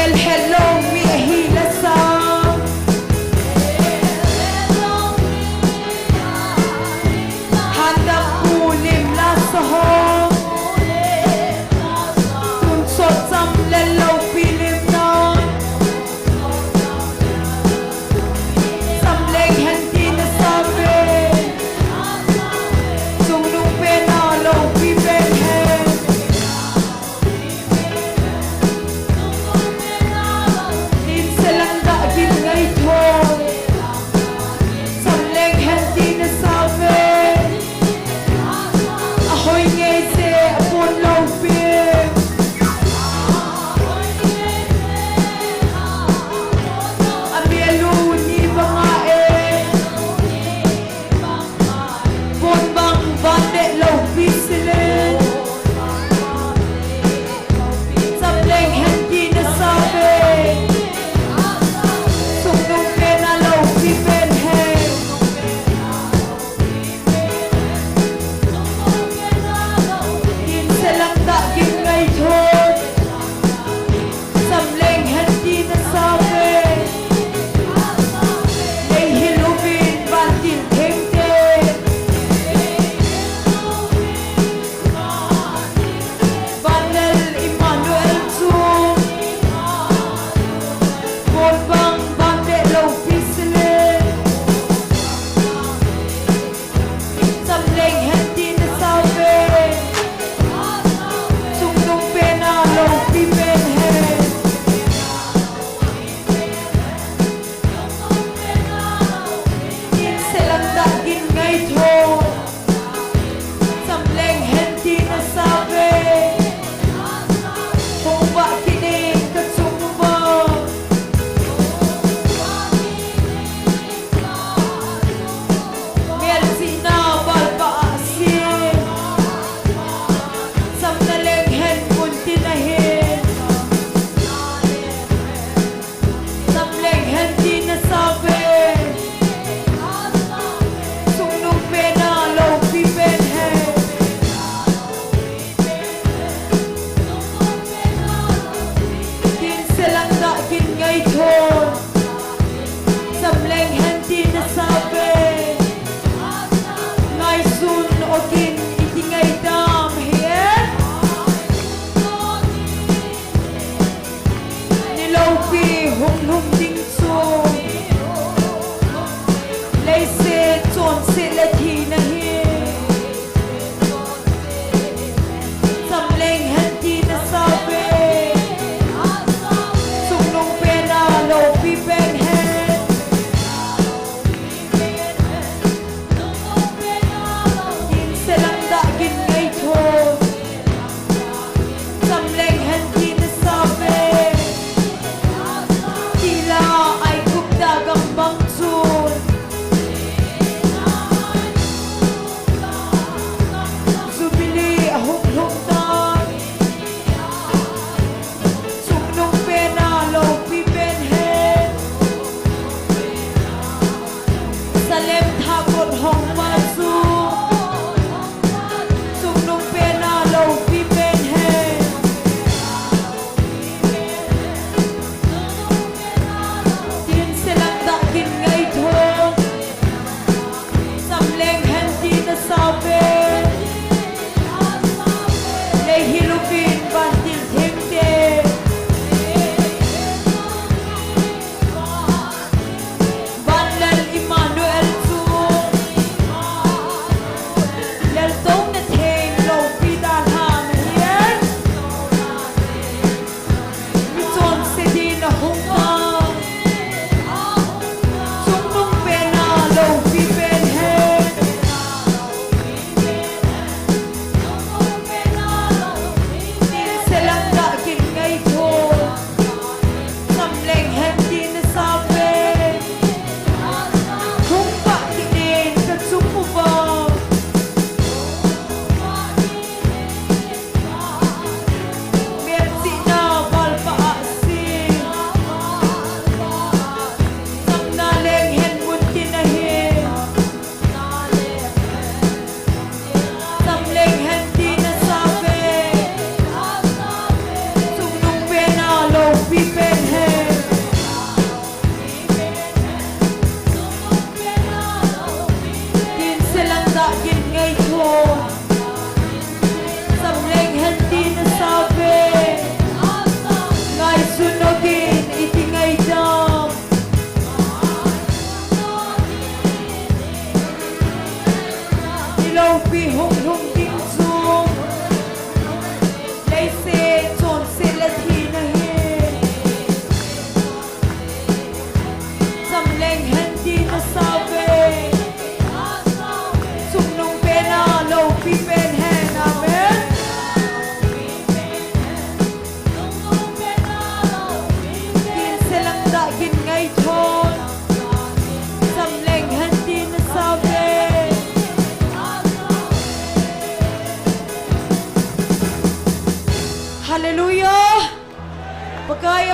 el hello mi hi la sa handa kulim la sa ho tun so tam le lo pilim na sam leng han ti na sa ve sung nung pe na lo pi ben he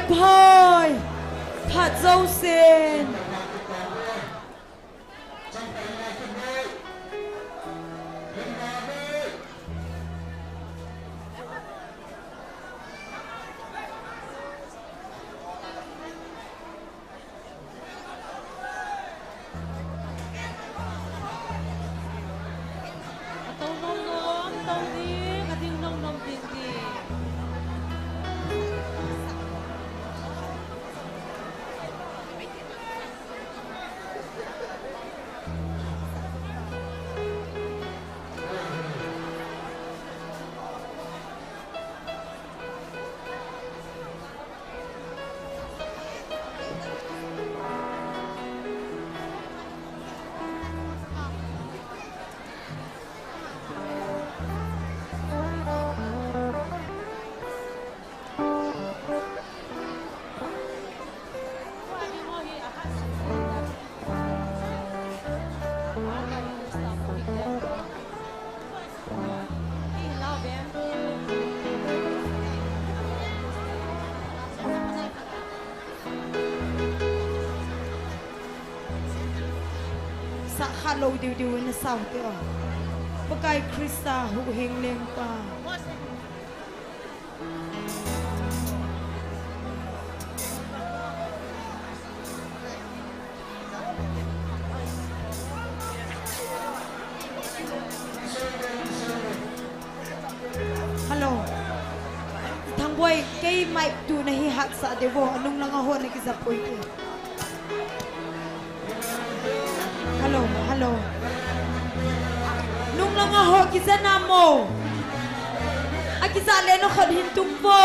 phơi thật dâu sen sa khalo diu diu na sau teo pakai krista hu heng leng pa hello thang boy cái mai tu na hi hat sa devo anung lang ho na kisapoi ke hello hello nung lang ho kisana mo akisale no khod hin tum po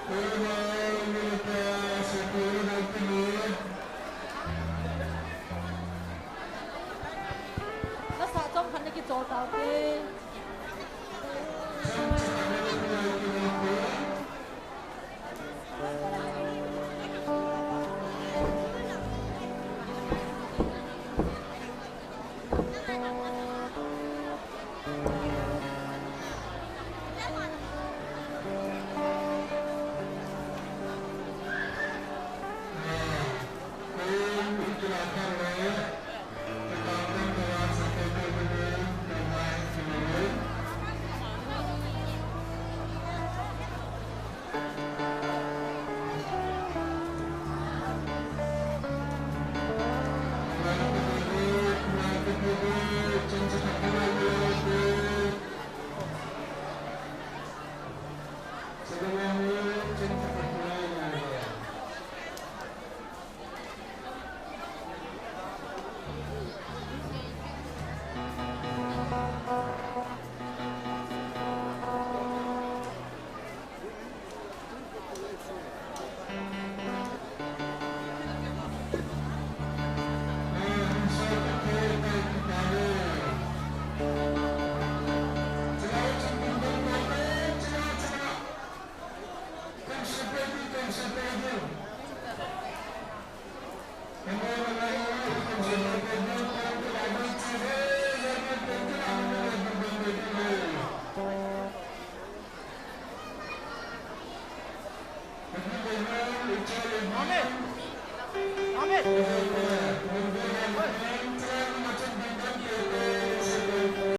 nó xả trong khăn cái chỗ tao đi